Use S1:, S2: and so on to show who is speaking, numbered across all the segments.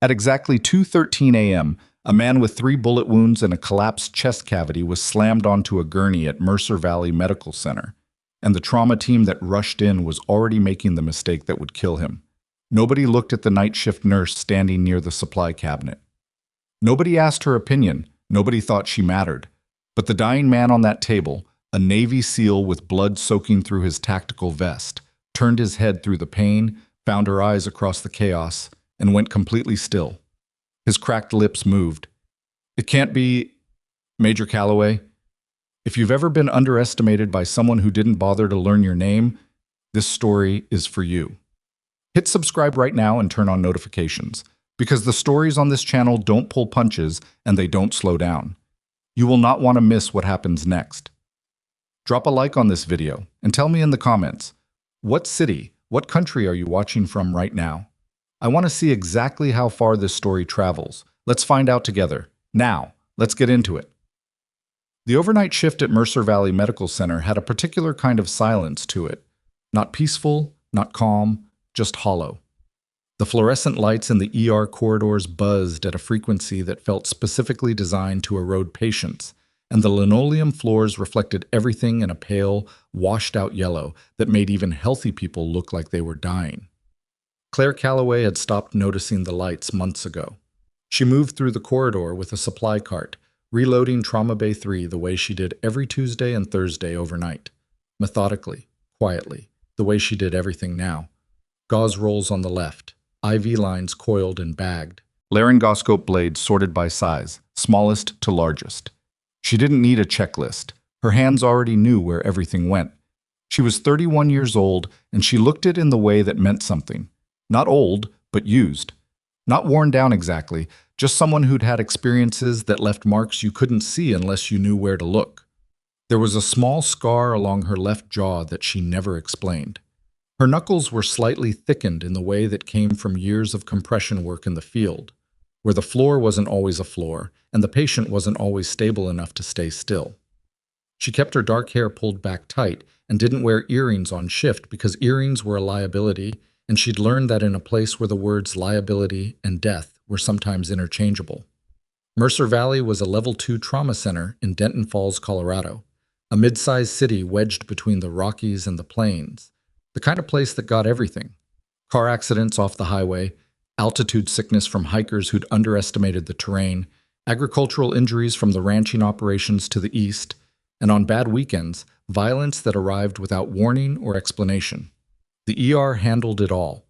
S1: At exactly 2:13 a.m., a man with 3 bullet wounds and a collapsed chest cavity was slammed onto a gurney at Mercer Valley Medical Center, and the trauma team that rushed in was already making the mistake that would kill him. Nobody looked at the night shift nurse standing near the supply cabinet. Nobody asked her opinion, nobody thought she mattered. But the dying man on that table, a Navy SEAL with blood soaking through his tactical vest, turned his head through the pain, found her eyes across the chaos, and went completely still. His cracked lips moved. "It can't be, Major Calloway. If you've ever been underestimated by someone who didn't bother to learn your name, this story is for you." Hit subscribe right now and turn on notifications, because the stories on this channel don't pull punches and they don't slow down. You will not want to miss what happens next. Drop a like on this video and tell me in the comments, what city, what country are you watching from right now? I want to see exactly how far this story travels. Let's find out together. Now, let's get into it. The overnight shift at Mercer Valley Medical Center had a particular kind of silence to it. Not peaceful, not calm, just hollow. The fluorescent lights in the ER corridors buzzed at a frequency that felt specifically designed to erode patience, and the linoleum floors reflected everything in a pale, washed-out yellow that made even healthy people look like they were dying. Claire Calloway had stopped noticing the lights months ago. She moved through the corridor with a supply cart, reloading Trauma Bay 3 the way she did every Tuesday and Thursday overnight. Methodically, quietly, the way she did everything now. Gauze rolls on the left, IV lines coiled and bagged, laryngoscope blades sorted by size, smallest to largest. She didn't need a checklist. Her hands already knew where everything went. She was 31 years old, and she looked it in the way that meant something. Not old, but used. Not worn down exactly, just someone who'd had experiences that left marks you couldn't see unless you knew where to look. There was a small scar along her left jaw that she never explained. Her knuckles were slightly thickened in the way that came from years of compression work in the field, where the floor wasn't always a floor, and the patient wasn't always stable enough to stay still. She kept her dark hair pulled back tight and didn't wear earrings on shift because earrings were a liability, and she'd learned that in a place where the words liability and death were sometimes interchangeable. Mercer Valley was a Level 2 trauma center in Denton Falls, Colorado, a mid-sized city wedged between the Rockies and the Plains. The kind of place that got everything. Car accidents off the highway, altitude sickness from hikers who'd underestimated the terrain, agricultural injuries from the ranching operations to the east, and on bad weekends, violence that arrived without warning or explanation. The ER handled it all,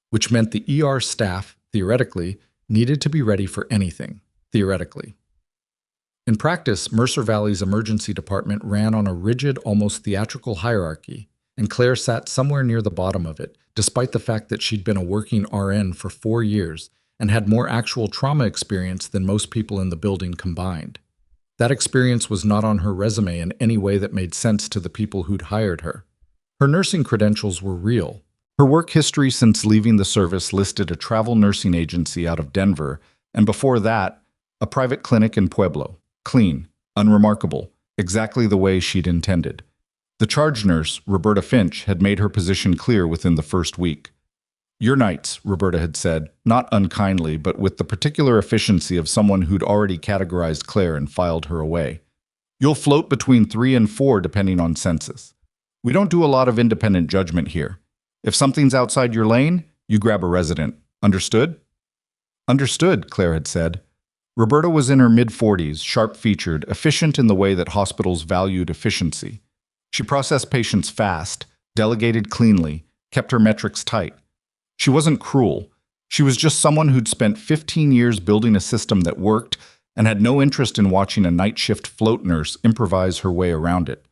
S1: which meant the ER staff, theoretically, needed to be ready for anything, theoretically. In practice, Mercer Valley's emergency department ran on a rigid, almost theatrical hierarchy, and Claire sat somewhere near the bottom of it, despite the fact that she'd been a working RN for 4 years and had more actual trauma experience than most people in the building combined. That experience was not on her resume in any way that made sense to the people who'd hired her. Her nursing credentials were real. Her work history since leaving the service listed a travel nursing agency out of Denver, and before that, a private clinic in Pueblo. Clean, unremarkable, exactly the way she'd intended. The charge nurse, Roberta Finch, had made her position clear within the first week. "Your nights," Roberta had said, not unkindly, but with the particular efficiency of someone who'd already categorized Claire and filed her away. "You'll float between 3 and 4 depending on census. We don't do a lot of independent judgment here. If something's outside your lane, you grab a resident. Understood?" "Understood," Claire had said. Roberta was in her mid-40s, sharp-featured, efficient in the way that hospitals valued efficiency. She processed patients fast, delegated cleanly, kept her metrics tight. She wasn't cruel. She was just someone who'd spent 15 years building a system that worked and had no interest in watching a night shift float nurse improvise her way around it.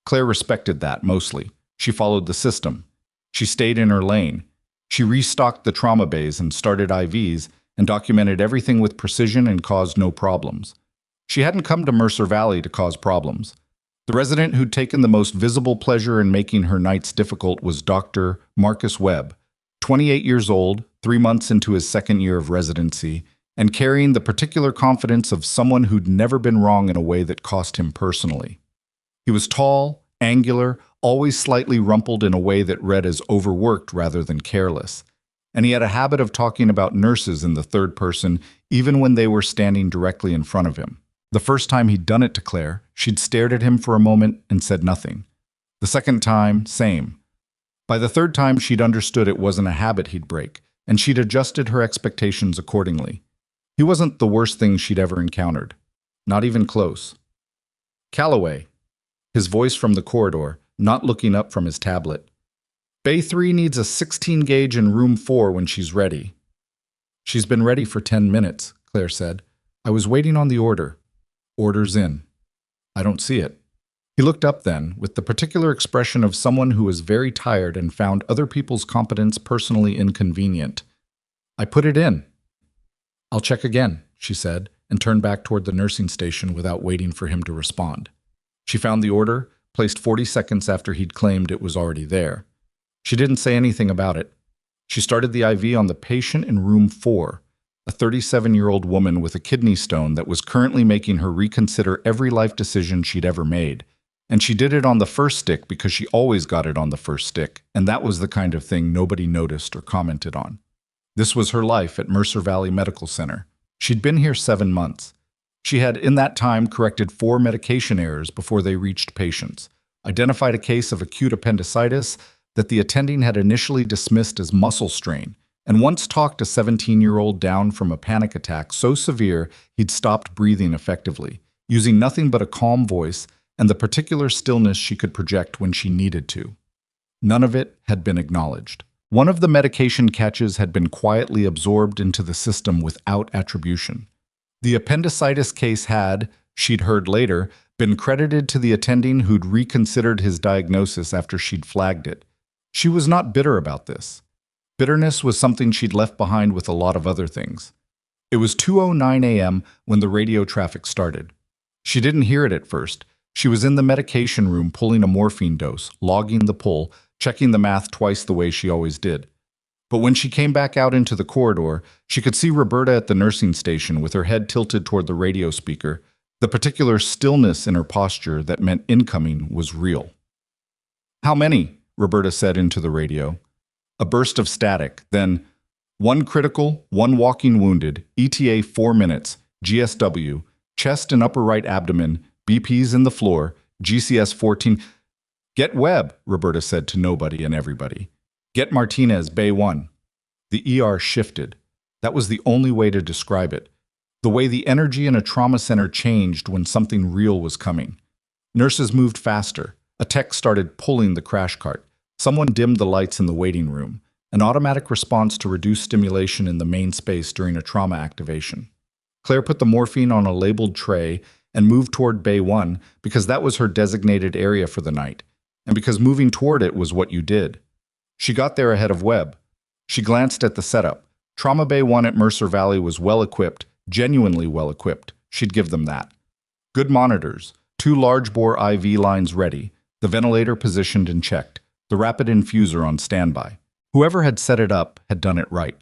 S1: Claire respected that, mostly. She followed the system. She stayed in her lane. She restocked the trauma bays and started IVs and documented everything with precision and caused no problems. She hadn't come to Mercer Valley to cause problems. The resident who'd taken the most visible pleasure in making her nights difficult was Dr. Marcus Webb, 28 years old, 3 months into his second year of residency, and carrying the particular confidence of someone who'd never been wrong in a way that cost him personally. He was tall, angular, always slightly rumpled in a way that read as overworked rather than careless. And he had a habit of talking about nurses in the third person, even when they were standing directly in front of him. The first time he'd done it to Claire, she'd stared at him for a moment and said nothing. The second time, same. By the third time, she'd understood it wasn't a habit he'd break, and she'd adjusted her expectations accordingly. He wasn't the worst thing she'd ever encountered. Not even close. Calloway. His voice from the corridor, not looking up from his tablet. Bay 3 needs a 16 gauge in room 4 when she's ready. She's been ready for 10 minutes, Claire said. I was waiting on the order. Order's in. I don't see it. He looked up then, with the particular expression of someone who was very tired and found other people's competence personally inconvenient. I put it in. I'll check again, she said, and turned back toward the nursing station without waiting for him to respond. She found the order, placed 40 seconds after he'd claimed it was already there. She didn't say anything about it. She started the IV on the patient in room 4, a 37-year-old woman with a kidney stone that was currently making her reconsider every life decision she'd ever made. And she did it on the first stick because she always got it on the first stick, and that was the kind of thing nobody noticed or commented on. This was her life at Mercer Valley Medical Center. She'd been here 7 months. She had, in that time, corrected 4 medication errors before they reached patients, identified a case of acute appendicitis that the attending had initially dismissed as muscle strain, and once talked a 17-year-old down from a panic attack so severe he'd stopped breathing effectively, using nothing but a calm voice and the particular stillness she could project when she needed to. None of it had been acknowledged. One of the medication catches had been quietly absorbed into the system without attribution. The appendicitis case had, she'd heard later, been credited to the attending who'd reconsidered his diagnosis after she'd flagged it. She was not bitter about this. Bitterness was something she'd left behind with a lot of other things. It was 2:09 a.m. when the radio traffic started. She didn't hear it at first. She was in the medication room pulling a morphine dose, logging the pull, checking the math twice the way she always did. But when she came back out into the corridor, she could see Roberta at the nursing station with her head tilted toward the radio speaker, the particular stillness in her posture that meant incoming was real. How many? Roberta said into the radio. A burst of static, then 1 critical, 1 walking wounded, ETA 4 minutes, GSW, chest and upper right abdomen, BP's in the floor, GCS 14. Get Webb, Roberta said to nobody and everybody. Get Martinez, Bay 1. The ER shifted. That was the only way to describe it. The way the energy in a trauma center changed when something real was coming. Nurses moved faster. A tech started pulling the crash cart. Someone dimmed the lights in the waiting room, an automatic response to reduce stimulation in the main space during a trauma activation. Claire put the morphine on a labeled tray and moved toward Bay 1 because that was her designated area for the night, and because moving toward it was what you did. She got there ahead of Webb. She glanced at the setup. Trauma Bay 1 at Mercer Valley was well-equipped, genuinely well-equipped. She'd give them that. Good monitors, 2 large-bore IV lines ready, the ventilator positioned and checked, the rapid infuser on standby. Whoever had set it up had done it right.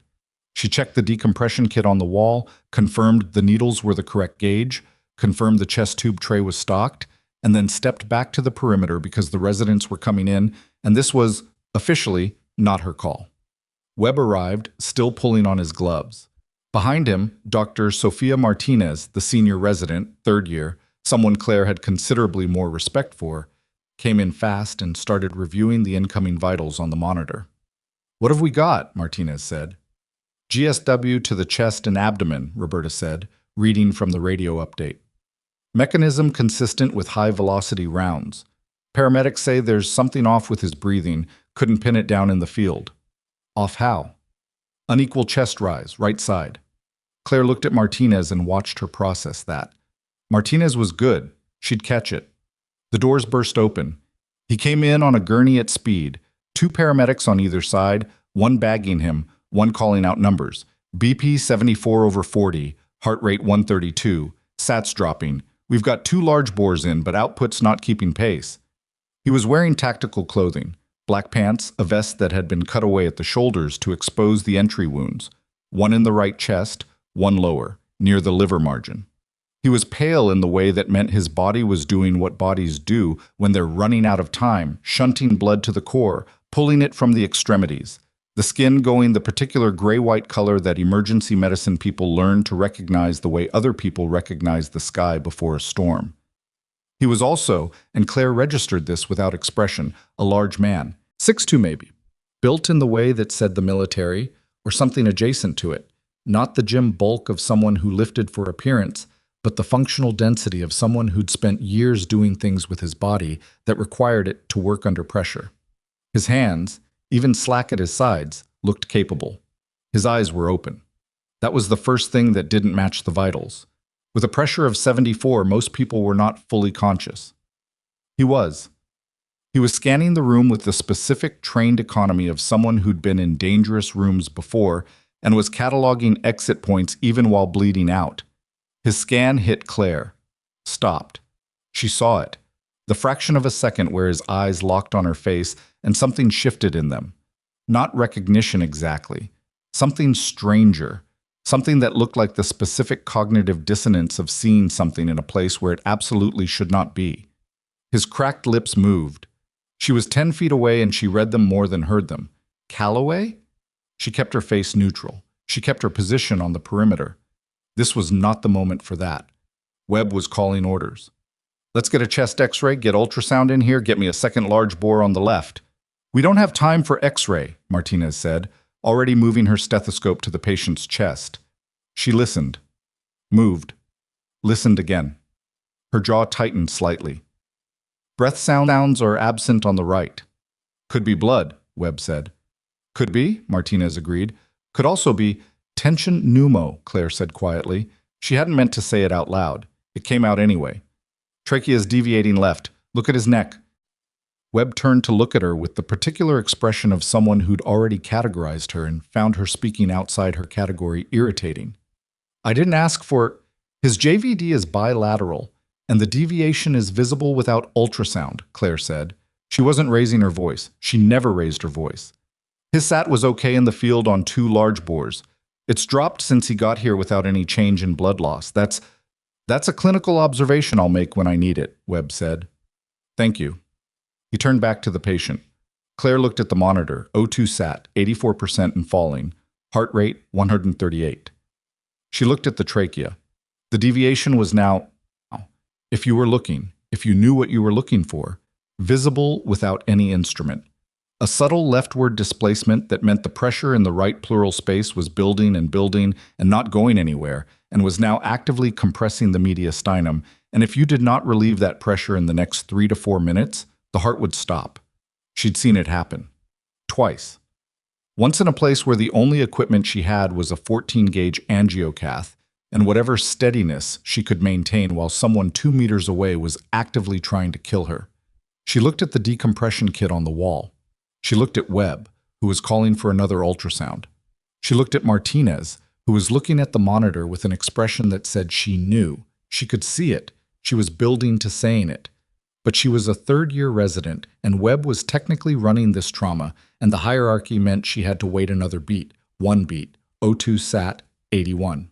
S1: She checked the decompression kit on the wall, confirmed the needles were the correct gauge, confirmed the chest tube tray was stocked, and then stepped back to the perimeter because the residents were coming in, and this was, officially, not her call. Webb arrived, still pulling on his gloves. Behind him, Dr. Sofia Martinez, the senior resident, 3rd year, someone Claire had considerably more respect for, came in fast and started reviewing the incoming vitals on the monitor. What have we got? Martinez said. GSW to the chest and abdomen, Roberta said, reading from the radio update. Mechanism consistent with high-velocity rounds. Paramedics say there's something off with his breathing, couldn't pin it down in the field. Off how? Unequal chest rise, right side. Claire looked at Martinez and watched her process that. Martinez was good. She'd catch it. The doors burst open. He came in on a gurney at speed, 2 paramedics on either side, one bagging him, one calling out numbers. BP 74/40, heart rate 132, sats dropping. We've got 2 large bores in, but output's not keeping pace. He was wearing tactical clothing, black pants, a vest that had been cut away at the shoulders to expose the entry wounds, one in the right chest, one lower, near the liver margin. He was pale in the way that meant his body was doing what bodies do when they're running out of time, shunting blood to the core, pulling it from the extremities. the skin going the particular gray-white color that emergency medicine people learn to recognize the way other people recognize the sky before a storm. He was also, and Claire registered this without expression, a large man, 6'2" maybe, built in the way that said the military, or something adjacent to it, not the gym bulk of someone who lifted for appearance, but the functional density of someone who'd spent years doing things with his body that required it to work under pressure. His hands, even slack at his sides, looked capable. His eyes were open. That was the first thing that didn't match the vitals. With a pressure of 74, most people were not fully conscious. He was. He was scanning the room with the specific trained economy of someone who'd been in dangerous rooms before and was cataloging exit points even while bleeding out. His scan hit Claire. Stopped. She saw it. The fraction of a second where his eyes locked on her face and something shifted in them. Not recognition exactly. Something stranger. Something that looked like the specific cognitive dissonance of seeing something in a place where it absolutely should not be. His cracked lips moved. She was 10 feet away and she read them more than heard them. Calloway? She kept her face neutral. She kept her position on the perimeter. This was not the moment for that. Webb was calling orders. Let's get a chest x-ray, get ultrasound in here, get me a second large bore on the left. We don't have time for x-ray, Martinez said, already moving her stethoscope to the patient's chest. She listened. Moved. Listened again. Her jaw tightened slightly. Breath sounds are absent on the right. Could be blood, Webb said. Could be, Martinez agreed. Could also be tension pneumo, Claire said quietly. She hadn't meant to say it out loud. It came out anyway. Trachea is deviating left. Look at his neck. Webb turned to look at her with the particular expression of someone who'd already categorized her and found her speaking outside her category irritating. I didn't ask for... His JVD is bilateral, and the deviation is visible without ultrasound, Claire said. She wasn't raising her voice. She never raised her voice. His SAT was okay in the field on 2 large bores. It's dropped since he got here without any change in blood loss. That's a clinical observation I'll make when I need it, Webb said. Thank you. He turned back to the patient. Claire looked at the monitor, O2 SAT, 84% and falling, heart rate 138. She looked at the trachea. The deviation was now, if you were looking, if you knew what you were looking for, visible without any instrument. A subtle leftward displacement that meant the pressure in the right pleural space was building and not going anywhere, and was now actively compressing the mediastinum, and if you did not relieve that pressure in the next 3 to 4 minutes, the heart would stop. She'd seen it happen. Twice. Once in a place where the only equipment she had was a 14-gauge angiocath, and whatever steadiness she could maintain while someone 2 meters away was actively trying to kill her. She looked at the decompression kit on the wall. She looked at Webb, who was calling for another ultrasound. She looked at Martinez, who was looking at the monitor with an expression that said she knew. She could see it. She was building to saying it. But she was a third-year resident, and Webb was technically running this trauma, and the hierarchy meant she had to wait another beat, 1 beat, O2 SAT, 81.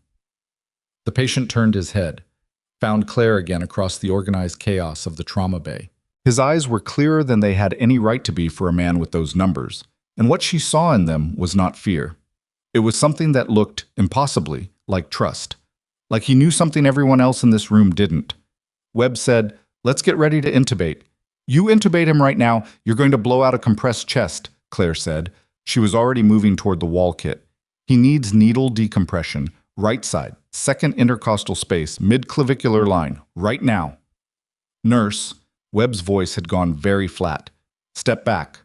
S1: The patient turned his head, found Claire again across the organized chaos of the trauma bay. His eyes were clearer than they had any right to be for a man with those numbers, and what she saw in them was not fear. It was something that looked, impossibly, like trust. Like he knew something everyone else in this room didn't. Webb said, "Let's get ready to intubate." "You intubate him right now. You're going to blow out a compressed chest," Claire said. She was already moving toward the wall kit. "He needs needle decompression. Right side, second intercostal space, mid-clavicular line, right now." "Nurse," Webb's voice had gone very flat. "Step back."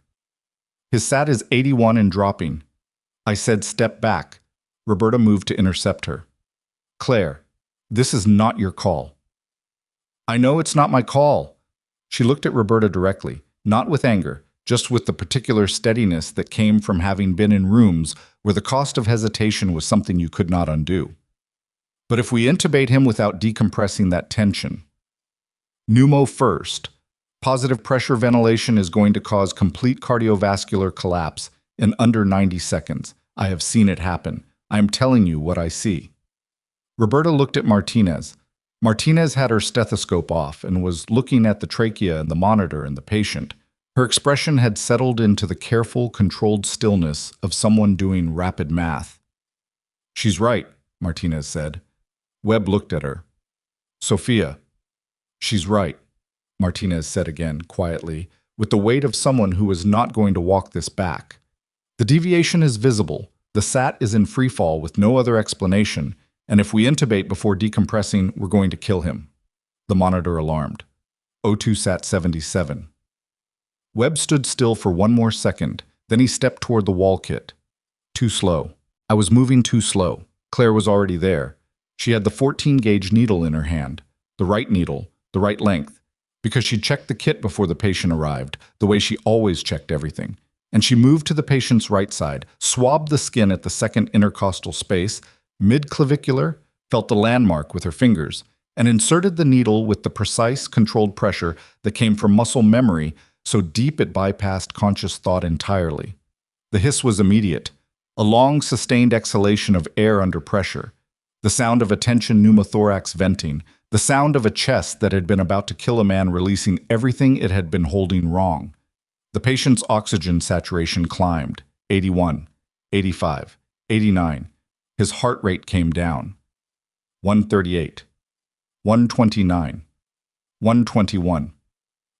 S1: "His SAT is 81 and dropping." "I said step back." Roberta moved to intercept her. "Claire, this is not your call." "I know it's not my call." She looked at Roberta directly, not with anger, just with the particular steadiness that came from having been in rooms where the cost of hesitation was something you could not undo. "But if we intubate him without decompressing that tension, pneumo first, positive pressure ventilation is going to cause complete cardiovascular collapse in under 90 seconds. I have seen it happen. I am telling you what I see." Roberta looked at Martinez. Martinez had her stethoscope off and was looking at the trachea and the monitor and the patient. Her expression had settled into the careful, controlled stillness of someone doing rapid math. "She's right," Martinez said. Webb looked at her. "Sophia." "She's right," Martinez said again, quietly, with the weight of someone who was not going to walk this back. "The deviation is visible. The SAT is in freefall with no other explanation, and if we intubate before decompressing, we're going to kill him." The monitor alarmed. O2 SAT 77. Webb stood still for one more second, then he stepped toward the wall kit. "Too slow. I was moving too slow." Claire was already there. She had the 14-gauge needle in her hand, the right needle, the right length, because she'd checked the kit before the patient arrived, the way she always checked everything. And she moved to the patient's right side, swabbed the skin at the second intercostal space, mid-clavicular, felt the landmark with her fingers, and inserted the needle with the precise, controlled pressure that came from muscle memory so deep it bypassed conscious thought entirely. The hiss was immediate, a long, sustained exhalation of air under pressure, the sound of a tension pneumothorax venting, the sound of a chest that had been about to kill a man releasing everything it had been holding wrong. The patient's oxygen saturation climbed, 81, 85, 89. His heart rate came down. 138, 129, 121.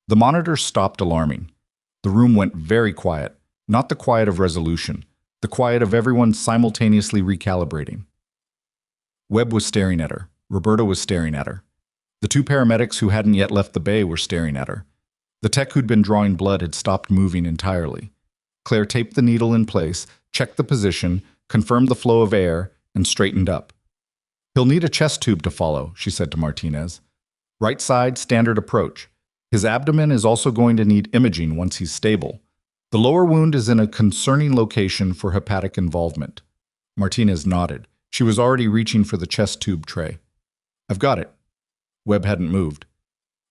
S1: The monitor stopped alarming. The room went very quiet, not the quiet of resolution, the quiet of everyone simultaneously recalibrating. Webb was staring at her. Roberta was staring at her. The two paramedics who hadn't yet left the bay were staring at her. The tech who'd been drawing blood had stopped moving entirely. Claire taped the needle in place, checked the position, confirmed the flow of air, and straightened up. "He'll need a chest tube to follow," she said to Martinez. "Right side, standard approach. His abdomen is also going to need imaging once he's stable. The lower wound is in a concerning location for hepatic involvement." Martinez nodded. She was already reaching for the chest tube tray. "I've got it." Webb hadn't moved.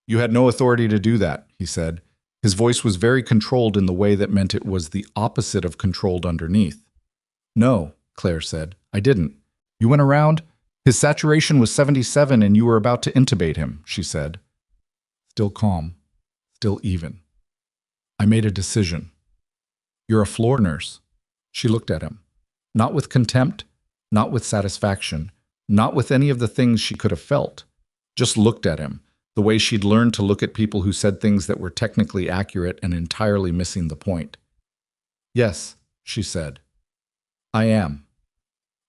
S1: "You had no authority to do that," he said. His voice was very controlled in the way that meant it was the opposite of controlled underneath. "No," Claire said. "I didn't. You went around. His saturation was 77 and you were about to intubate him," she said. Still calm. Still even. "I made a decision." "You're a floor nurse." She looked at him. Not with contempt, not with satisfaction, not with any of the things she could have felt. Just looked at him, the way she'd learned to look at people who said things that were technically accurate and entirely missing the point. "Yes," she said. "I am."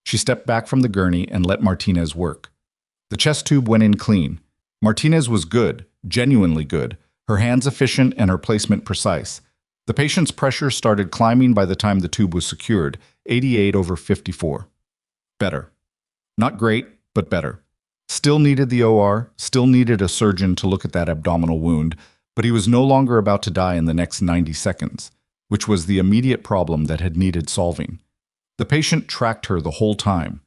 S1: She stepped back from the gurney and let Martinez work. The chest tube went in clean. Martinez was good, genuinely good, her hands efficient and her placement precise. The patient's pressure started climbing by the time the tube was secured, 88/54. Better. Not great, but better. Still needed the OR, still needed a surgeon to look at that abdominal wound, but he was no longer about to die in the next 90 seconds, which was the immediate problem that had needed solving. The patient tracked her the whole time.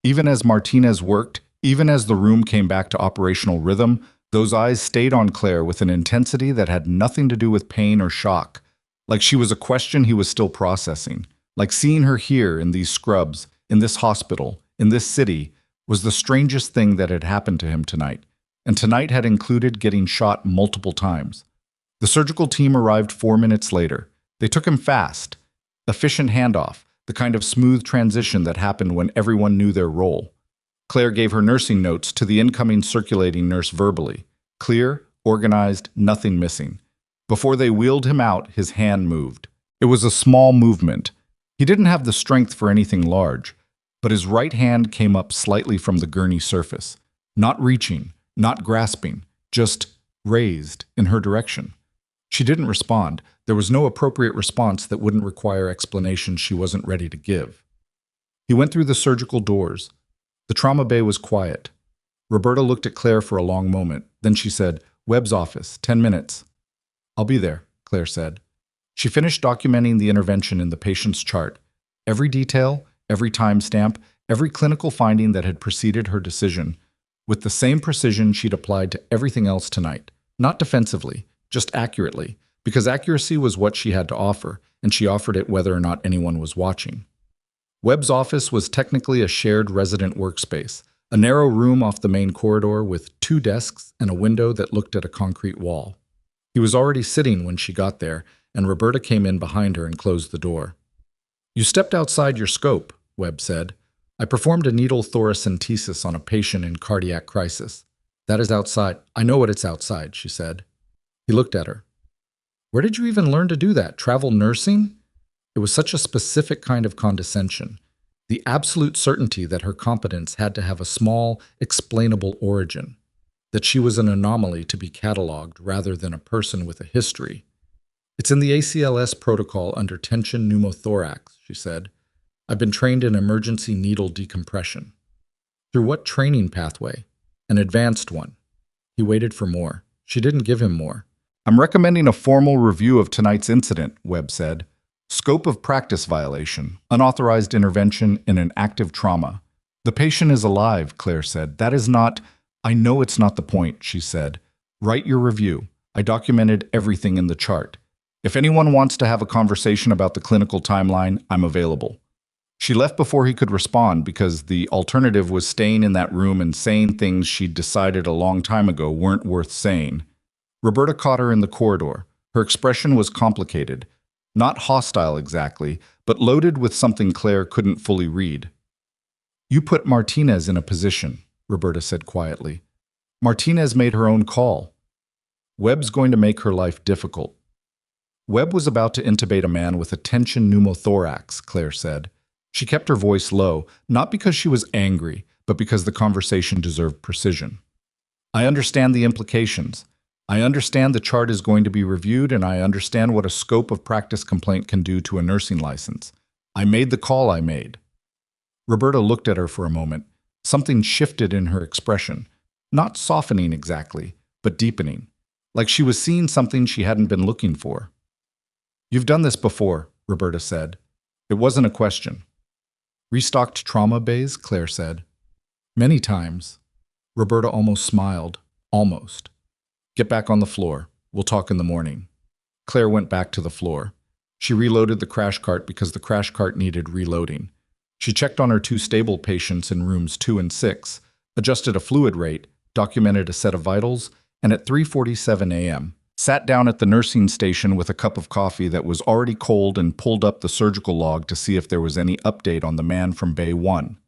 S1: Even as Martinez worked, even as the room came back to operational rhythm, those eyes stayed on Claire with an intensity that had nothing to do with pain or shock, like she was a question he was still processing, like seeing her here in these scrubs, in this hospital, in this city, was the strangest thing that had happened to him tonight, and tonight had included getting shot multiple times. The surgical team arrived 4 minutes later. They took him fast. Efficient handoff, the kind of smooth transition that happened when everyone knew their role. Claire gave her nursing notes to the incoming circulating nurse verbally. Clear, organized, nothing missing. Before they wheeled him out, his hand moved. It was a small movement. He didn't have the strength for anything large, but his right hand came up slightly from the gurney surface. Not reaching, not grasping, just raised in her direction. She didn't respond. There was no appropriate response that wouldn't require explanation she wasn't ready to give. He went through the surgical doors. The trauma bay was quiet. Roberta looked at Claire for a long moment. Then she said, "Webb's office, 10 minutes." "I'll be there," Claire said. She finished documenting the intervention in the patient's chart. Every detail, every timestamp, every clinical finding that had preceded her decision, with the same precision she'd applied to everything else tonight. Not defensively, just accurately, because accuracy was what she had to offer, and she offered it whether or not anyone was watching. Webb's office was technically a shared resident workspace, a narrow room off the main corridor with 2 desks and a window that looked at a concrete wall. He was already sitting when she got there, and Roberta came in behind her and closed the door. "You stepped outside your scope," Webb said. "I performed a needle thoracentesis on a patient in cardiac crisis. That is outside." "I know what it's outside," she said. He looked at her. "Where did you even learn to do that? Travel nursing?" It was such a specific kind of condescension. The absolute certainty that her competence had to have a small, explainable origin. That she was an anomaly to be catalogued rather than a person with a history. "It's in the ACLS protocol under tension pneumothorax," she said. "I've been trained in emergency needle decompression." "Through what training pathway?" "An advanced one." He waited for more. She didn't give him more. "I'm recommending a formal review of tonight's incident," Webb said. "Scope of practice violation, unauthorized intervention in an active trauma." "The patient is alive," Claire said. "That is not—" "I know it's not the point," she said. "Write your review. I documented everything in the chart. If anyone wants to have a conversation about the clinical timeline, I'm available." She left before he could respond because the alternative was staying in that room and saying things she'd decided a long time ago weren't worth saying. Roberta caught her in the corridor. Her expression was complicated. Not hostile exactly, but loaded with something Claire couldn't fully read. "You put Martinez in a position," Roberta said quietly. "Martinez made her own call. Webb's going to make her life difficult." Webb was about to intubate a man with a tension pneumothorax, Claire said. She kept her voice low, not because she was angry, but because the conversation deserved precision. "I understand the implications. I understand the chart is going to be reviewed, and I understand what a scope of practice complaint can do to a nursing license. I made the call I made." Roberta looked at her for a moment. Something shifted in her expression. Not softening exactly, but deepening. Like she was seeing something she hadn't been looking for. "You've done this before," Roberta said. It wasn't a question. "Restocked trauma bays?" Claire said. "Many times." Roberta almost smiled. Almost. "Get back on the floor. We'll talk in the morning." Claire went back to the floor. She reloaded the crash cart because the crash cart needed reloading. She checked on her 2 stable patients in rooms 2 and 6, adjusted a fluid rate, documented a set of vitals, and at 3:47 a.m., sat down at the nursing station with a cup of coffee that was already cold and pulled up the surgical log to see if there was any update on the man from Bay 1.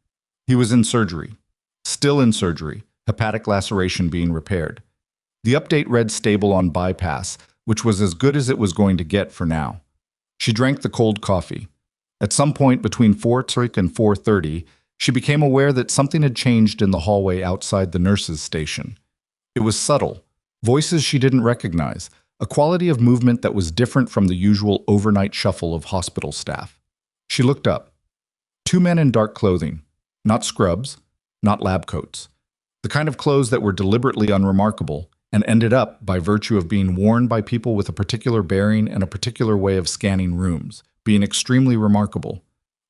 S1: He was in surgery. Still in surgery, hepatic laceration being repaired. The update read stable on bypass, which was as good as it was going to get for now. She drank the cold coffee. At some point between 4:30 and 4:30, she became aware that something had changed in the hallway outside the nurses' station. It was subtle. Voices she didn't recognize, a quality of movement that was different from the usual overnight shuffle of hospital staff. She looked up. 2 men in dark clothing. Not scrubs, not lab coats. The kind of clothes that were deliberately unremarkable, and ended up, by virtue of being worn by people with a particular bearing and a particular way of scanning rooms, being extremely remarkable.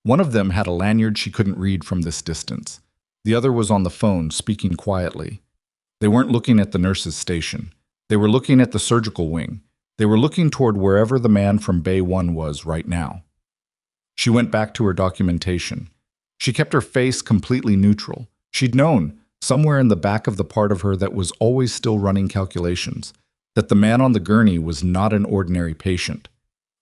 S1: One of them had a lanyard she couldn't read from this distance. The other was on the phone, speaking quietly. They weren't looking at the nurse's station. They were looking at the surgical wing. They were looking toward wherever the man from Bay 1 was right now. She went back to her documentation. She kept her face completely neutral. She'd known, somewhere in the back of the part of her that was always still running calculations, that the man on the gurney was not an ordinary patient.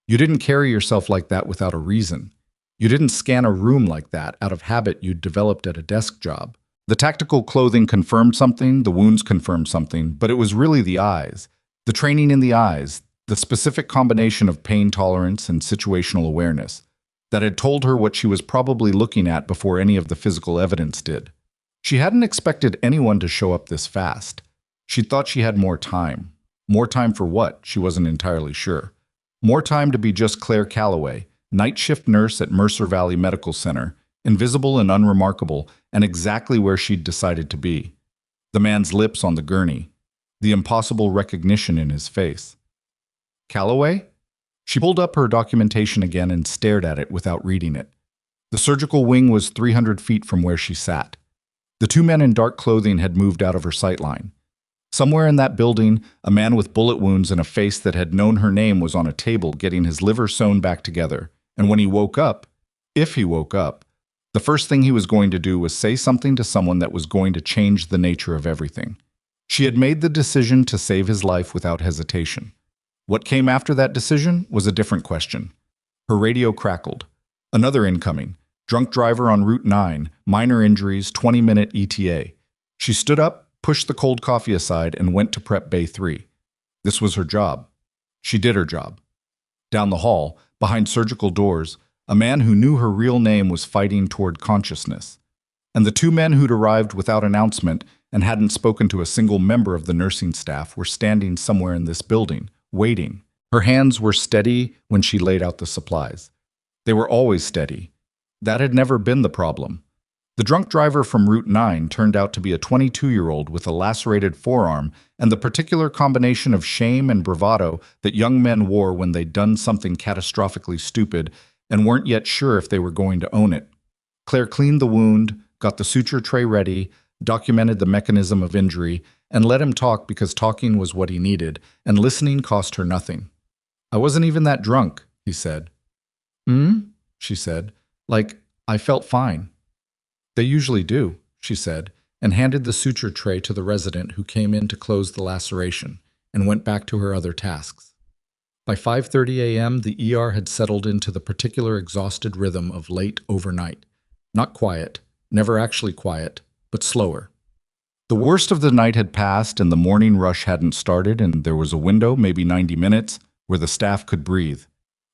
S1: You didn't carry yourself like that without a reason. You didn't scan a room like that out of habit you'd developed at a desk job. The tactical clothing confirmed something, the wounds confirmed something, but it was really the eyes. The training in the eyes, the specific combination of pain tolerance and situational awareness, that had told her what she was probably looking at before any of the physical evidence did. She hadn't expected anyone to show up this fast. She thought she had more time. More time for what? She wasn't entirely sure. More time to be just Claire Calloway, night shift nurse at Mercer Valley Medical Center, invisible and unremarkable, and exactly where she'd decided to be. The man's lips on the gurney. The impossible recognition in his face. Calloway? She pulled up her documentation again and stared at it without reading it. The surgical wing was 300 feet from where she sat. The 2 men in dark clothing had moved out of her sightline. Somewhere in that building, a man with bullet wounds and a face that had known her name was on a table getting his liver sewn back together, and when he woke up, if he woke up, the first thing he was going to do was say something to someone that was going to change the nature of everything. She had made the decision to save his life without hesitation. What came after that decision was a different question. Her radio crackled. Another incoming. Drunk driver on Route 9, minor injuries, 20-minute ETA. She stood up, pushed the cold coffee aside, and went to prep Bay 3. This was her job. She did her job. Down the hall, behind surgical doors, a man who knew her real name was fighting toward consciousness. And the two men who'd arrived without announcement and hadn't spoken to a single member of the nursing staff were standing somewhere in this building, waiting. Her hands were steady when she laid out the supplies. They were always steady. That had never been the problem. The drunk driver from Route 9 turned out to be a 22-year-old with a lacerated forearm and the particular combination of shame and bravado that young men wore when they'd done something catastrophically stupid and weren't yet sure if they were going to own it. Claire cleaned the wound, got the suture tray ready, documented the mechanism of injury, and let him talk because talking was what he needed, and listening cost her nothing. "I wasn't even that drunk," he said. She said. "Like, I felt fine." "They usually do," she said, and handed the suture tray to the resident who came in to close the laceration, and went back to her other tasks. By 5:30 a.m., the ER had settled into the particular exhausted rhythm of late overnight. Not quiet, never actually quiet, but slower. The worst of the night had passed and the morning rush hadn't started, and there was a window, maybe 90 minutes, where the staff could breathe.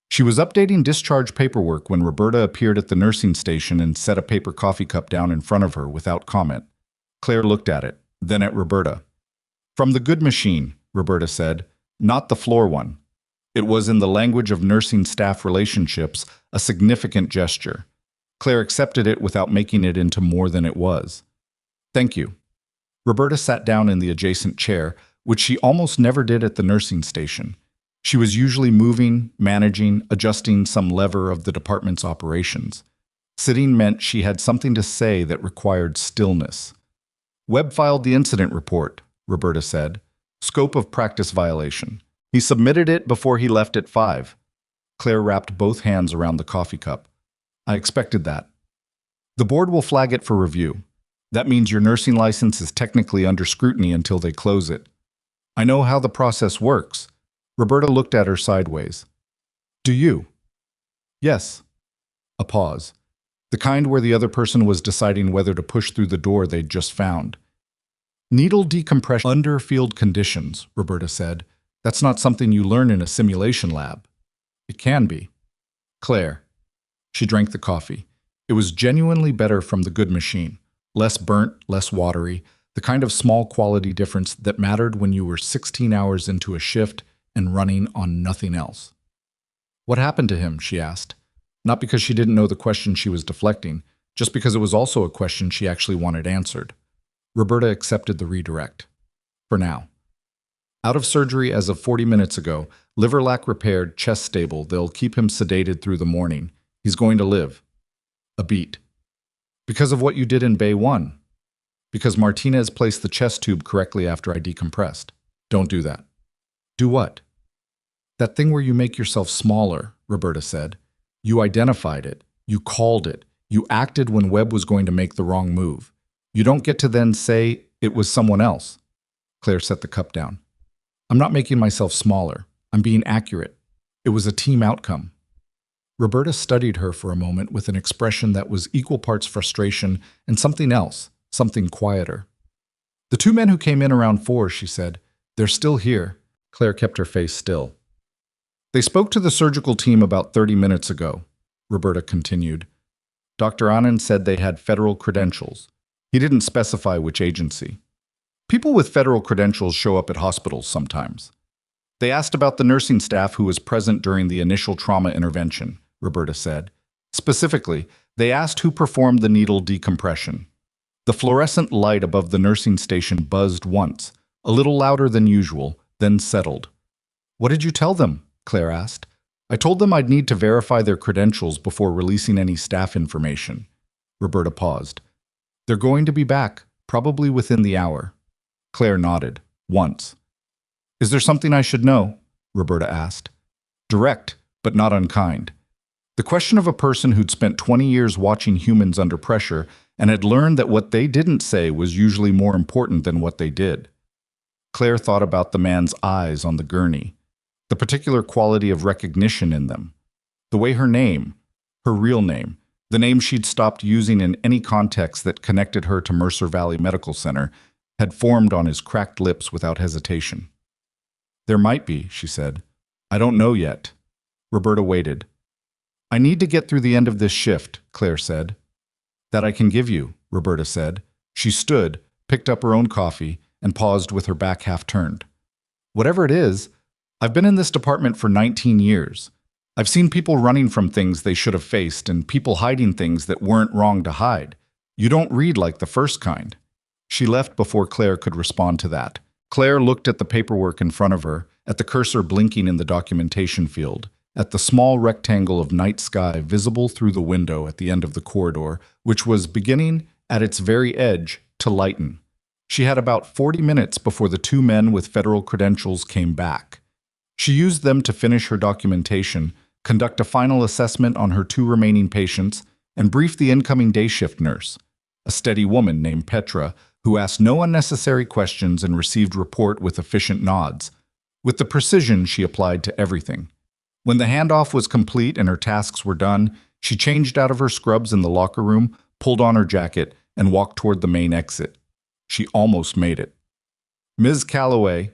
S1: She was updating discharge paperwork when Roberta appeared at the nursing station and set a paper coffee cup down in front of her without comment. Claire looked at it, then at Roberta. "From the good machine," Roberta said, "not the floor one." It was, in the language of nursing staff relationships, a significant gesture. Claire accepted it without making it into more than it was. "Thank you." Roberta sat down in the adjacent chair, which she almost never did at the nursing station. She was usually moving, managing, adjusting some lever of the department's operations. Sitting meant she had something to say that required stillness. "Webb filed the incident report," Roberta said. "Scope of practice violation. He submitted it before he left at 5. Claire wrapped both hands around the coffee cup. "I expected that. The board will flag it for review. That means your nursing license is technically under scrutiny until they close it. I know how the process works." Roberta looked at her sideways. "Do you?" "Yes." A pause. The kind where the other person was deciding whether to push through the door they'd just found. "Needle decompression under field conditions," Roberta said. "That's not something you learn in a simulation lab." "It can be." "Claire." She drank the coffee. It was genuinely better from the good machine. Less burnt, less watery, the kind of small quality difference that mattered when you were 16 hours into a shift and running on nothing else. "What happened to him?" she asked. Not because she didn't know the question she was deflecting, just because it was also a question she actually wanted answered. Roberta accepted the redirect. For now. "Out of surgery as of 40 minutes ago, liver lac repaired, chest stable. They'll keep him sedated through the morning. He's going to live." A beat. "Because of what you did in Bay 1. Because Martinez placed the chest tube correctly after I decompressed. Don't do that." "Do what?" "That thing where you make yourself smaller," Roberta said. "You identified it. You called it. You acted when Webb was going to make the wrong move. You don't get to then say it was someone else." Claire set the cup down. "I'm not making myself smaller. I'm being accurate. It was a team outcome." Roberta studied her for a moment with an expression that was equal parts frustration and something else, something quieter. "The two men who came in around 4, she said. "They're still here." Claire kept her face still. "They spoke to the surgical team about 30 minutes ago," Roberta continued. "Dr. Anand said they had federal credentials. He didn't specify which agency. People with federal credentials show up at hospitals sometimes. They asked about the nursing staff who was present during the initial trauma intervention," Roberta said. "Specifically, they asked who performed the needle decompression. The fluorescent light above the nursing station buzzed once, a little louder than usual, then settled." "What did you tell them?" Claire asked. "I told them I'd need to verify their credentials before releasing any staff information." Roberta paused. "They're going to be back, probably within the hour." Claire nodded. "Once." "Is there something I should know?" Roberta asked. Direct, but not unkind. The question of a person who'd spent 20 years watching humans under pressure and had learned that what they didn't say was usually more important than what they did. Claire thought about the man's eyes on the gurney. the particular quality of recognition in them, the way her name, her real name, the name she'd stopped using in any context that connected her to Mercer Valley Medical Center, had formed on his cracked lips without hesitation. "There might be," she said. "I don't know yet." Roberta waited. "I need to get through the end of this shift," Claire said. "That I can give you," Roberta said. She stood, picked up her own coffee, and paused with her back half turned. "Whatever it is, I've been in this department for 19 years. I've seen people running from things they should have faced and people hiding things that weren't wrong to hide. You don't read like the first kind." She left before Claire could respond to that. Claire looked at the paperwork in front of her, at the cursor blinking in the documentation field, at the small rectangle of night sky visible through the window at the end of the corridor, which was beginning, at its very edge, to lighten. She had about 40 minutes before the two men with federal credentials came back. She used them to finish her documentation, conduct a final assessment on her two remaining patients, and brief the incoming day shift nurse, a steady woman named Petra, who asked no unnecessary questions and received report with efficient nods, with the precision she applied to everything. When the handoff was complete and her tasks were done, she changed out of her scrubs in the locker room, pulled on her jacket, and walked toward the main exit. She almost made it. "Ms. Calloway."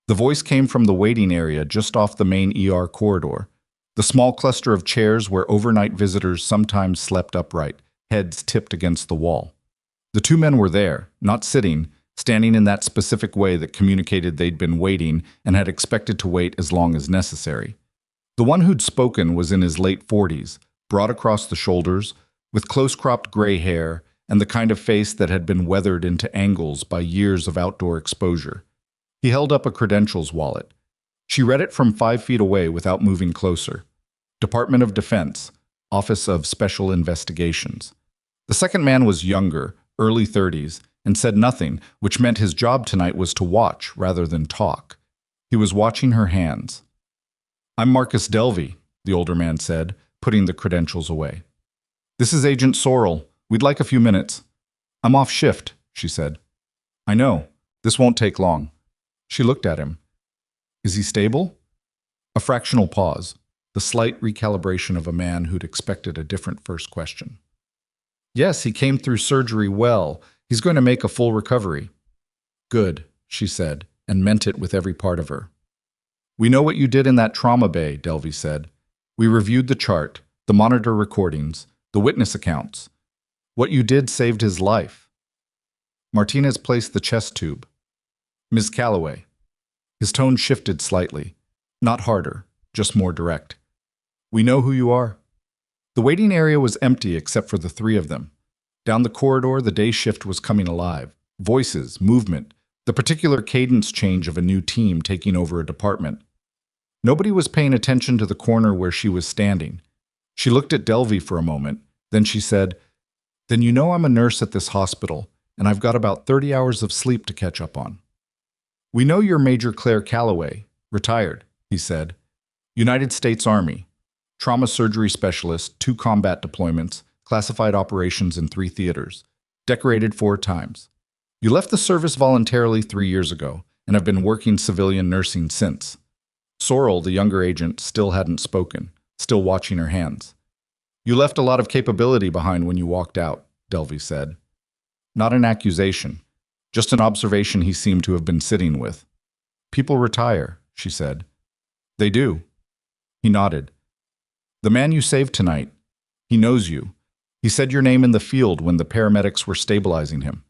S1: The voice came from the waiting area just off the main ER corridor, the small cluster of chairs where overnight visitors sometimes slept upright, heads tipped against the wall. The two men were there, not sitting, standing in that specific way that communicated they'd been waiting and had expected to wait as long as necessary. The one who'd spoken was in his late 40s, broad across the shoulders, with close-cropped gray hair and the kind of face that had been weathered into angles by years of outdoor exposure. He held up a credentials wallet. She read it from 5 feet away without moving closer. Department of Defense, Office of Special Investigations. The second man was younger, early 30s, and said nothing, which meant his job tonight was to watch rather than talk. He was watching her hands. "I'm Marcus Delvey," the older man said, putting the credentials away. "This is Agent Sorrell. We'd like a few minutes." "I'm off shift," she said. "I know. This won't take long." She looked at him. "Is he stable?" A fractional pause, the slight recalibration of a man who'd expected a different first question. "Yes, he came through surgery well. He's going to make a full recovery." "Good," she said, and meant it with every part of her. "We know what you did in that trauma bay," Delvey said. "We reviewed the chart, the monitor recordings, the witness accounts. What you did saved his life." Martinez placed the chest tube. "Ms. Calloway." His tone shifted slightly. Not harder, just more direct. "We know who you are." The waiting area was empty except for the three of them. Down the corridor, the day shift was coming alive. Voices, movement, the particular cadence change of a new team taking over a department. Nobody was paying attention to the corner where she was standing. She looked at Delvey for a moment, then she said, "Then you know I'm a nurse at this hospital, and I've got about 30 hours of sleep to catch up on." "We know you're Major Claire Calloway, retired," he said. "United States Army. Trauma surgery specialist, 2 combat deployments, classified operations in 3 theaters, decorated 4 times. You left the service voluntarily 3 years ago, and have been working civilian nursing since." Sorrell, the younger agent, still hadn't spoken, still watching her hands. "You left a lot of capability behind when you walked out," Delvey said. Not an accusation, just an observation he seemed to have been sitting with. "People retire," she said. "They do." He nodded. "The man you saved tonight, he knows you. He said your name in the field when the paramedics were stabilizing him.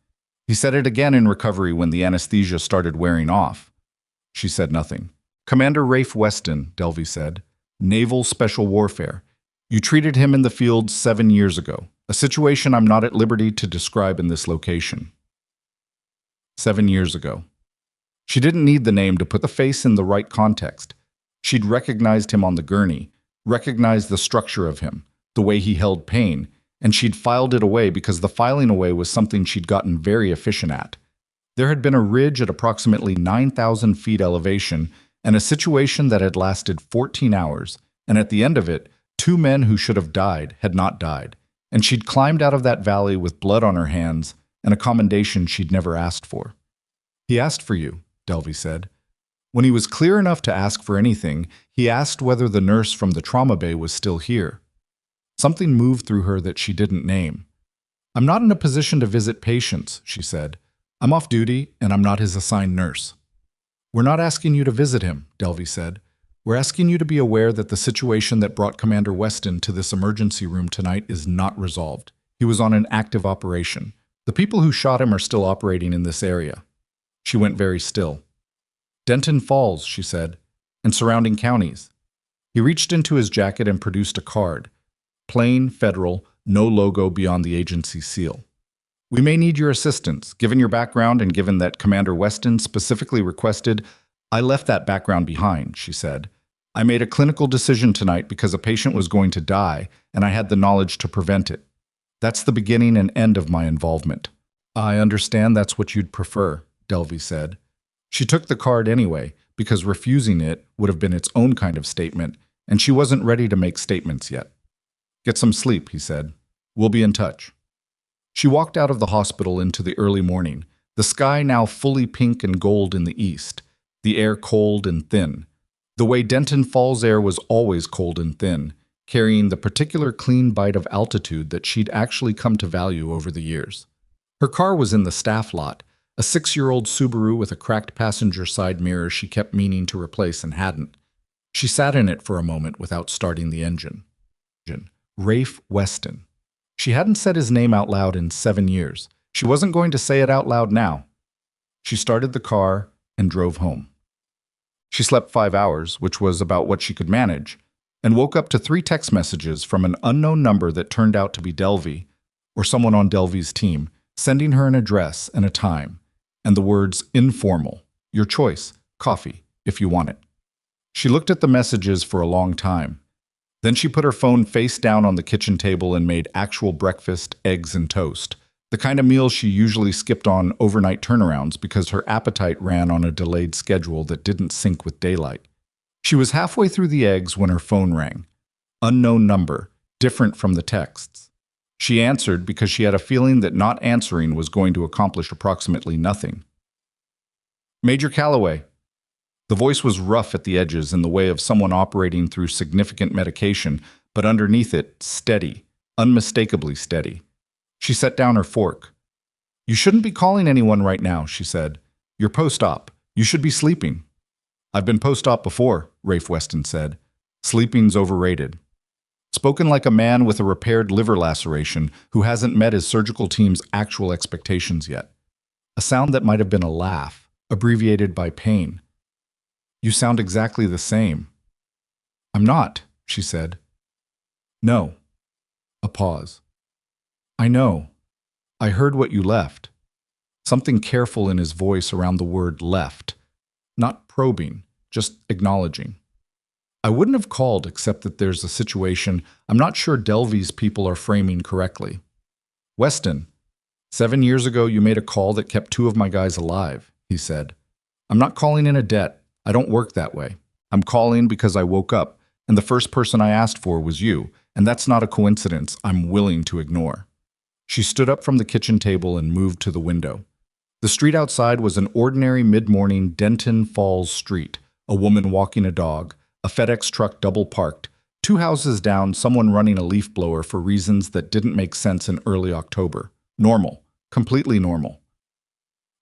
S1: He said it again in recovery when the anesthesia started wearing off." She said nothing. "Commander Rafe Weston," Delvey said. "Naval Special Warfare. You treated him in the field 7 years ago, a situation I'm not at liberty to describe in this location." 7 years ago. She didn't need the name to put the face in the right context. She'd recognized him on the gurney, recognized the structure of him, the way he held pain, and she'd filed it away because the filing away was something she'd gotten very efficient at. There had been a ridge at approximately 9,000 feet elevation and a situation that had lasted 14 hours, and at the end of it, 2 men who should have died had not died, and she'd climbed out of that valley with blood on her hands and a commendation she'd never asked for. "He asked for you," Delvey said. When he was clear enough to ask for anything, he asked whether the nurse from the trauma bay was still here. Something moved through her that she didn't name. "I'm not in a position to visit patients," she said. "I'm off duty, and I'm not his assigned nurse." "We're not asking you to visit him," Delvey said. "We're asking you to be aware that the situation that brought Commander Weston to this emergency room tonight is not resolved. He was on an active operation. The people who shot him are still operating in this area." She went very still. "Denton Falls," she said, "and surrounding counties." He reached into his jacket and produced a card. Plain, federal, no logo beyond the agency seal. "We may need your assistance. Given your background and given that Commander Weston specifically requested—" "I left that background behind," she said. "I made a clinical decision tonight because a patient was going to die, and I had the knowledge to prevent it. That's the beginning and end of my involvement." "I understand that's what you'd prefer," Delvey said. She took the card anyway, because refusing it would have been its own kind of statement, and she wasn't ready to make statements yet. "Get some sleep," he said. "We'll be in touch." She walked out of the hospital into the early morning, the sky now fully pink and gold in the east, the air cold and thin. The way Denton Falls air was always cold and thin, carrying the particular clean bite of altitude that she'd actually come to value over the years. Her car was in the staff lot, a 6-year-old Subaru with a cracked passenger side mirror she kept meaning to replace and hadn't. She sat in it for a moment without starting the engine. Rafe Weston. She hadn't said his name out loud in 7 years. She wasn't going to say it out loud now. She started the car and drove home. She slept 5 hours, which was about what she could manage, and woke up to 3 text messages from an unknown number that turned out to be Delvey, or someone on Delvey's team, sending her an address and a time, and the words "informal, your choice, coffee, if you want it." She looked at the messages for a long time. Then she put her phone face down on the kitchen table and made actual breakfast, eggs and toast, the kind of meal she usually skipped on overnight turnarounds because her appetite ran on a delayed schedule that didn't sync with daylight. She was halfway through the eggs when her phone rang. Unknown number, different from the texts. She answered because she had a feeling that not answering was going to accomplish approximately nothing. "Major Calloway." The voice was rough at the edges in the way of someone operating through significant medication, but underneath it, steady, unmistakably steady. She set down her fork. "You shouldn't be calling anyone right now," she said. "You're post-op. You should be sleeping." "I've been post-op before," Rafe Weston said. "Sleeping's overrated." Spoken like a man with a repaired liver laceration who hasn't met his surgical team's actual expectations yet. A sound that might have been a laugh, abbreviated by pain. "You sound exactly the same." "I'm not," she said. "No." A pause. "I know. I heard what you left." Something careful in his voice around the word "left." Not probing, just acknowledging. "I wouldn't have called except that there's a situation I'm not sure Delvey's people are framing correctly." "Weston, 7 years ago you made a call that kept 2 of my guys alive," he said. "I'm not calling in a debt. I don't work that way. I'm calling because I woke up, and the first person I asked for was you, and that's not a coincidence I'm willing to ignore." She stood up from the kitchen table and moved to the window. The street outside was an ordinary mid-morning Denton Falls street, a woman walking a dog, a FedEx truck double parked, 2 houses down, someone running a leaf blower for reasons that didn't make sense in early October. Normal. Completely normal.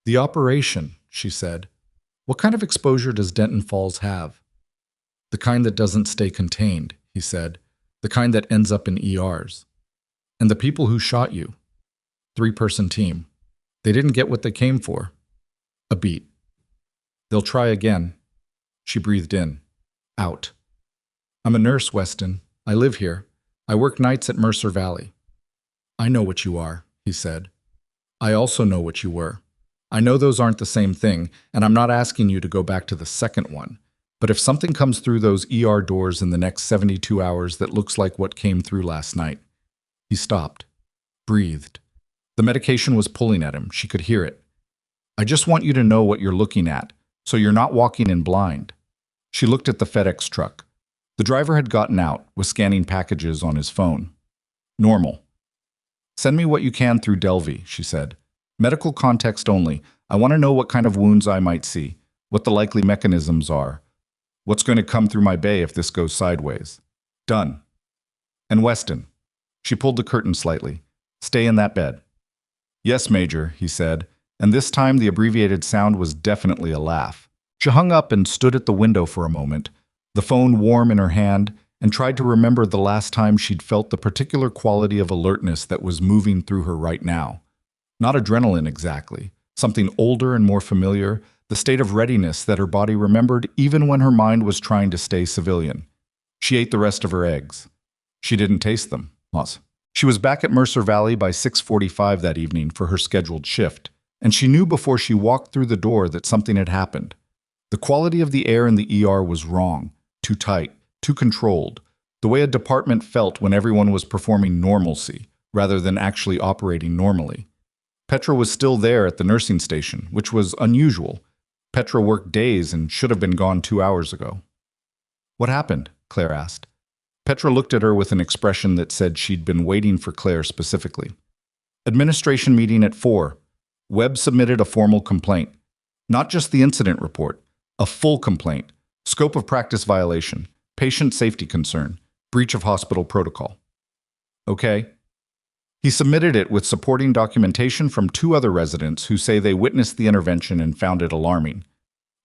S1: "The operation," she said. "What kind of exposure does Denton Falls have?" "The kind that doesn't stay contained," he said. "The kind that ends up in ERs. "And the people who shot you?" 3-person team. "They didn't get what they came for." A beat. "They'll try again." She breathed in. Out. "I'm a nurse, Weston. I live here. I work nights at Mercer Valley." "I know what you are," he said. "I also know what you were. I know those aren't the same thing, and I'm not asking you to go back to the second one. But if something comes through those ER doors in the next 72 hours that looks like what came through last night." He stopped. Breathed. The medication was pulling at him. She could hear it. "I just want you to know what you're looking at, so you're not walking in blind." She looked at the FedEx truck. The driver had gotten out, was scanning packages on his phone. "Normal." "Send me what you can through Delvey," she said. "Medical context only. I want to know what kind of wounds I might see. what the likely mechanisms are, what's going to come through my bay if this goes sideways. Done. And Weston. She pulled the curtain slightly. Stay in that bed. Yes, Major, he said, and this time the abbreviated sound was definitely a laugh. She hung up and stood at the window for a moment, the phone warm in her hand, and tried to remember the last time she'd felt the particular quality of alertness that was moving through her right now. Not adrenaline exactly, something older and more familiar, the state of readiness that her body remembered even when her mind was trying to stay civilian. She ate the rest of her eggs. She didn't taste them. She was back at Mercer Valley by 6:45 that evening for her scheduled shift, and she knew before she walked through the door that something had happened. The quality of the air in the ER was wrong, too tight, too controlled, the way a department felt when everyone was performing normalcy rather than actually operating normally. Petra was still there at the nursing station, which was unusual. Petra worked days and should have been gone 2 hours ago. What happened? Claire asked. Petra looked at her with an expression that said she'd been waiting for Claire specifically. Administration meeting at 4. Webb submitted a formal complaint. Not just the incident report, a full complaint. Scope of practice violation, patient safety concern, breach of hospital protocol. Okay. He submitted it with supporting documentation from 2 other residents who say they witnessed the intervention and found it alarming.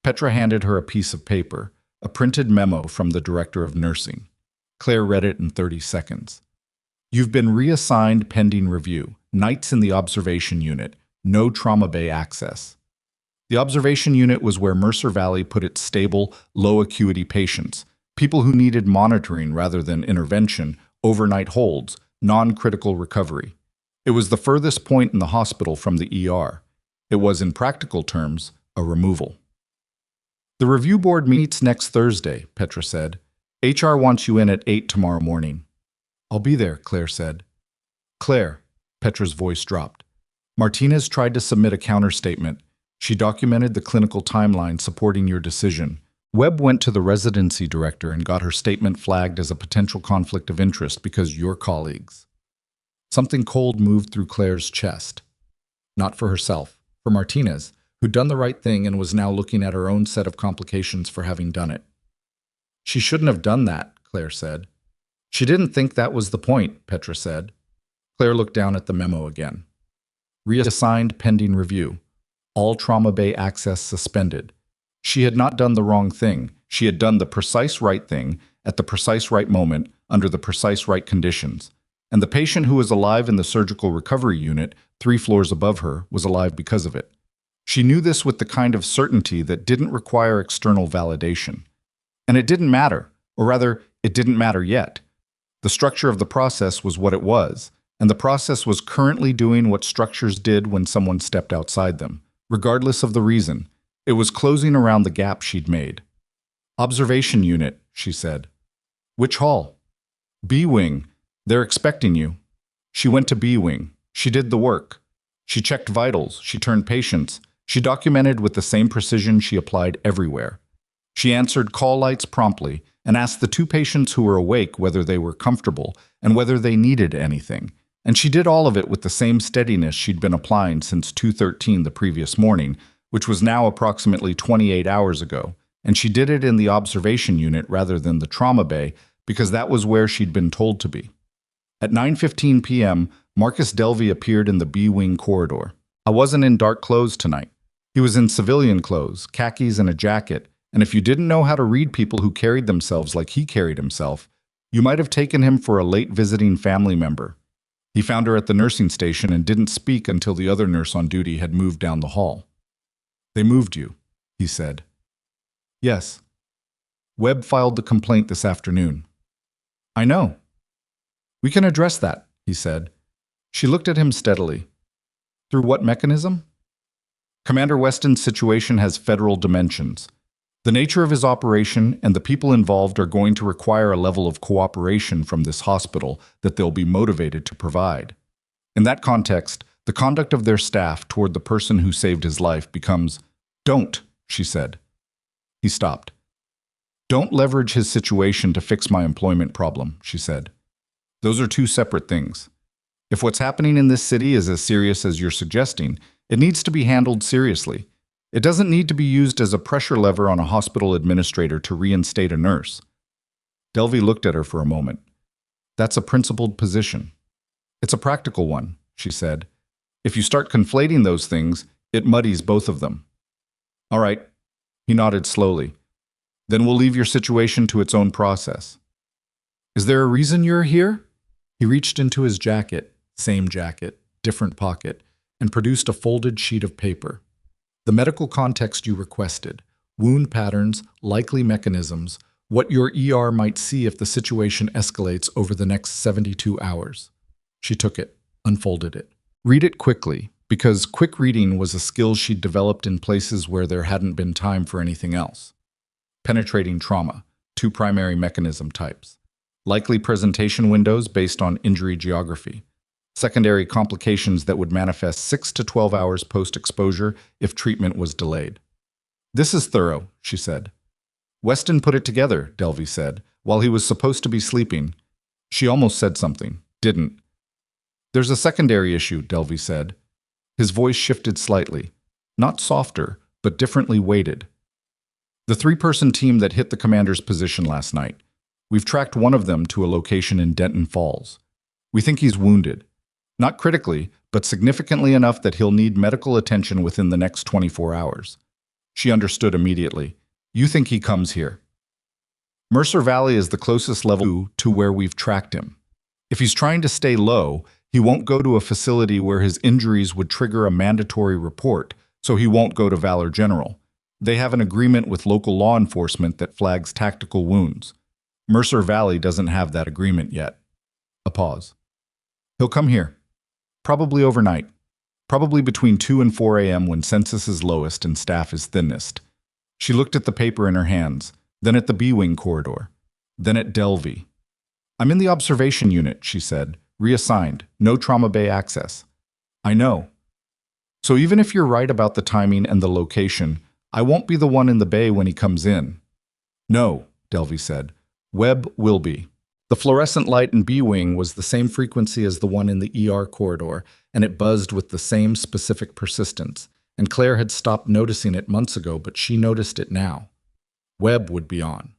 S1: Petra handed her a piece of paper, a printed memo from the director of nursing. Claire read it in 30 seconds. You've been reassigned pending review. Nights in the observation unit. No trauma bay access. The observation unit was where Mercer Valley put its stable, low-acuity patients, people who needed monitoring rather than intervention, overnight holds, non-critical recovery. It was the furthest point in the hospital from the ER. It was, in practical terms, a removal. The review board meets next Thursday, Petra said. HR wants you in at 8 tomorrow morning. I'll be there, Claire said. Claire, Petra's voice dropped. Martinez tried to submit a counterstatement. She documented the clinical timeline supporting your decision. Webb went to the residency director and got her statement flagged as a potential conflict of interest because you're colleagues. Something cold moved through Claire's chest. Not for herself, for Martinez, who'd done the right thing and was now looking at her own set of complications for having done it. She shouldn't have done that, Claire said. She didn't think that was the point, Petra said. Claire looked down at the memo again. Reassigned pending review. All trauma bay access suspended. She had not done the wrong thing. She had done the precise right thing at the precise right moment under the precise right conditions. And the patient who was alive in the surgical recovery unit 3 floors above her was alive because of it. She knew this with the kind of certainty that didn't require external validation. And it didn't matter, or rather, it didn't matter yet. The structure of the process was what it was, and the process was currently doing what structures did when someone stepped outside them, regardless of the reason. It was closing around the gap she'd made. Observation unit, she said. Which hall? B wing. They're expecting you. She went to B wing. She did the work. She checked vitals. She turned patients. She documented with the same precision she applied everywhere. She answered call lights promptly and asked the 2 patients who were awake whether they were comfortable and whether they needed anything. And she did all of it with the same steadiness she'd been applying since 2:13 the previous morning, which was now approximately 28 hours ago. And she did it in the observation unit rather than the trauma bay because that was where she'd been told to be. At 9:15 p.m., Marcus Delvey appeared in the B-wing corridor. I wasn't in dark clothes tonight. He was in civilian clothes, khakis and a jacket, and if you didn't know how to read people who carried themselves like he carried himself, you might have taken him for a late visiting family member. He found her at the nursing station and didn't speak until the other nurse on duty had moved down the hall. They moved you, he said. Yes. Webb filed the complaint this afternoon. I know. We can address that, he said. She looked at him steadily. Through what mechanism? Commander Weston's situation has federal dimensions. The nature of his operation and the people involved are going to require a level of cooperation from this hospital that they'll be motivated to provide. In that context, the conduct of their staff toward the person who saved his life becomes, "Don't," she said. He stopped. "Don't leverage his situation to fix my employment problem," she said. Those are 2 separate things. If what's happening in this city is as serious as you're suggesting, it needs to be handled seriously. It doesn't need to be used as a pressure lever on a hospital administrator to reinstate a nurse. Delvey looked at her for a moment. That's a principled position. It's a practical one, she said. If you start conflating those things, it muddies both of them. All right, he nodded slowly. Then we'll leave your situation to its own process. Is there a reason you're here? He reached into his jacket, same jacket, different pocket, and produced a folded sheet of paper. The medical context you requested, wound patterns, likely mechanisms, what your ER might see if the situation escalates over the next 72 hours. She took it, unfolded it. Read it quickly, because quick reading was a skill she'd developed in places where there hadn't been time for anything else. Penetrating trauma, 2 primary mechanism types. Likely presentation windows based on injury geography. Secondary complications that would manifest 6 to 12 hours post-exposure if treatment was delayed. This is thorough, she said. Weston put it together, Delvey said, while he was supposed to be sleeping. She almost said something, didn't. There's a secondary issue, Delvey said. His voice shifted slightly, not softer, but differently weighted. The 3-person team that hit the commander's position last night. We've tracked one of them to a location in Denton Falls. We think he's wounded. Not critically, but significantly enough that he'll need medical attention within the next 24 hours. She understood immediately. You think he comes here? Mercer Valley is the closest level to where we've tracked him. If he's trying to stay low, he won't go to a facility where his injuries would trigger a mandatory report, so he won't go to Valor General. They have an agreement with local law enforcement that flags tactical wounds. Mercer Valley doesn't have that agreement yet. A pause. He'll come here. Probably overnight. Probably between 2 and 4 a.m. when census is lowest and staff is thinnest. She looked at the paper in her hands, then at the B-Wing corridor, then at Delvey. I'm in the observation unit, she said. Reassigned. No trauma bay access. I know. So even if you're right about the timing and the location, I won't be the one in the bay when he comes in. No, Delvey said. Webb will be. The fluorescent light in B-Wing was the same frequency as the one in the ER corridor, and it buzzed with the same specific persistence, and Claire had stopped noticing it months ago, but she noticed it now. Webb would be on.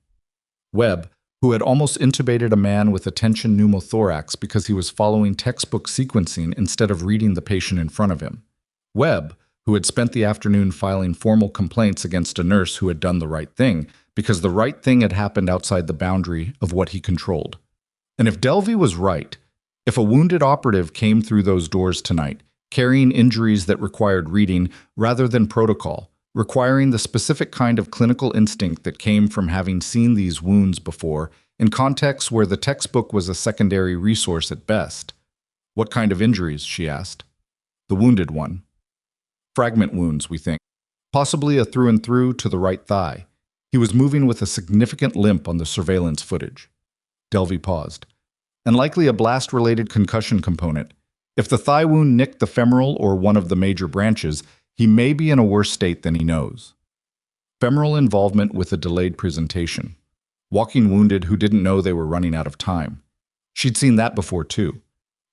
S1: Webb, who had almost intubated a man with a tension pneumothorax because he was following textbook sequencing instead of reading the patient in front of him. Webb, who had spent the afternoon filing formal complaints against a nurse who had done the right thing, because the right thing had happened outside the boundary of what he controlled. And if Delvey was right, if a wounded operative came through those doors tonight, carrying injuries that required reading rather than protocol, requiring the specific kind of clinical instinct that came from having seen these wounds before, in contexts where the textbook was a secondary resource at best. What kind of injuries, she asked. The wounded one. Fragment wounds, we think. Possibly a through and through to the right thigh. He was moving with a significant limp on the surveillance footage. Delvey paused. And likely a blast-related concussion component. If the thigh wound nicked the femoral or one of the major branches, he may be in a worse state than he knows. Femoral involvement with a delayed presentation. Walking wounded who didn't know they were running out of time. She'd seen that before too.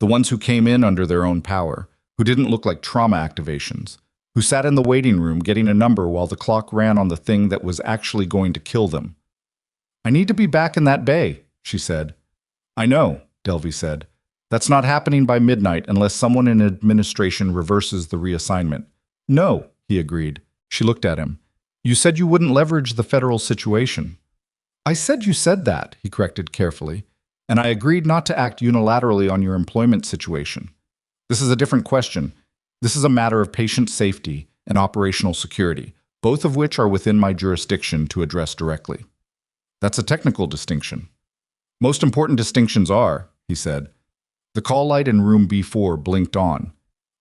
S1: The ones who came in under their own power, who didn't look like trauma activations, who sat in the waiting room getting a number while the clock ran on the thing that was actually going to kill them. I need to be back in that bay, she said. I know, Delvey said. That's not happening by midnight unless someone in administration reverses the reassignment. No, he agreed. She looked at him. You said you wouldn't leverage the federal situation. I said you said that, he corrected carefully, and I agreed not to act unilaterally on your employment situation. This is a different question. This is a matter of patient safety and operational security, both of which are within my jurisdiction to address directly. That's a technical distinction. Most important distinctions are, he said. The call light in room B4 blinked on.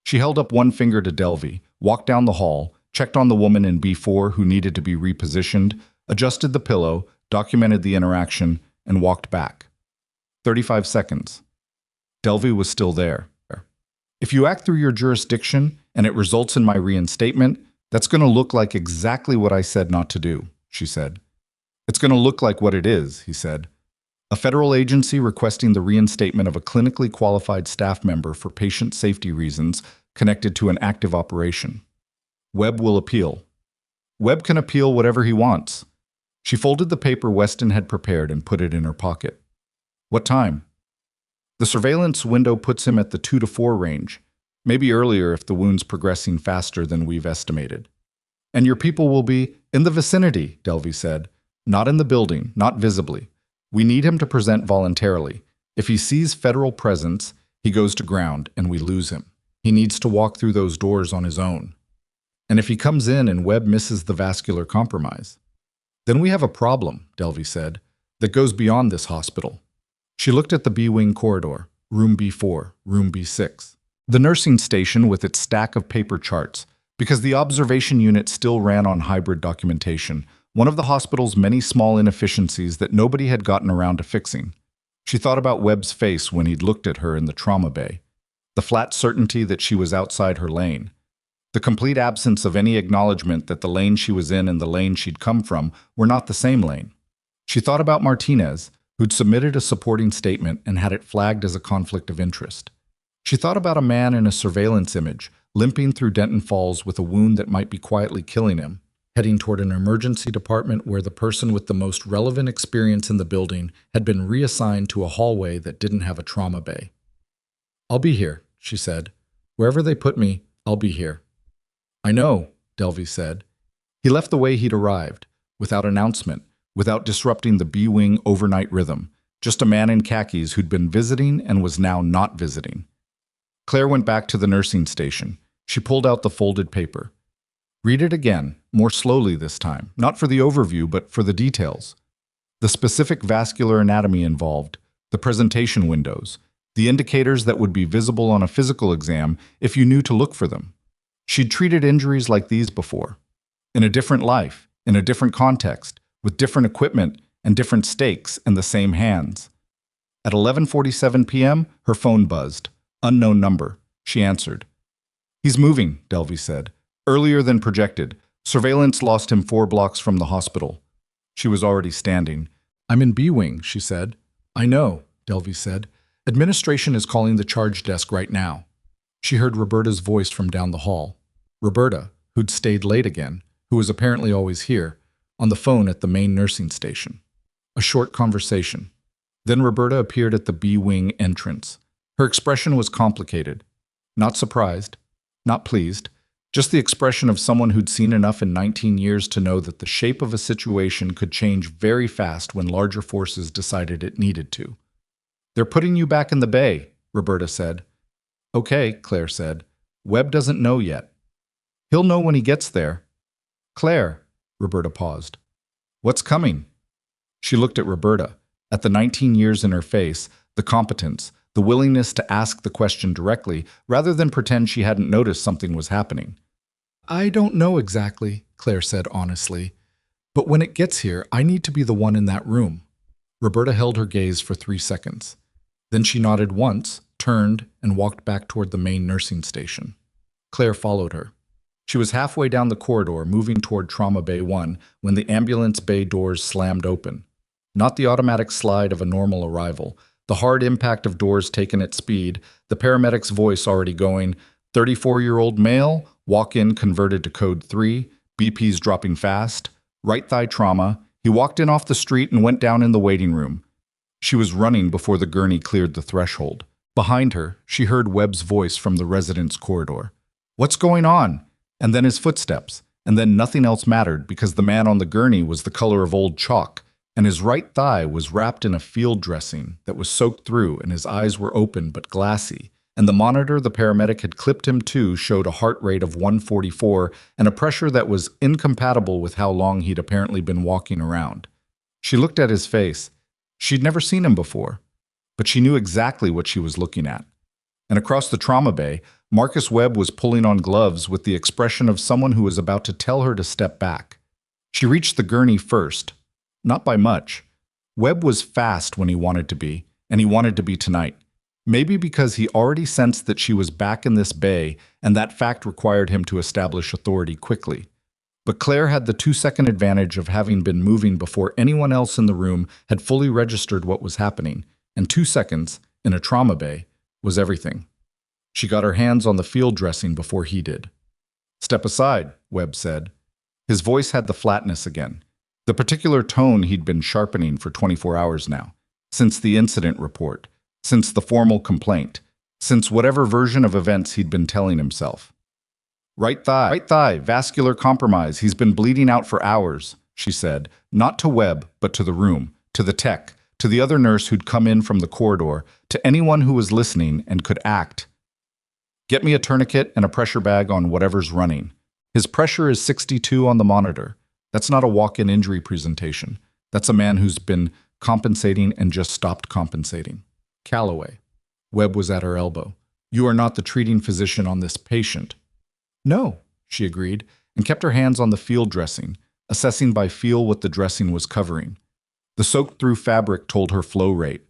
S1: She held up one finger to Delvey, walked down the hall, checked on the woman in B4 who needed to be repositioned, adjusted the pillow, documented the interaction, and walked back. 35 seconds. Delvey was still there. If you act through your jurisdiction and it results in my reinstatement, that's going to look like exactly what I said not to do, she said. It's going to look like what it is, he said. A federal agency requesting the reinstatement of a clinically qualified staff member for patient safety reasons connected to an active operation. Webb will appeal. Webb can appeal whatever he wants. She folded the paper Weston had prepared and put it in her pocket. What time? The surveillance window puts him at the 2 to 4 range, maybe earlier if the wound's progressing faster than we've estimated. And your people will be in the vicinity, Delvey said. Not in the building, not visibly. We need him to present voluntarily. If he sees federal presence, he goes to ground and we lose him. He needs to walk through those doors on his own. And if he comes in and Webb misses the vascular compromise, then we have a problem, Delvey said, that goes beyond this hospital. She looked at the B-wing corridor, room B4, room B6. The nursing station with its stack of paper charts, because the observation unit still ran on hybrid documentation, one of the hospital's many small inefficiencies that nobody had gotten around to fixing. She thought about Webb's face when he'd looked at her in the trauma bay, the flat certainty that she was outside her lane, the complete absence of any acknowledgement that the lane she was in and the lane she'd come from were not the same lane. She thought about Martinez, who'd submitted a supporting statement and had it flagged as a conflict of interest. She thought about a man in a surveillance image, limping through Denton Falls with a wound that might be quietly killing him, heading toward an emergency department where the person with the most relevant experience in the building had been reassigned to a hallway that didn't have a trauma bay. "I'll be here," she said. "Wherever they put me, I'll be here." "I know," Delvey said. He left the way he'd arrived, without announcement, without disrupting the B-wing overnight rhythm, just a man in khakis who'd been visiting and was now not visiting. Claire went back to the nursing station. She pulled out the folded paper. "Read it again, more slowly this time, not for the overview, but for the details. The specific vascular anatomy involved, the presentation windows, the indicators that would be visible on a physical exam if you knew to look for them. She'd treated injuries like these before, in a different life, in a different context, with different equipment and different stakes and the same hands." At 11:47 p.m., her phone buzzed. Unknown number. She answered. "He's moving," Delvey said. "Earlier than projected. Surveillance lost him 4 blocks from the hospital." She was already standing. "I'm in B-wing," she said. "I know," Delvey said. "Administration is calling the charge desk right now." She heard Roberta's voice from down the hall. Roberta, who'd stayed late again, who was apparently always here, on the phone at the main nursing station. A short conversation. Then Roberta appeared at the B-wing entrance. Her expression was complicated. Not surprised, not pleased, just the expression of someone who'd seen enough in 19 years to know that the shape of a situation could change very fast when larger forces decided it needed to. "They're putting you back in the bay," Roberta said. "Okay," Claire said. "Webb doesn't know yet. He'll know when he gets there." "Claire," Roberta paused. "What's coming?" She looked at Roberta, at the 19 years in her face, the competence, the willingness to ask the question directly rather than pretend she hadn't noticed something was happening. "I don't know exactly," Claire said honestly. "But when it gets here, I need to be the one in that room." Roberta held her gaze for 3 seconds. Then she nodded once, turned, and walked back toward the main nursing station. Claire followed her. She was halfway down the corridor, moving toward Trauma Bay 1, when the ambulance bay doors slammed open. Not the automatic slide of a normal arrival, the hard impact of doors taken at speed, the paramedic's voice already going, 34-year-old male, walk-in converted to code 3, BP's dropping fast, right thigh trauma. He walked in off the street and went down in the waiting room. She was running before the gurney cleared the threshold. Behind her, she heard Webb's voice from the residence corridor. "What's going on?" And then his footsteps, and then nothing else mattered because the man on the gurney was the color of old chalk, and his right thigh was wrapped in a field dressing that was soaked through, and his eyes were open but glassy, and the monitor the paramedic had clipped him to showed a heart rate of 144 and a pressure that was incompatible with how long he'd apparently been walking around. She looked at his face. She'd never seen him before, but she knew exactly what she was looking at. And across the trauma bay, Marcus Webb was pulling on gloves with the expression of someone who was about to tell her to step back. She reached the gurney first. Not by much. Webb was fast when he wanted to be, and he wanted to be tonight. Maybe because he already sensed that she was back in this bay, and that fact required him to establish authority quickly. But Claire had the 2-second advantage of having been moving before anyone else in the room had fully registered what was happening, and 2 seconds, in a trauma bay, was everything. She got her hands on the field dressing before he did. "Step aside," Webb said. His voice had the flatness again, the particular tone he'd been sharpening for 24 hours now, since the incident report, since the formal complaint, since whatever version of events he'd been telling himself. Right thigh, vascular compromise. He's been bleeding out for hours, she said, not to Webb, but to the room, to the tech, to the other nurse who'd come in from the corridor, to anyone who was listening and could act. Get me a tourniquet and a pressure bag on whatever's running. His pressure is 62 on the monitor. That's not a walk-in injury presentation. That's a man who's been compensating and just stopped compensating. Calloway. Webb was at her elbow. You are not the treating physician on this patient. No, she agreed, and kept her hands on the field dressing, assessing by feel what the dressing was covering. The soaked-through fabric told her flow rate.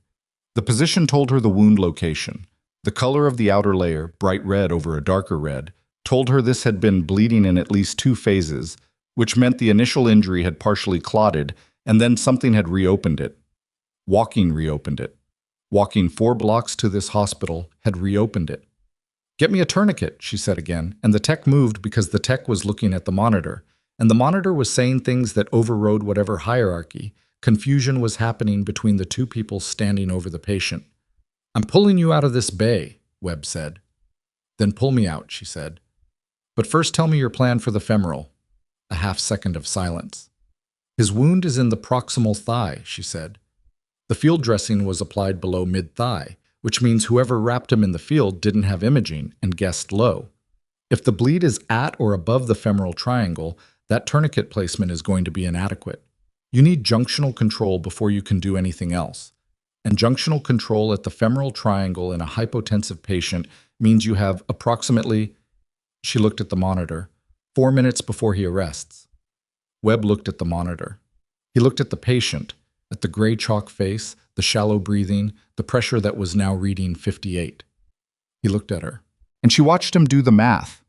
S1: The position told her the wound location. The color of the outer layer, bright red over a darker red, told her this had been bleeding in at least 2 phases, which meant the initial injury had partially clotted, and then something had reopened it. Walking reopened it. Walking 4 blocks to this hospital had reopened it. Get me a tourniquet, she said again, and the tech moved because the tech was looking at the monitor, and the monitor was saying things that overrode whatever hierarchy. Confusion was happening between the 2 people standing over the patient. I'm pulling you out of this bay, Webb said. Then pull me out, she said. But first tell me your plan for the femoral. A half-second of silence. His wound is in the proximal thigh, she said. The field dressing was applied below mid-thigh, which means whoever wrapped him in the field didn't have imaging and guessed low. If the bleed is at or above the femoral triangle, that tourniquet placement is going to be inadequate. You need junctional control before you can do anything else. And junctional control at the femoral triangle in a hypotensive patient means you have approximately, she looked at the monitor, 4 minutes before he arrests. Webb looked at the monitor. He looked at the patient, at the gray chalk face, the shallow breathing, the pressure that was now reading 58. He looked at her, and she watched him do the math.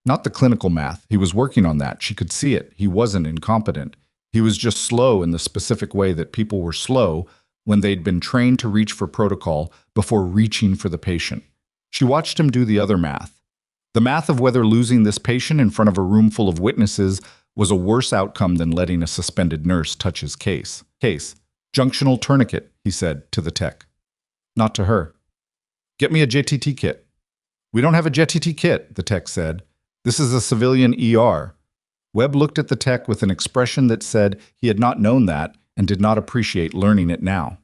S1: Not the clinical math. He was working on that. She could see it. He wasn't incompetent. He was just slow in the specific way that people were slow when they'd been trained to reach for protocol before reaching for the patient. She watched him do the other math. The math of whether losing this patient in front of a room full of witnesses was a worse outcome than letting a suspended nurse touch his case. Junctional tourniquet, he said to the tech. Not to her. Get me a JTT kit. We don't have a JTT kit, the tech said. This is a civilian ER. Webb looked at the tech with an expression that said he had not known that and did not appreciate learning it now.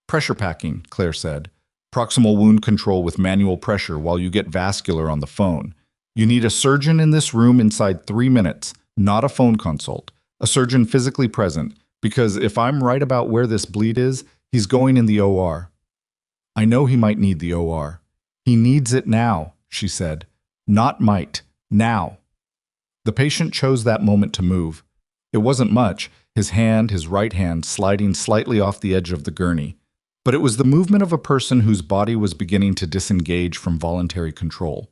S1: Pressure packing, Claire said. Proximal wound control with manual pressure while you get vascular on the phone. You need a surgeon in this room inside 3 minutes, not a phone consult. A surgeon physically present, because if I'm right about where this bleed is, he's going in the OR. I know he might need the OR. He needs it now, she said. Not might, now. The patient chose that moment to move. It wasn't much, his right hand, sliding slightly off the edge of the gurney. But it was the movement of a person whose body was beginning to disengage from voluntary control.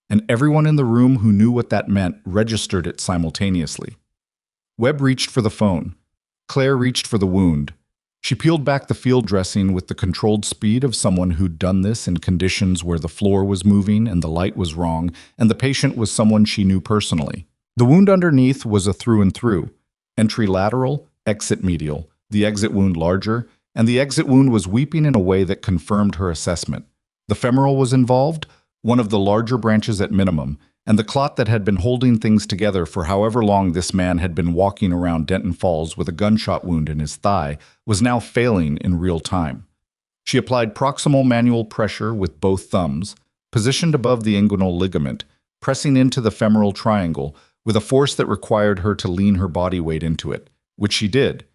S1: And everyone in the room who knew what that meant registered it simultaneously. Webb reached for the phone. Claire reached for the wound. She peeled back the field dressing with the controlled speed of someone who'd done this in conditions where the floor was moving and the light was wrong, and the patient was someone she knew personally. The wound underneath was a through and through. Entry lateral, exit medial, the exit wound larger, and the exit wound was weeping in a way that confirmed her assessment. The femoral was involved, one of the larger branches at minimum, and the clot that had been holding things together for however long this man had been walking around Denton Falls with a gunshot wound in his thigh was now failing in real time. She applied proximal manual pressure with both thumbs, positioned above the inguinal ligament, pressing into the femoral triangle with a force that required her to lean her body weight into it, which she did.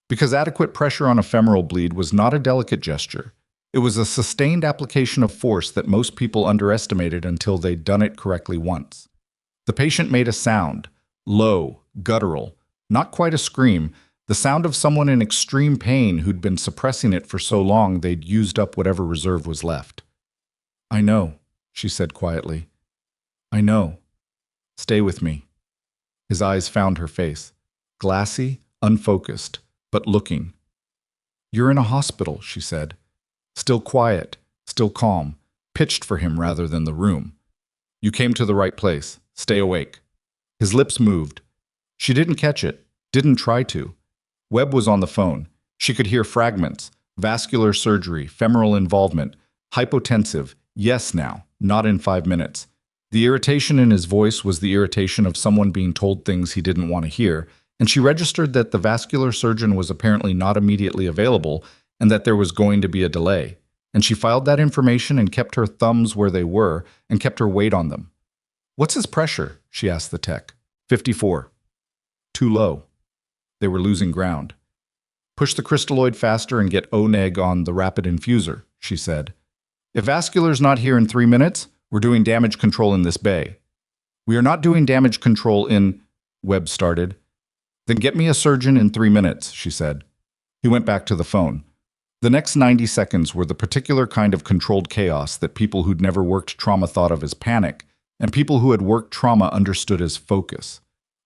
S1: Because adequate pressure on a femoral bleed was not a delicate gesture. It was a sustained application of force that most people underestimated until they'd done it correctly once. The patient made a sound, low, guttural, not quite a scream, the sound of someone in extreme pain who'd been suppressing it for so long they'd used up whatever reserve was left. I know, she said quietly. I know. Stay with me. His eyes found her face, glassy, unfocused, but looking. You're in a hospital, she said. Still quiet, still calm, pitched for him rather than the room. You came to the right place. Stay awake. His lips moved. She didn't catch it, didn't try to. Webb was on the phone. She could hear fragments, vascular surgery, femoral involvement, hypotensive, yes now, not in 5 minutes. The irritation in his voice was the irritation of someone being told things he didn't want to hear, and she registered that the vascular surgeon was apparently not immediately available and that there was going to be a delay. And she filed that information and kept her thumbs where they were and kept her weight on them. "What's his pressure?" she asked the tech. 54. Too low. They were losing ground. "Push the crystalloid faster and get O-neg on the rapid infuser," she said. "If vascular's not here in 3 minutes, we're doing damage control in this bay." "We are not doing damage control in," Webb started. "Then get me a surgeon in 3 minutes," she said. He went back to the phone. The next 90 seconds were the particular kind of controlled chaos that people who'd never worked trauma thought of as panic, and people who had worked trauma understood as focus.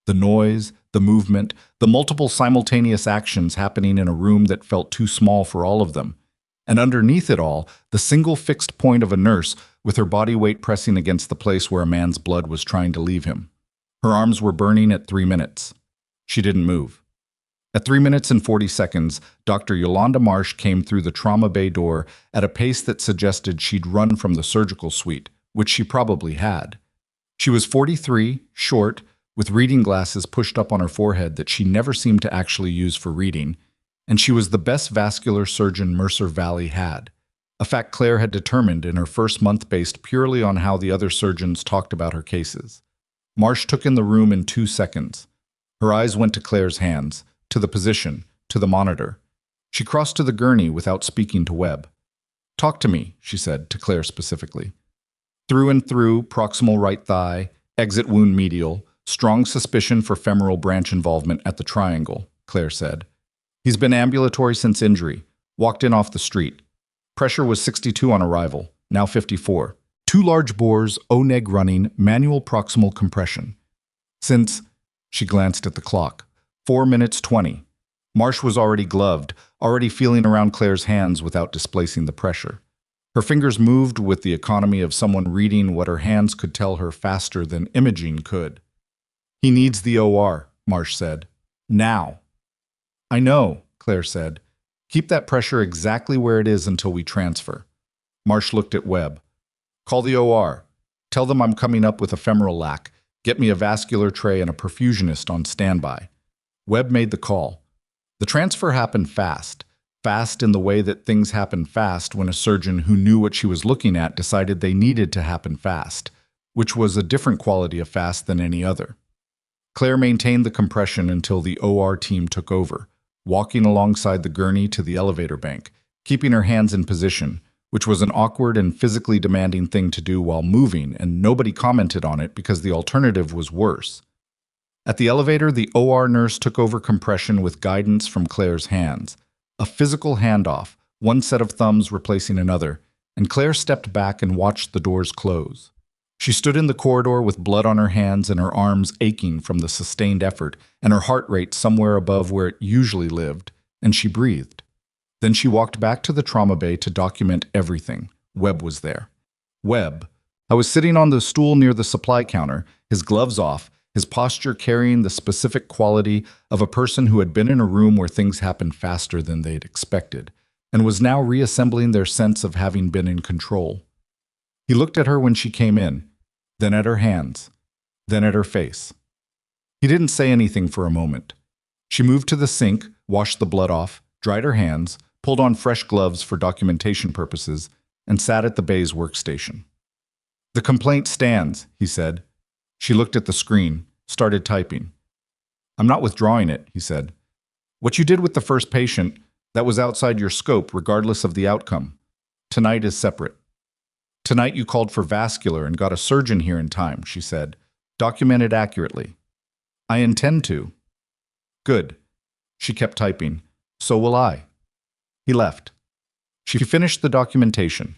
S1: The noise, the movement, the multiple simultaneous actions happening in a room that felt too small for all of them. And underneath it all, the single fixed point of a nurse with her body weight pressing against the place where a man's blood was trying to leave him. Her arms were burning at 3 minutes. She didn't move. At 3 minutes and 40 seconds, Dr. Yolanda Marsh came through the trauma bay door at a pace that suggested she'd run from the surgical suite, which she probably had. She was 43, short, with reading glasses pushed up on her forehead that she never seemed to actually use for reading, and she was the best vascular surgeon Mercer Valley had, a fact Claire had determined in her first month based purely on how the other surgeons talked about her cases. Marsh took in the room in 2 seconds. Her eyes went to Claire's hands, to the position, to the monitor. She crossed to the gurney without speaking to Webb. "Talk to me," she said, to Claire specifically. "Through and through, proximal right thigh, exit wound medial, strong suspicion for femoral branch involvement at the triangle," Claire said. "He's been ambulatory since injury, walked in off the street. Pressure was 62 on arrival, now 54. 2 large bores, O-neg running, manual proximal compression. Since," she glanced at the clock, 4 minutes 20. Marsh was already gloved, already feeling around Claire's hands without displacing the pressure. Her fingers moved with the economy of someone reading what her hands could tell her faster than imaging could. "He needs the OR," Marsh said. "Now." "I know," Claire said. "Keep that pressure exactly where it is until we transfer." Marsh looked at Webb. "Call the OR. Tell them I'm coming up with a femoral lac. Get me a vascular tray and a perfusionist on standby." Webb made the call. The transfer happened fast. Fast in the way that things happen fast when a surgeon who knew what she was looking at decided they needed to happen fast, which was a different quality of fast than any other. Claire maintained the compression until the OR team took over, walking alongside the gurney to the elevator bank, keeping her hands in position, which was an awkward and physically demanding thing to do while moving, and nobody commented on it because the alternative was worse. At the elevator, the OR nurse took over compression with guidance from Claire's hands. A physical handoff, one set of thumbs replacing another, and Claire stepped back and watched the doors close. She stood in the corridor with blood on her hands and her arms aching from the sustained effort, and her heart rate somewhere above where it usually lived, and she breathed. Then she walked back to the trauma bay to document everything. Webb was there. Webb. I was sitting on the stool near the supply counter, his gloves off, his posture carrying the specific quality of a person who had been in a room where things happened faster than they'd expected, and was now reassembling their sense of having been in control. He looked at her when she came in, then at her hands, then at her face. He didn't say anything for a moment. She moved to the sink, washed the blood off, dried her hands, pulled on fresh gloves for documentation purposes, and sat at the bay's workstation. "The complaint stands," he said. She looked at the screen, started typing. "I'm not withdrawing it," he said. "What you did with the first patient, that was outside your scope regardless of the outcome. Tonight is separate." "Tonight you called for vascular and got a surgeon here in time," she said. "Document it accurately." "I intend to." "Good." She kept typing. "So will I." He left. She finished the documentation.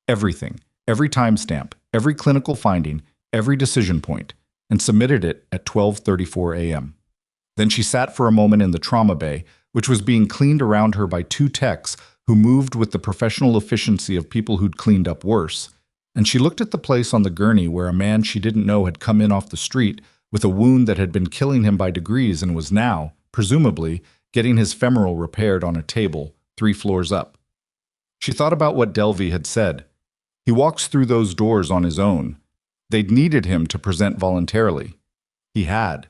S1: Everything, every timestamp, every clinical finding, every decision point, and submitted it at 12:34 a.m. Then she sat for a moment in the trauma bay, which was being cleaned around her by 2 techs who moved with the professional efficiency of people who'd cleaned up worse, and she looked at the place on the gurney where a man she didn't know had come in off the street with a wound that had been killing him by degrees and was now, presumably, getting his femoral repaired on a table 3 floors up. She thought about what Delvey had said. He walks through those doors on his own. They'd needed him to present voluntarily. He had.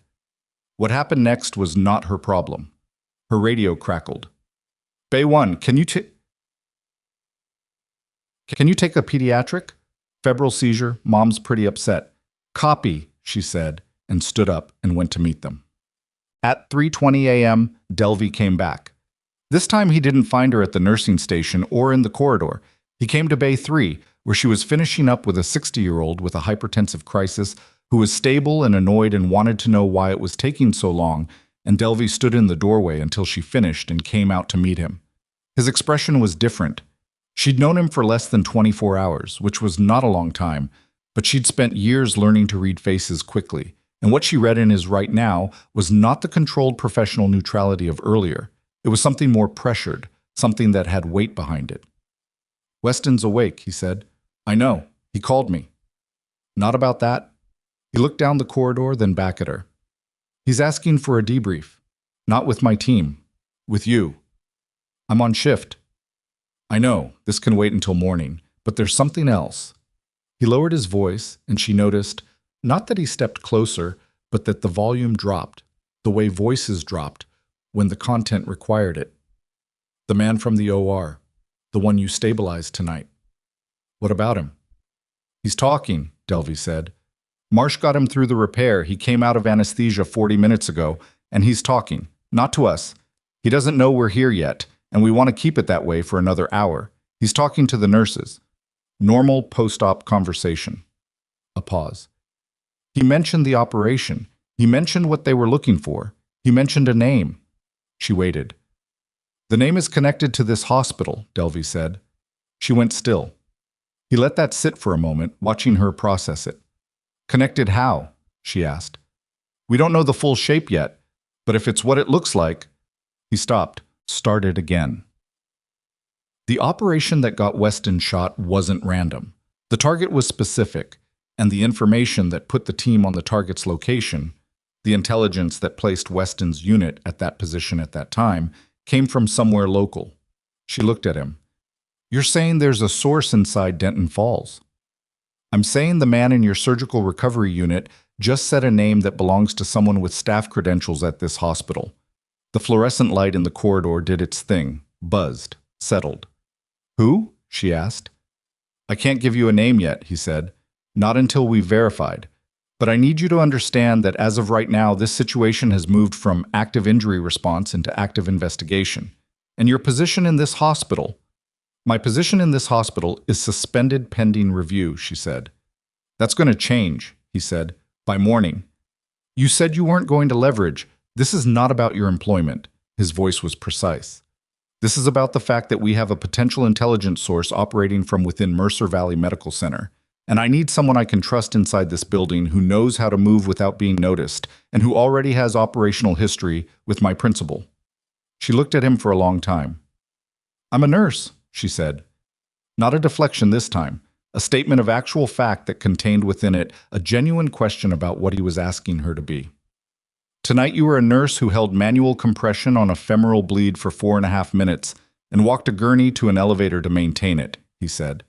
S1: What happened next was not her problem. Her radio crackled. Bay 1, can you take a pediatric? Febrile seizure, mom's pretty upset. Copy, she said, and stood up and went to meet them. At 3:20 a.m., Delvey came back. This time he didn't find her at the nursing station or in the corridor. He came to Bay 3, where she was finishing up with a 60-year-old with a hypertensive crisis who was stable and annoyed and wanted to know why it was taking so long, and Delvey stood in the doorway until she finished and came out to meet him. His expression was different. She'd known him for less than 24 hours, which was not a long time, but she'd spent years learning to read faces quickly, and what she read in his right now was not the controlled professional neutrality of earlier. It was something more pressured, something that had weight behind it. Weston's awake, he said. I know. He called me. Not about that. He looked down the corridor, then back at her. He's asking for a debrief. Not with my team. With you. I'm on shift. I know, this can wait until morning, but there's something else. He lowered his voice, and she noticed, not that he stepped closer, but that the volume dropped, the way voices dropped, when the content required it. The man from the OR, the one you stabilized tonight. What about him? He's talking, Delvey said. Marsh got him through the repair. He came out of anesthesia 40 minutes ago, and he's talking. Not to us. He doesn't know we're here yet, and we want to keep it that way for another hour. He's talking to the nurses. Normal post-op conversation. A pause. He mentioned the operation. He mentioned what they were looking for. He mentioned a name. She waited. The name is connected to this hospital, Delvey said. She went still. He let that sit for a moment, watching her process it. Connected how? She asked. We don't know the full shape yet, but if it's what it looks like... He stopped, started again. The operation that got Weston shot wasn't random. The target was specific, and the information that put the team on the target's location, the intelligence that placed Weston's unit at that position at that time, came from somewhere local. She looked at him. You're saying there's a source inside Denton Falls. I'm saying the man in your surgical recovery unit just said a name that belongs to someone with staff credentials at this hospital. The fluorescent light in the corridor did its thing, buzzed, settled. Who? She asked. I can't give you a name yet, he said. Not until we've verified. But I need you to understand that as of right now, this situation has moved from active injury response into active investigation. And your position in this hospital... My position in this hospital is suspended pending review, she said. That's going to change, he said, by morning. You said you weren't going to leverage. This is not about your employment. His voice was precise. This is about the fact that we have a potential intelligence source operating from within Mercer Valley Medical Center. And I need someone I can trust inside this building who knows how to move without being noticed and who already has operational history with my principal. She looked at him for a long time. I'm a nurse, she said. Not a deflection this time, a statement of actual fact that contained within it a genuine question about what he was asking her to be. Tonight you were a nurse who held manual compression on a femoral bleed for 4.5 minutes and walked a gurney to an elevator to maintain it, he said.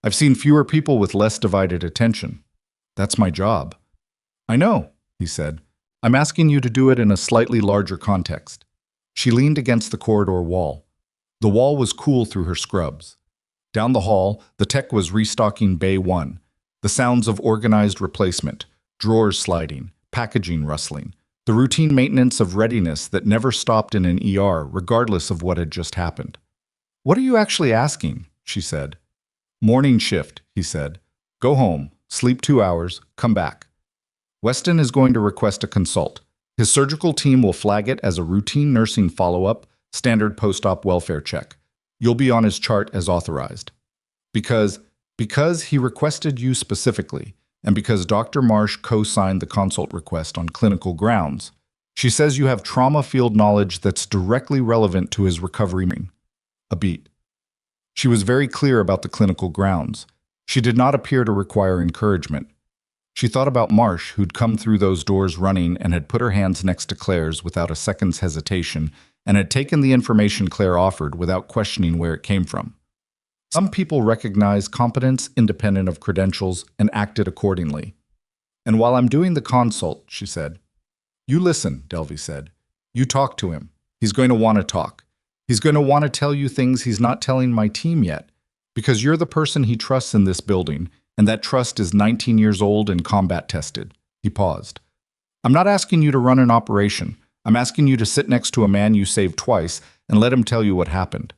S1: I've seen fewer people with less divided attention. That's my job. I know, he said. I'm asking you to do it in a slightly larger context. She leaned against the corridor wall. The wall was cool through her scrubs. Down the hall, the tech was restocking Bay 1. The sounds of organized replacement, drawers sliding, packaging rustling, the routine maintenance of readiness that never stopped in an ER regardless of what had just happened. What are you actually asking? She said. Morning shift, he said. Go home, sleep 2 hours, come back. Weston is going to request a consult. His surgical team will flag it as a routine nursing follow-up, standard post-op welfare check. You'll be on his chart as authorized. Because he requested you specifically, and because Dr. Marsh co-signed the consult request on clinical grounds, she says you have trauma field knowledge that's directly relevant to his recovery. A beat. She was very clear about the clinical grounds. She did not appear to require encouragement. She thought about Marsh, who'd come through those doors running and had put her hands next to Claire's without a second's hesitation, and had taken the information Claire offered without questioning where it came from. Some people recognized competence independent of credentials and acted accordingly. "And while I'm doing the consult," she said. "You listen," Delvey said. "You talk to him. He's going to want to talk. He's going to want to tell you things he's not telling my team yet, because you're the person he trusts in this building, and that trust is 19 years old and combat tested." He paused. "I'm not asking you to run an operation. I'm asking you to sit next to a man you saved twice and let him tell you what happened."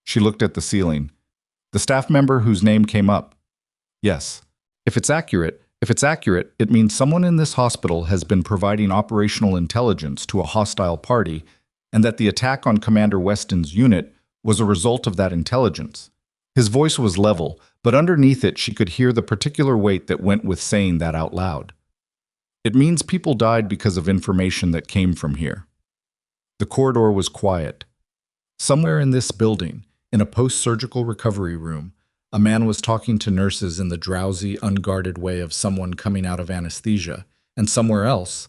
S1: She looked at the ceiling. "The staff member whose name came up?" "Yes. If it's accurate, it means someone in this hospital has been providing operational intelligence to a hostile party, and that the attack on Commander Weston's unit was a result of that intelligence." His voice was level, but underneath it she could hear the particular weight that went with saying that out loud. "It means people died because of information that came from here." The corridor was quiet. Somewhere in this building, in a post-surgical recovery room, a man was talking to nurses in the drowsy, unguarded way of someone coming out of anesthesia, and somewhere else,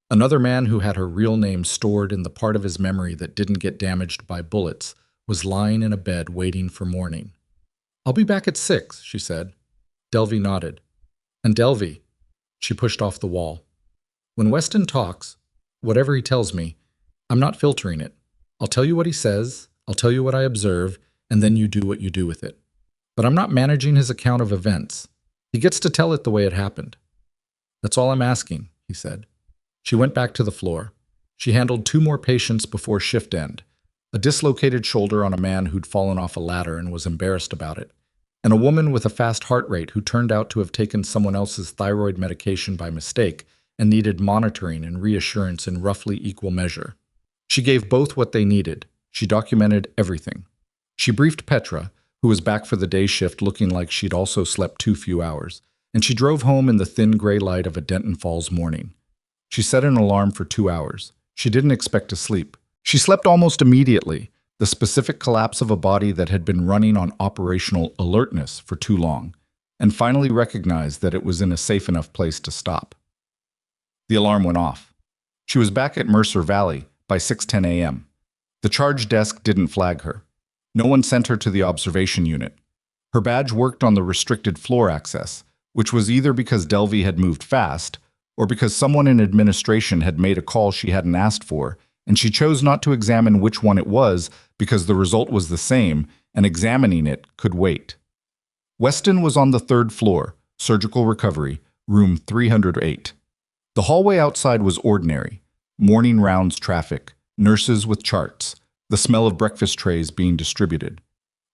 S1: another man who had her real name stored in the part of his memory that didn't get damaged by bullets was lying in a bed waiting for morning. "I'll be back at 6, she said. Delvey nodded. "And Delvey," she pushed off the wall. "When Weston talks, whatever he tells me, I'm not filtering it. I'll tell you what he says, I'll tell you what I observe, and then you do what you do with it. But I'm not managing his account of events. He gets to tell it the way it happened." "That's all I'm asking," he said. She went back to the floor. She handled 2 more patients before shift end. A dislocated shoulder on a man who'd fallen off a ladder and was embarrassed about it, and a woman with a fast heart rate who turned out to have taken someone else's thyroid medication by mistake and needed monitoring and reassurance in roughly equal measure. She gave both what they needed. She documented everything. She briefed Petra, who was back for the day shift looking like she'd also slept too few hours, and she drove home in the thin gray light of a Denton Falls morning. She set an alarm for 2 hours. She didn't expect to sleep. She slept almost immediately, the specific collapse of a body that had been running on operational alertness for too long, and finally recognized that it was in a safe enough place to stop. The alarm went off. She was back at Mercer Valley by 6:10 a.m. The charge desk didn't flag her. No one sent her to the observation unit. Her badge worked on the restricted floor access, which was either because Delvey had moved fast or because someone in administration had made a call she hadn't asked for, and she chose not to examine which one it was because the result was the same, and examining it could wait. Weston was on the 3rd floor, surgical recovery, room 308. The hallway outside was ordinary. Morning rounds traffic, nurses with charts, the smell of breakfast trays being distributed.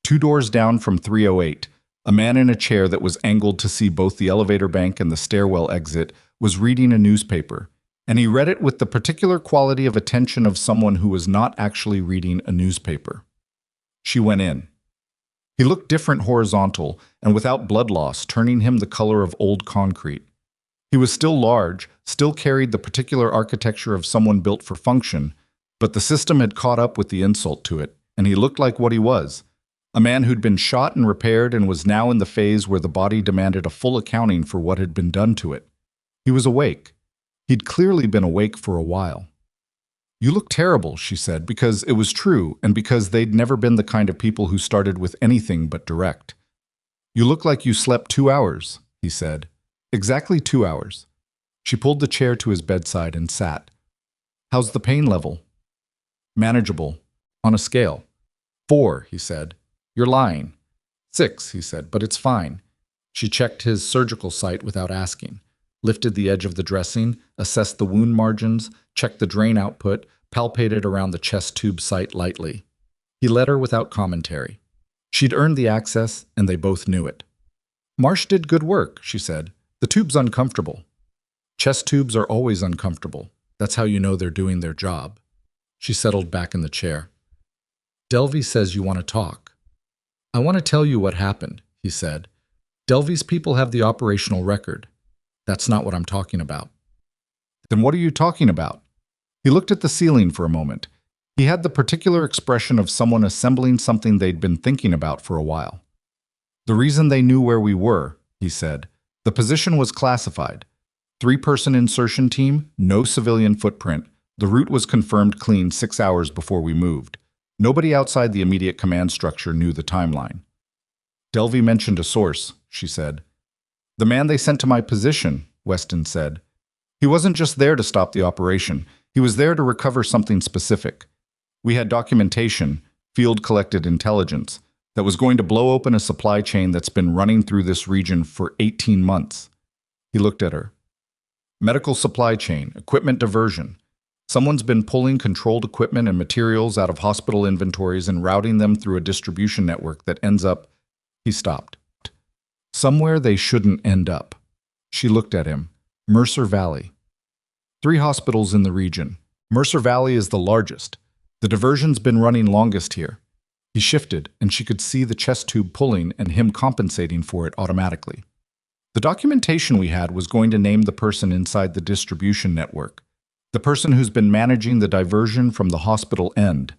S1: 2 doors down from 308, a man in a chair that was angled to see both the elevator bank and the stairwell exit was reading a newspaper, and he read it with the particular quality of attention of someone who was not actually reading a newspaper. She went in. He looked different horizontal and without blood loss, turning him the color of old concrete. He was still large, still carried the particular architecture of someone built for function, but the system had caught up with the insult to it, and he looked like what he was, a man who'd been shot and repaired and was now in the phase where the body demanded a full accounting for what had been done to it. He was awake. He'd clearly been awake for a while. "You look terrible," she said, because it was true and because they'd never been the kind of people who started with anything but direct. "You look like you slept 2 hours," he said. "Exactly 2 hours." She pulled the chair to his bedside and sat. "How's the pain level?" "Manageable. On a scale." 4, he said. "You're lying." 6, he said, "but it's fine." She checked his surgical site without asking, lifted the edge of the dressing, assessed the wound margins, checked the drain output, palpated around the chest tube site lightly. He let her without commentary. She'd earned the access, and they both knew it. "Marsh did good work," she said. "The tube's uncomfortable." "Chest tubes are always uncomfortable. That's how you know they're doing their job." She settled back in the chair. "Delvey says you want to talk." "I want to tell you what happened," he said. "Delvey's people have the operational record. That's not what I'm talking about." "Then what are you talking about?" He looked at the ceiling for a moment. He had the particular expression of someone assembling something they'd been thinking about for a while. "The reason they knew where we were," he said. "The position was classified. Three-person insertion team, no civilian footprint. The route was confirmed clean 6 hours before we moved. Nobody outside the immediate command structure knew the timeline. Delvey mentioned a source, she said. The man they sent to my position, Weston said. He wasn't just there to stop the operation. He was there to recover something specific. We had documentation, field-collected intelligence, that was going to blow open a supply chain that's been running through this region for 18 months. He looked at her. Medical supply chain, equipment diversion. Someone's been pulling controlled equipment and materials out of hospital inventories and routing them through a distribution network that ends up... He stopped. Somewhere they shouldn't end up. She looked at him. Mercer Valley. 3 hospitals in the region. Mercer Valley is the largest. The diversion's been running longest here. He shifted, and she could see the chest tube pulling and him compensating for it automatically. The documentation we had was going to name the person inside the distribution network, the person who's been managing the diversion from the hospital end.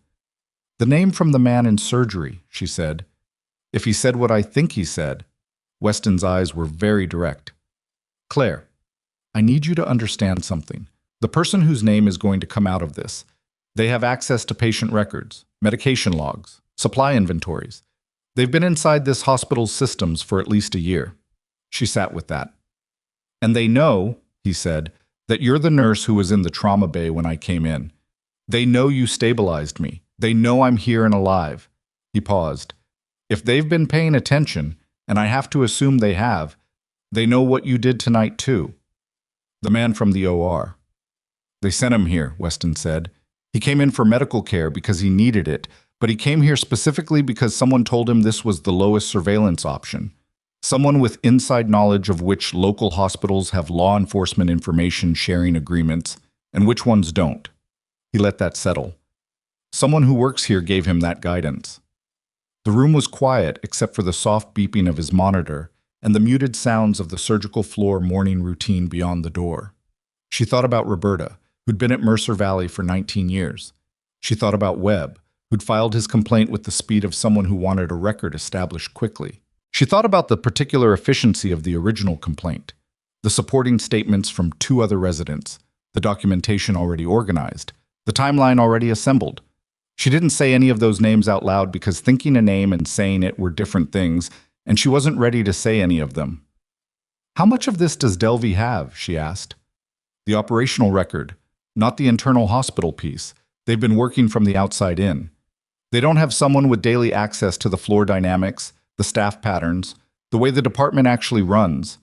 S1: The name from the man in surgery, she said. If he said what I think he said. Weston's eyes were very direct. Claire, I need you to understand something. The person whose name is going to come out of this, they have access to patient records, medication logs, supply inventories. They've been inside this hospital's systems for at least a year. She sat with that. And they know, he said, that you're the nurse who was in the trauma bay when I came in. They know you stabilized me. They know I'm here and alive. He paused. If they've been paying attention, and I have to assume they have, they know what you did tonight too. The man from the OR. They sent him here, Weston said. He came in for medical care because he needed it, but he came here specifically because someone told him this was the lowest surveillance option. Someone with inside knowledge of which local hospitals have law enforcement information sharing agreements and which ones don't. He let that settle. Someone who works here gave him that guidance. The room was quiet except for the soft beeping of his monitor and the muted sounds of the surgical floor morning routine beyond the door. She thought about Roberta, who'd been at Mercer Valley for 19 years. She thought about Webb, who'd filed his complaint with the speed of someone who wanted a record established quickly. She thought about the particular efficiency of the original complaint, the supporting statements from 2 other residents, the documentation already organized, the timeline already assembled. She didn't say any of those names out loud because thinking a name and saying it were different things, and she wasn't ready to say any of them. How much of this does Delvey have? She asked. The operational record, not the internal hospital piece. They've been working from the outside in. They don't have someone with daily access to the floor dynamics, the staff patterns, the way the department actually runs.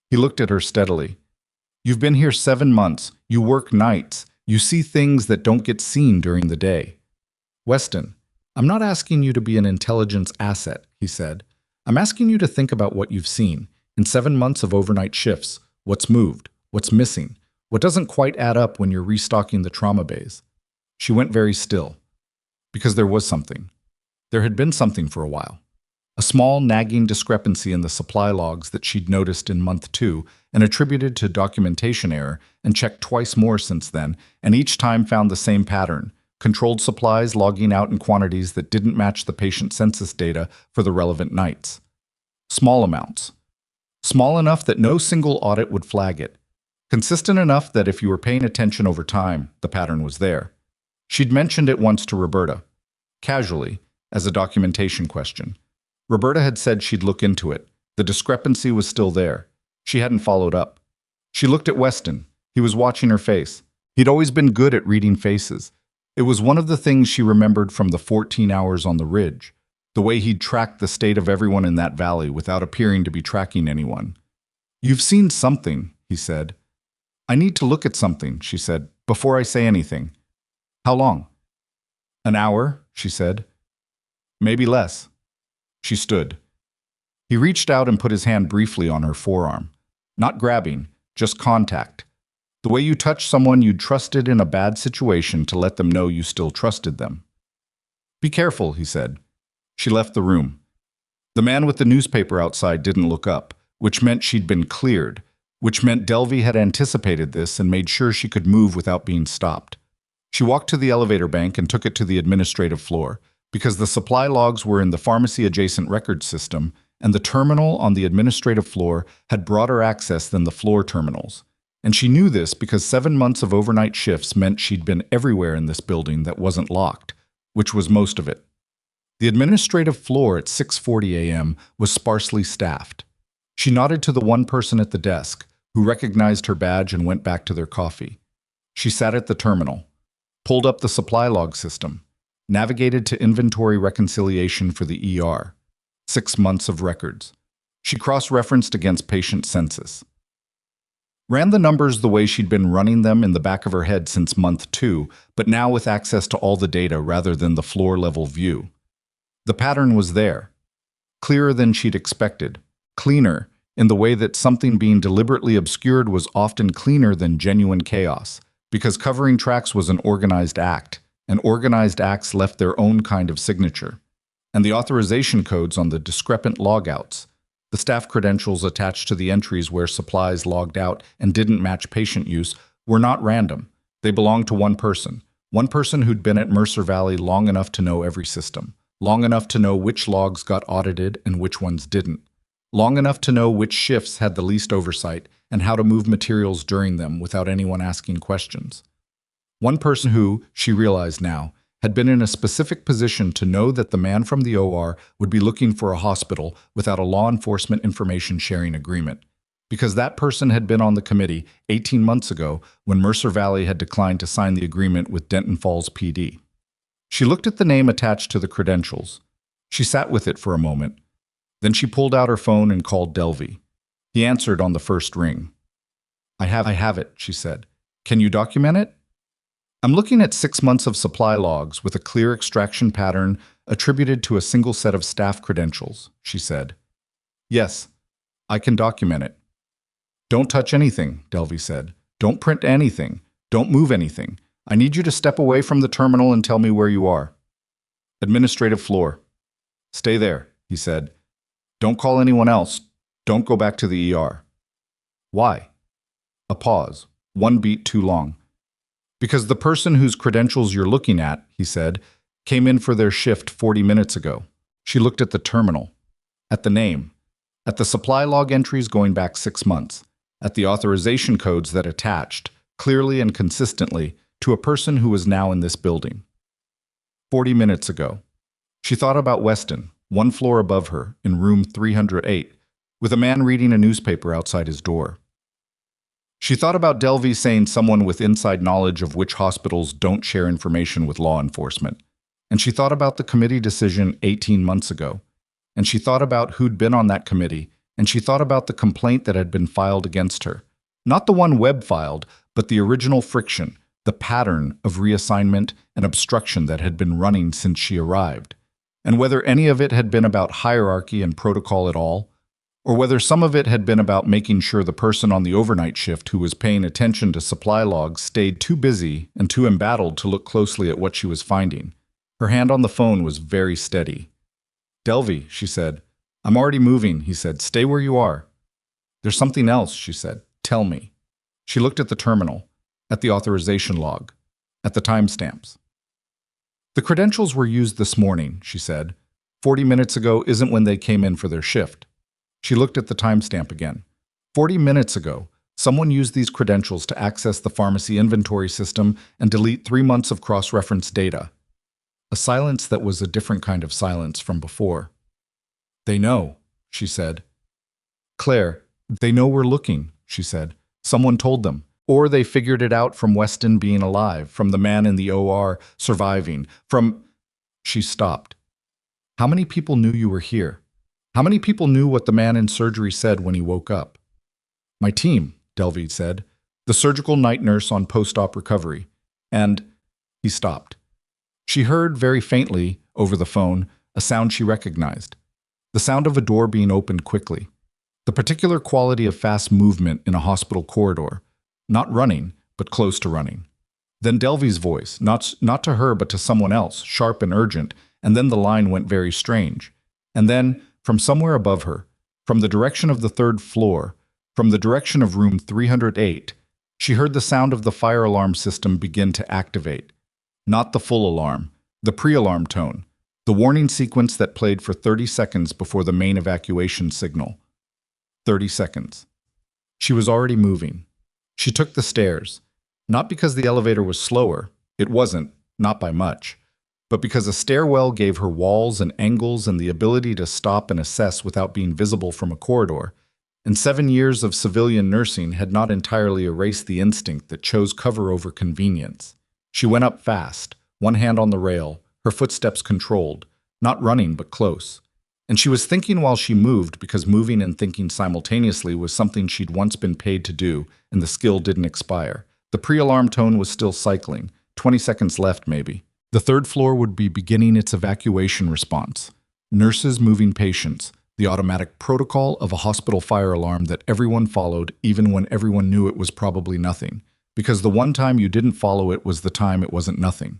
S1: He looked at her steadily. You've been here 7 months. You work nights. You see things that don't get seen during the day. Weston, I'm not asking you to be an intelligence asset, he said. I'm asking you to think about what you've seen in 7 months of overnight shifts, what's moved, what's missing, what doesn't quite add up when you're restocking the trauma bays. She went very still, because there was something. There had been something for a while. A small, nagging discrepancy in the supply logs that she'd noticed in month 2 and attributed to documentation error and checked twice more since then, and each time found the same pattern. Controlled supplies logging out in quantities that didn't match the patient census data for the relevant nights. Small amounts. Small enough that no single audit would flag it. Consistent enough that if you were paying attention over time, the pattern was there. She'd mentioned it once to Roberta, casually, as a documentation question. Roberta had said she'd look into it. The discrepancy was still there. She hadn't followed up. She looked at Weston. He was watching her face. He'd always been good at reading faces. It was one of the things she remembered from the 14 hours on the ridge, the way he'd tracked the state of everyone in that valley without appearing to be tracking anyone. You've seen something, he said. I need to look at something, she said, before I say anything. How long? An hour, she said. Maybe less. She stood. He reached out and put his hand briefly on her forearm. Not grabbing, just contact. The way you touch someone you'd trusted in a bad situation to let them know you still trusted them. Be careful, he said. She left the room. The man with the newspaper outside didn't look up, which meant she'd been cleared, which meant Delvey had anticipated this and made sure she could move without being stopped. She walked to the elevator bank and took it to the administrative floor, because the supply logs were in the pharmacy-adjacent record system, and the terminal on the administrative floor had broader access than the floor terminals. And she knew this because 7 months of overnight shifts meant she'd been everywhere in this building that wasn't locked, which was most of it. The administrative floor at 6:40 a.m. was sparsely staffed. She nodded to the one person at the desk, who recognized her badge and went back to their coffee. She sat at the terminal, pulled up the supply log system, navigated to inventory reconciliation for the ER. 6 months of records. She cross-referenced against patient census. Ran the numbers the way she'd been running them in the back of her head since month 2, but now with access to all the data rather than the floor-level view. The pattern was there. Clearer than she'd expected. Cleaner, in the way that something being deliberately obscured was often cleaner than genuine chaos, because covering tracks was an organized act, and organized acts left their own kind of signature. And the authorization codes on the discrepant logouts, the staff credentials attached to the entries where supplies logged out and didn't match patient use, were not random. They belonged to one person who'd been at Mercer Valley long enough to know every system, long enough to know which logs got audited and which ones didn't, long enough to know which shifts had the least oversight and how to move materials during them without anyone asking questions. One person who, she realized now, had been in a specific position to know that the man from the OR would be looking for a hospital without a law enforcement information sharing agreement, because that person had been on the committee 18 months ago when Mercer Valley had declined to sign the agreement with Denton Falls PD. She looked at the name attached to the credentials. She sat with it for a moment. Then she pulled out her phone and called Delvey. He answered on the first ring. I have it, she said. Can you document it? I'm looking at 6 months of supply logs with a clear extraction pattern attributed to a single set of staff credentials, she said. Yes, I can document it. Don't touch anything, Delvey said. Don't print anything. Don't move anything. I need you to step away from the terminal and tell me where you are. Administrative floor. Stay there, he said. Don't call anyone else. Don't go back to the ER. Why? A pause. 1 beat too long. Because the person whose credentials you're looking at, he said, came in for their shift 40 minutes ago. She looked at the terminal, at the name, at the supply log entries going back 6 months, at the authorization codes that attached, clearly and consistently, to a person who was now in this building. 40 minutes ago. She thought about Weston, 1 floor above her, in room 308, with a man reading a newspaper outside his door. She thought about Delvey saying someone with inside knowledge of which hospitals don't share information with law enforcement. And she thought about the committee decision 18 months ago. And she thought about who'd been on that committee. And she thought about the complaint that had been filed against her. Not the one Webb filed, but the original friction, the pattern of reassignment and obstruction that had been running since she arrived. And whether any of it had been about hierarchy and protocol at all, or whether some of it had been about making sure the person on the overnight shift who was paying attention to supply logs stayed too busy and too embattled to look closely at what she was finding. Her hand on the phone was very steady. Delvey, she said. I'm already moving, he said. Stay where you are. There's something else, she said. Tell me. She looked at the terminal, at the authorization log, at the timestamps. The credentials were used this morning, she said. 40 minutes ago isn't when they came in for their shift. She looked at the timestamp again. 40 minutes ago, someone used these credentials to access the pharmacy inventory system and delete 3 months of cross-reference data. A silence that was a different kind of silence from before. They know, she said. Claire, they know we're looking, she said. Someone told them. Or they figured it out from Weston being alive, from the man in the OR surviving, from... She stopped. How many people knew you were here? How many people knew what the man in surgery said when he woke up? My team, Delvey said. The surgical night nurse on post-op recovery. And he stopped. She heard, very faintly, over the phone, a sound she recognized. The sound of a door being opened quickly. The particular quality of fast movement in a hospital corridor. Not running, but close to running. Then Delvey's voice, not to her but to someone else, sharp and urgent, and then the line went very strange. And then, from somewhere above her, from the direction of the 3rd floor, from the direction of room 308, she heard the sound of the fire alarm system begin to activate. Not the full alarm, the pre-alarm tone, the warning sequence that played for 30 seconds before the main evacuation signal. 30 seconds. She was already moving. She took the stairs, not because the elevator was slower, it wasn't, not by much, but because a stairwell gave her walls and angles and the ability to stop and assess without being visible from a corridor, and 7 years of civilian nursing had not entirely erased the instinct that chose cover over convenience. She went up fast, one hand on the rail, her footsteps controlled, not running but close. And she was thinking while she moved because moving and thinking simultaneously was something she'd once been paid to do, and the skill didn't expire. The pre-alarm tone was still cycling, 20 seconds left maybe. The third floor would be beginning its evacuation response. Nurses moving patients, the automatic protocol of a hospital fire alarm that everyone followed even when everyone knew it was probably nothing. Because the one time you didn't follow it was the time it wasn't nothing.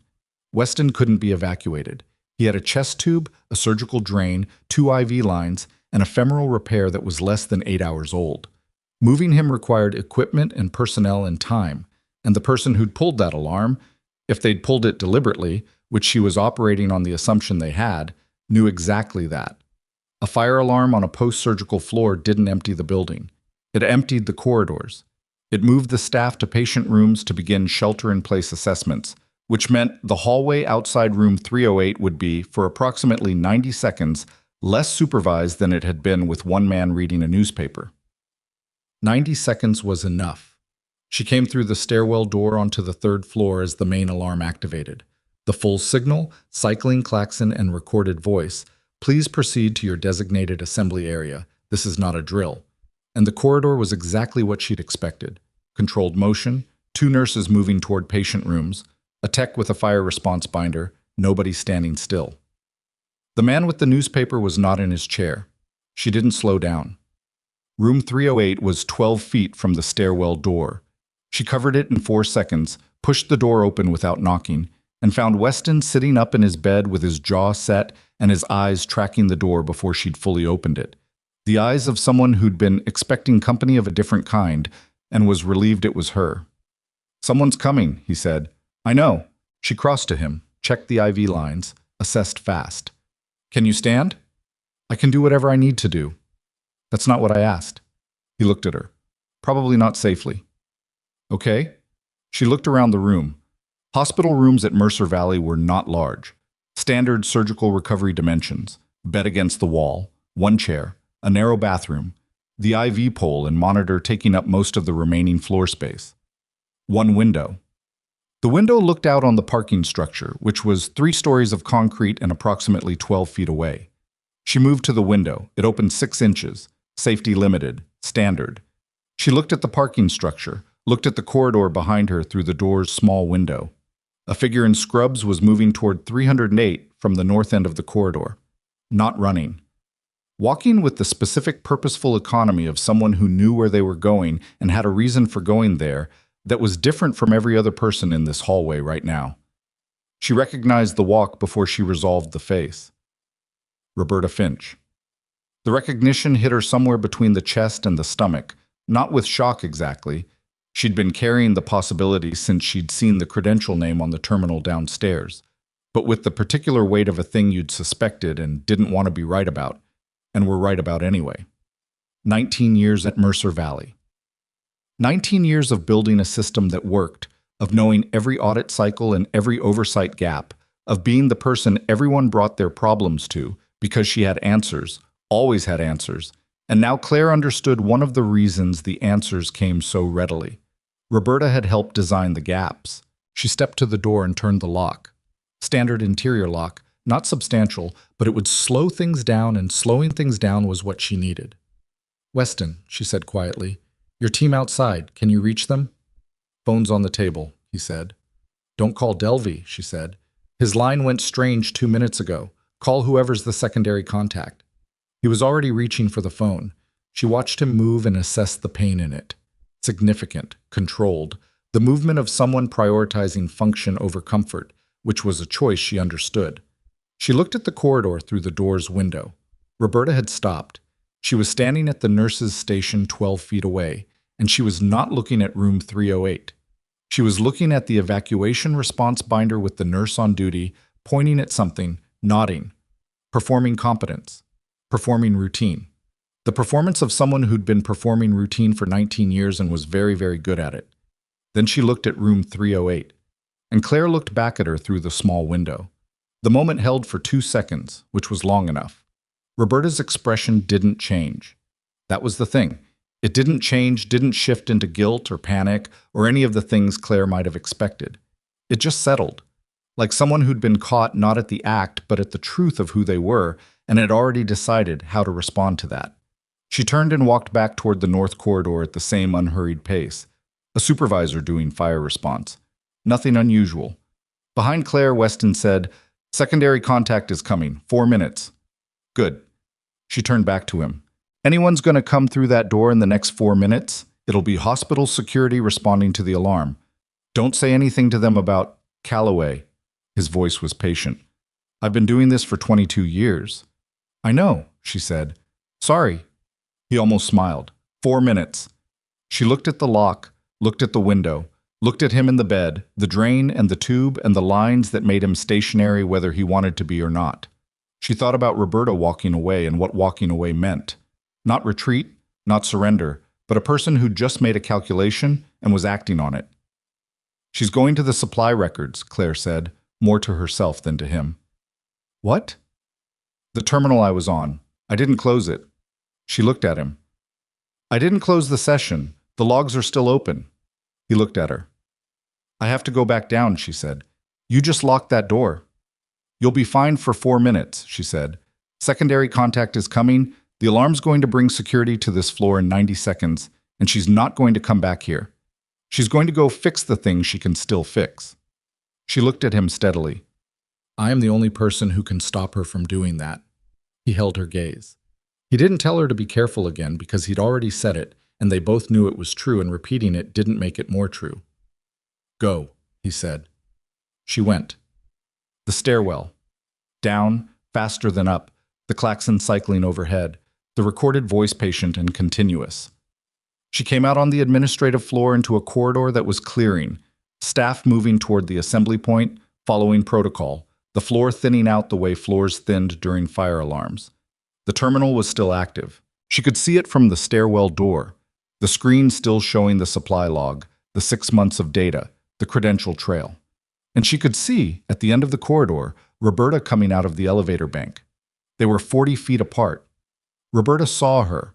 S1: Weston couldn't be evacuated. He had a chest tube, a surgical drain, 2 IV lines, and a femoral repair that was less than 8 hours old. Moving him required equipment and personnel and time, and the person who'd pulled that alarm, if they'd pulled it deliberately, which she was operating on the assumption they had, knew exactly that. A fire alarm on a post-surgical floor didn't empty the building. It emptied the corridors. It moved the staff to patient rooms to begin shelter-in-place assessments, which meant the hallway outside room 308 would be, for approximately 90 seconds, less supervised than it had been with one man reading a newspaper. 90 seconds was enough. She came through the stairwell door onto the third floor as the main alarm activated. The full signal, cycling klaxon, and recorded voice, "Please proceed to your designated assembly area. This is not a drill." And the corridor was exactly what she'd expected. Controlled motion, 2 nurses moving toward patient rooms, a tech with a fire response binder, nobody standing still. The man with the newspaper was not in his chair. She didn't slow down. Room 308 was 12 feet from the stairwell door. She covered it in 4 seconds, pushed the door open without knocking, and found Weston sitting up in his bed with his jaw set and his eyes tracking the door before she'd fully opened it. The eyes of someone who'd been expecting company of a different kind and was relieved it was her. "Someone's coming," he said. "I know." She crossed to him, checked the IV lines, assessed fast. "Can you stand?" "I can do whatever I need to do." "That's not what I asked." He looked at her. "Probably not safely." "Okay." She looked around the room. Hospital rooms at Mercer Valley were not large. Standard surgical recovery dimensions, bed against the wall, 1 chair, a narrow bathroom, the IV pole and monitor taking up most of the remaining floor space. 1 window. The window looked out on the parking structure, which was 3 stories of concrete and approximately 12 feet away. She moved to the window. It opened 6 inches, safety limited, standard. She looked at the parking structure, looked at the corridor behind her through the door's small window. A figure in scrubs was moving toward 308 from the north end of the corridor. Not running. Walking with the specific purposeful economy of someone who knew where they were going and had a reason for going there that was different from every other person in this hallway right now. She recognized the walk before she resolved the face. Roberta Finch. The recognition hit her somewhere between the chest and the stomach, not with shock exactly. She'd been carrying the possibility since she'd seen the credential name on the terminal downstairs, but with the particular weight of a thing you'd suspected and didn't want to be right about, and were right about anyway. 19 years at Mercer Valley. 19 years of building a system that worked, of knowing every audit cycle and every oversight gap, of being the person everyone brought their problems to because she had answers, always had answers, and now Claire understood one of the reasons the answers came so readily. Roberta had helped design the gaps. She stepped to the door and turned the lock. Standard interior lock, not substantial, but it would slow things down, and slowing things down was what she needed. "Weston," she said quietly, "your team outside, can you reach them?" "Phone's on the table," he said. "Don't call Delvey," she said. "His line went strange 2 minutes ago. Call whoever's the secondary contact." He was already reaching for the phone. She watched him move and assess the pain in it. Significant, controlled, the movement of someone prioritizing function over comfort, which was a choice she understood. She looked at the corridor through the door's window. Roberta had stopped. She was standing at the nurse's station 12 feet away, and she was not looking at room 308. She was looking at the evacuation response binder with the nurse on duty, pointing at something, nodding, performing competence, performing routine. The performance of someone who'd been performing routine for 19 years and was very, very good at it. Then she looked at room 308, and Claire looked back at her through the small window. The moment held for 2 seconds, which was long enough. Roberta's expression didn't change. That was the thing. It didn't change, didn't shift into guilt or panic or any of the things Claire might have expected. It just settled, like someone who'd been caught not at the act but at the truth of who they were and had already decided how to respond to that. She turned and walked back toward the north corridor at the same unhurried pace. A supervisor doing fire response. Nothing unusual. Behind Claire, Weston said, "Secondary contact is coming. 4 minutes." "Good." She turned back to him. "Anyone's going to come through that door in the next 4 minutes? It'll be hospital security responding to the alarm. Don't say anything to them about Calloway." His voice was patient. "I've been doing this for 22 years. "I know," she said. "Sorry." He almost smiled. 4 minutes. She looked at the lock, looked at the window, looked at him in the bed, the drain and the tube and the lines that made him stationary whether he wanted to be or not. She thought about Roberta walking away and what walking away meant. Not retreat, not surrender, but a person who'd just made a calculation and was acting on it. "She's going to the supply records," Claire said, more to herself than to him. "What?" "The terminal I was on. I didn't close it." She looked at him. "I didn't close the session. The logs are still open." He looked at her. "I have to go back down," she said. "You just locked that door." "You'll be fine for 4 minutes," she said. "Secondary contact is coming. The alarm's going to bring security to this floor in 90 seconds, and she's not going to come back here. She's going to go fix the things she can still fix." She looked at him steadily. "I am the only person who can stop her from doing that." He held her gaze. He didn't tell her to be careful again because he'd already said it, and they both knew it was true, and repeating it didn't make it more true. "Go," he said. She went. The stairwell. Down, faster than up, the klaxon cycling overhead, the recorded voice patient and continuous. She came out on the administrative floor into a corridor that was clearing, staff moving toward the assembly point, following protocol, the floor thinning out the way floors thinned during fire alarms. The terminal was still active. She could see it from the stairwell door, the screen still showing the supply log, the 6 months of data, the credential trail. And she could see, at the end of the corridor, Roberta coming out of the elevator bank. They were 40 feet apart. Roberta saw her.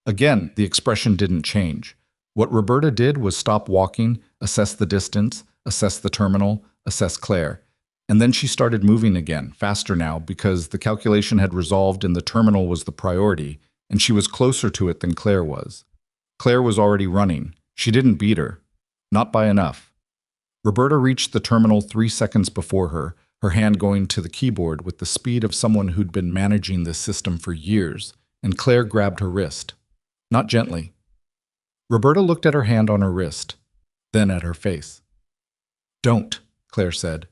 S1: Again, the expression didn't change. What Roberta did was stop walking, assess the distance, assess the terminal, assess Claire. And then she started moving again, faster now, because the calculation had resolved and the terminal was the priority, and she was closer to it than Claire was. Claire was already running. She didn't beat her. Not by enough. Roberta reached the terminal 3 seconds before her hand going to the keyboard with the speed of someone who'd been managing this system for years, and Claire grabbed her wrist. Not gently. Roberta looked at her hand on her wrist, then at her face. "Don't," Claire said.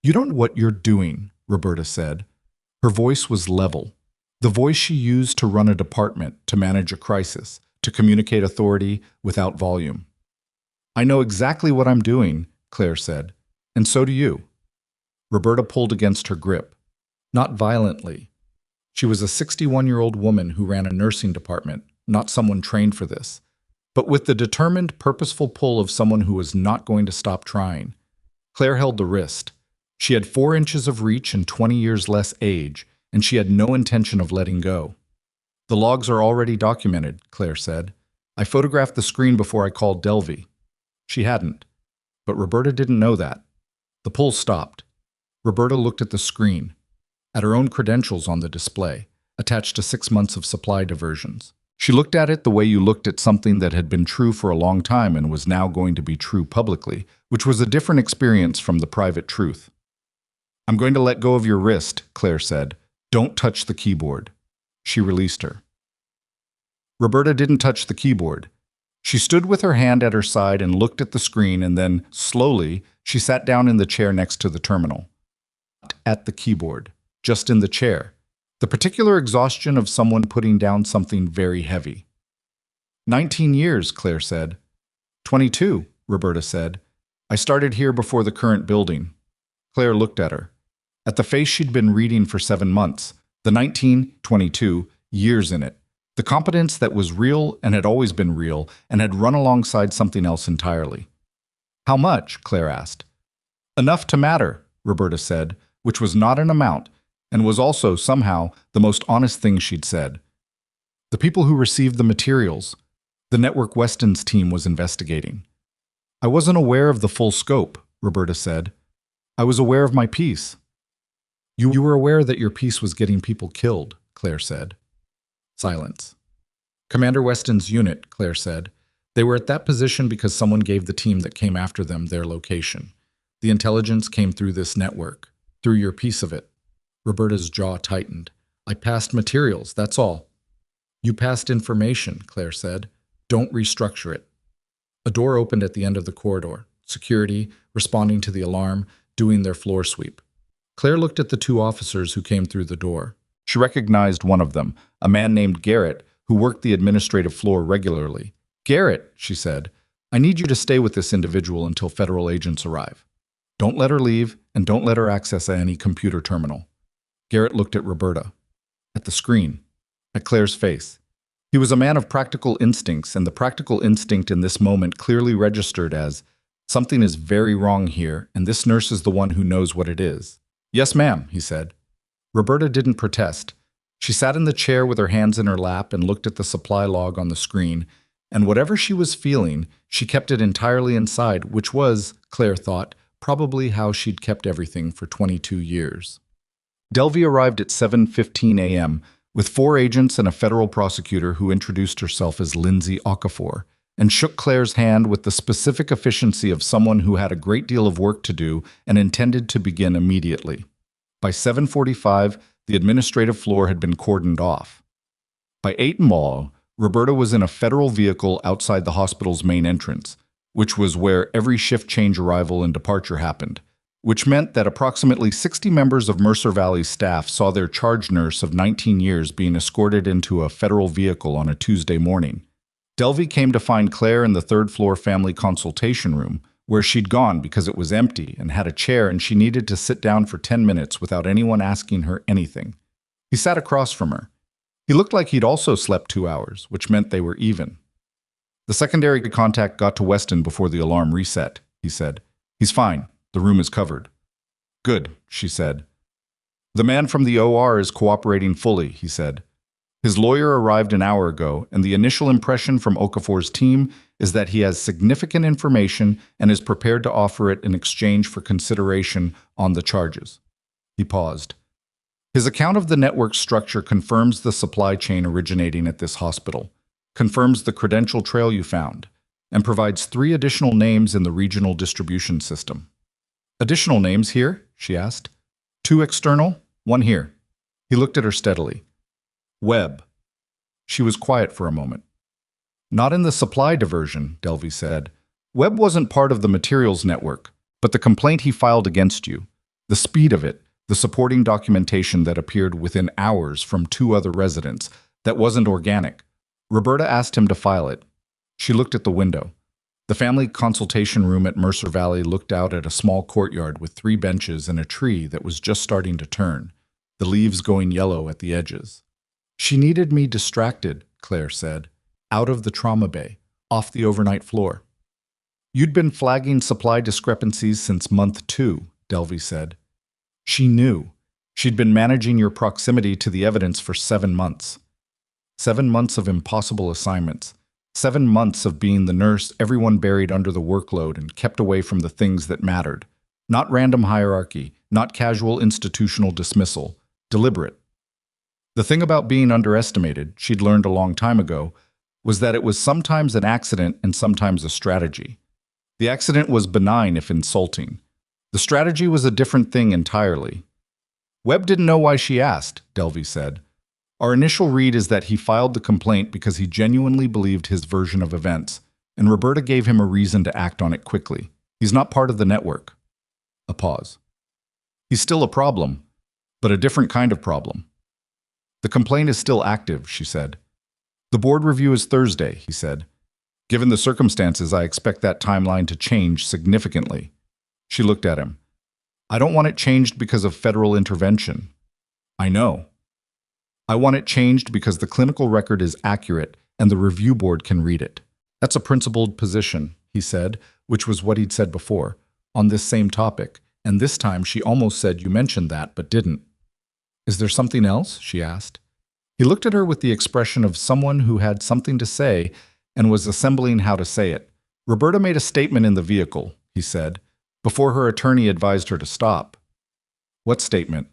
S1: "You don't know what you're doing," Roberta said. Her voice was level. The voice she used to run a department, to manage a crisis, to communicate authority without volume. "I know exactly what I'm doing," Claire said, "and so do you." Roberta pulled against her grip. Not violently. She was a 61-year-old woman who ran a nursing department, not someone trained for this, but with the determined, purposeful pull of someone who was not going to stop trying. Claire held the wrist. She had 4 inches of reach and 20 years less age, and she had no intention of letting go. "The logs are already documented," Claire said. "I photographed the screen before I called Delvey." She hadn't. But Roberta didn't know that. The pull stopped. Roberta looked at the screen, at her own credentials on the display, attached to 6 months of supply diversions. She looked at it the way you looked at something that had been true for a long time and was now going to be true publicly, which was a different experience from the private truth. "I'm going to let go of your wrist," Claire said. "Don't touch the keyboard." She released her. Roberta didn't touch the keyboard. She stood with her hand at her side and looked at the screen, and then, slowly, she sat down in the chair next to the terminal. Not at the keyboard, just in the chair. The particular exhaustion of someone putting down something very heavy. 19 years, Claire said. 22, Roberta said. I started here before the current building. Claire looked at her. At the face she'd been reading for 7 months, the 19, 22 years in it. The competence that was real and had always been real and had run alongside something else entirely. How much? Claire asked. Enough to matter, Roberta said, which was not an amount, and was also, somehow, the most honest thing she'd said. The people who received the materials, the Network Weston's team was investigating. I wasn't aware of the full scope, Roberta said. I was aware of my piece. You were aware that your piece was getting people killed, Claire said. Silence. Commander Weston's unit, Claire said. They were at that position because someone gave the team that came after them their location. The intelligence came through this network, through your piece of it. Roberta's jaw tightened. I passed materials, that's all. You passed information, Claire said. Don't restructure it. A door opened at the end of the corridor. Security, responding to the alarm, doing their floor sweep. Claire looked at the two officers who came through the door. She recognized one of them, a man named Garrett, who worked the administrative floor regularly. Garrett, she said, I need you to stay with this individual until federal agents arrive. Don't let her leave, and don't let her access any computer terminal. Garrett looked at Roberta, at the screen, at Claire's face. He was a man of practical instincts, and the practical instinct in this moment clearly registered as, something is very wrong here, and this nurse is the one who knows what it is. Yes, ma'am, he said. Roberta didn't protest. She sat in the chair with her hands in her lap and looked at the supply log on the screen, and whatever she was feeling, she kept it entirely inside, which was, Claire thought, probably how she'd kept everything for 22 years. Delvey arrived at 7:15 a.m., with 4 agents and a federal prosecutor who introduced herself as Lindsay Okafor, and shook Claire's hand with the specific efficiency of someone who had a great deal of work to do and intended to begin immediately. By 7:45, the administrative floor had been cordoned off. By 8:00, Roberta was in a federal vehicle outside the hospital's main entrance, which was where every shift change arrival and departure happened, which meant that approximately 60 members of Mercer Valley's staff saw their charge nurse of 19 years being escorted into a federal vehicle on a Tuesday morning. Delvey came to find Claire in the third-floor family consultation room, where she'd gone because it was empty and had a chair and she needed to sit down for 10 minutes without anyone asking her anything. He sat across from her. He looked like he'd also slept 2 hours, which meant they were even. The secondary contact got to Weston before the alarm reset, he said. He's fine. The room is covered. Good, she said. The man from the OR is cooperating fully, he said. His lawyer arrived an hour ago, and the initial impression from Okafor's team is that he has significant information and is prepared to offer it in exchange for consideration on the charges. He paused. His account of the network structure confirms the supply chain originating at this hospital, confirms the credential trail you found, and provides 3 additional names in the regional distribution system. Additional names here? She asked. 2 external, 1 here. He looked at her steadily. Webb. She was quiet for a moment. Not in the supply diversion, Delvey said. Webb wasn't part of the materials network, but the complaint he filed against you, the speed of it, the supporting documentation that appeared within hours from 2 other residents, that wasn't organic. Roberta asked him to file it. She looked at the window. The family consultation room at Mercer Valley looked out at a small courtyard with 3 benches and a tree that was just starting to turn, the leaves going yellow at the edges. She needed me distracted, Claire said, out of the trauma bay, off the overnight floor. You'd been flagging supply discrepancies since month 2, Delvey said. She knew. She'd been managing your proximity to the evidence for 7 months. 7 months of impossible assignments. 7 months of being the nurse everyone buried under the workload and kept away from the things that mattered. Not random hierarchy, not casual institutional dismissal, deliberate. The thing about being underestimated, she'd learned a long time ago, was that it was sometimes an accident and sometimes a strategy. The accident was benign if insulting. The strategy was a different thing entirely. Webb didn't know why she asked, Delvey said. Our initial read is that he filed the complaint because he genuinely believed his version of events, and Roberta gave him a reason to act on it quickly. He's not part of the network. A pause. He's still a problem, but a different kind of problem. The complaint is still active, she said. The board review is Thursday, he said. Given the circumstances, I expect that timeline to change significantly. She looked at him. I don't want it changed because of federal intervention. I know. I want it changed because the clinical record is accurate and the review board can read it. That's a principled position, he said, which was what he'd said before, on this same topic, and this time she almost said you mentioned that but didn't. Is there something else? She asked. He looked at her with the expression of someone who had something to say and was assembling how to say it. Roberta made a statement in the vehicle, he said, before her attorney advised her to stop. What statement?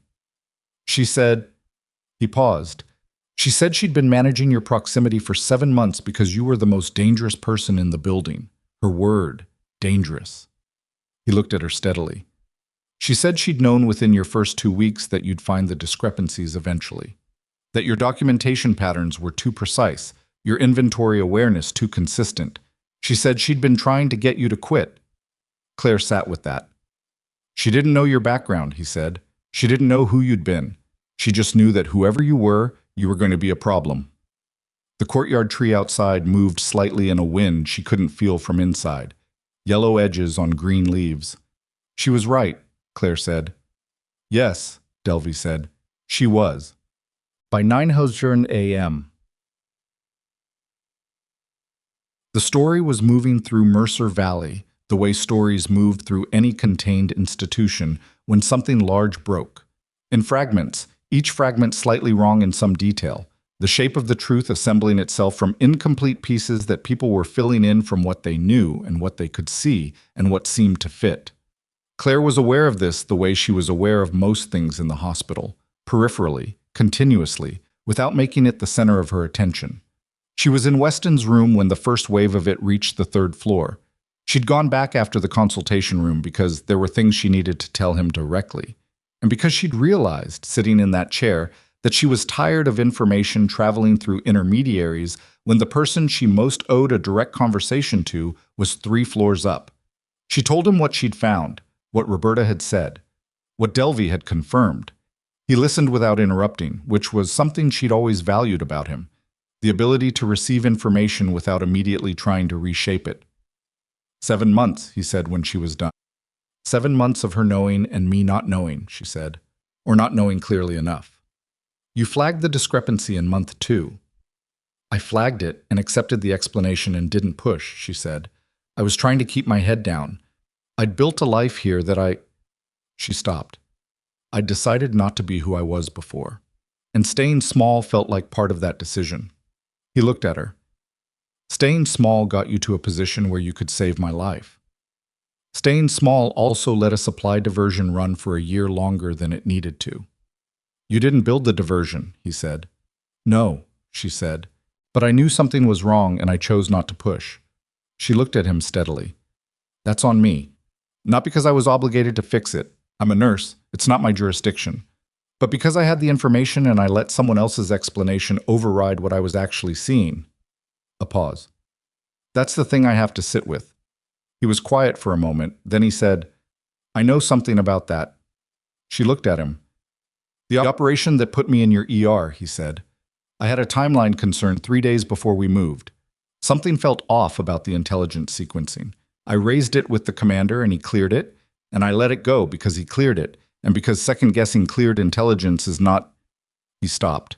S1: She said. He paused. She said she'd been managing your proximity for 7 months because you were the most dangerous person in the building. Her word, dangerous. He looked at her steadily. She said she'd known within your first 2 weeks that you'd find the discrepancies eventually, that your documentation patterns were too precise, your inventory awareness too consistent. She said she'd been trying to get you to quit. Claire sat with that. She didn't know your background, he said. She didn't know who you'd been. She just knew that whoever you were going to be a problem. The courtyard tree outside moved slightly in a wind she couldn't feel from inside, yellow edges on green leaves. She was right, Claire said. Yes, Delvey said. She was. By 9:00 a.m. The story was moving through Mercer Valley, the way stories moved through any contained institution, when something large broke. In fragments, each fragment slightly wrong in some detail, the shape of the truth assembling itself from incomplete pieces that people were filling in from what they knew and what they could see and what seemed to fit. Claire was aware of this the way she was aware of most things in the hospital, peripherally, continuously, without making it the center of her attention. She was in Weston's room when the first wave of it reached the 3rd floor. She'd gone back after the consultation room because there were things she needed to tell him directly, and because she'd realized, sitting in that chair, that she was tired of information traveling through intermediaries when the person she most owed a direct conversation to was 3 floors up. She told him what she'd found, what Roberta had said, what Delvey had confirmed. He listened without interrupting, which was something she'd always valued about him, the ability to receive information without immediately trying to reshape it. 7 months, he said when she was done. 7 months of her knowing and me not knowing, she said, or not knowing clearly enough. You flagged the discrepancy in month 2. I flagged it and accepted the explanation and didn't push, she said. I was trying to keep my head down. I'd built a life here that She stopped. I'd decided not to be who I was before, and staying small felt like part of that decision. He looked at her. Staying small got you to a position where you could save my life. Staying small also let a supply diversion run for a year longer than it needed to. You didn't build the diversion, he said. No, she said, but I knew something was wrong and I chose not to push. She looked at him steadily. That's on me. Not because I was obligated to fix it. I'm a nurse. It's not my jurisdiction. But because I had the information and I let someone else's explanation override what I was actually seeing. A pause. That's the thing I have to sit with. He was quiet for a moment, then he said, I know something about that. She looked at him. The operation that put me in your ER, he said. I had a timeline concern 3 days before we moved. Something felt off about the intelligence sequencing. I raised it with the commander and he cleared it, and I let it go because he cleared it, and because second-guessing cleared intelligence is not... He stopped.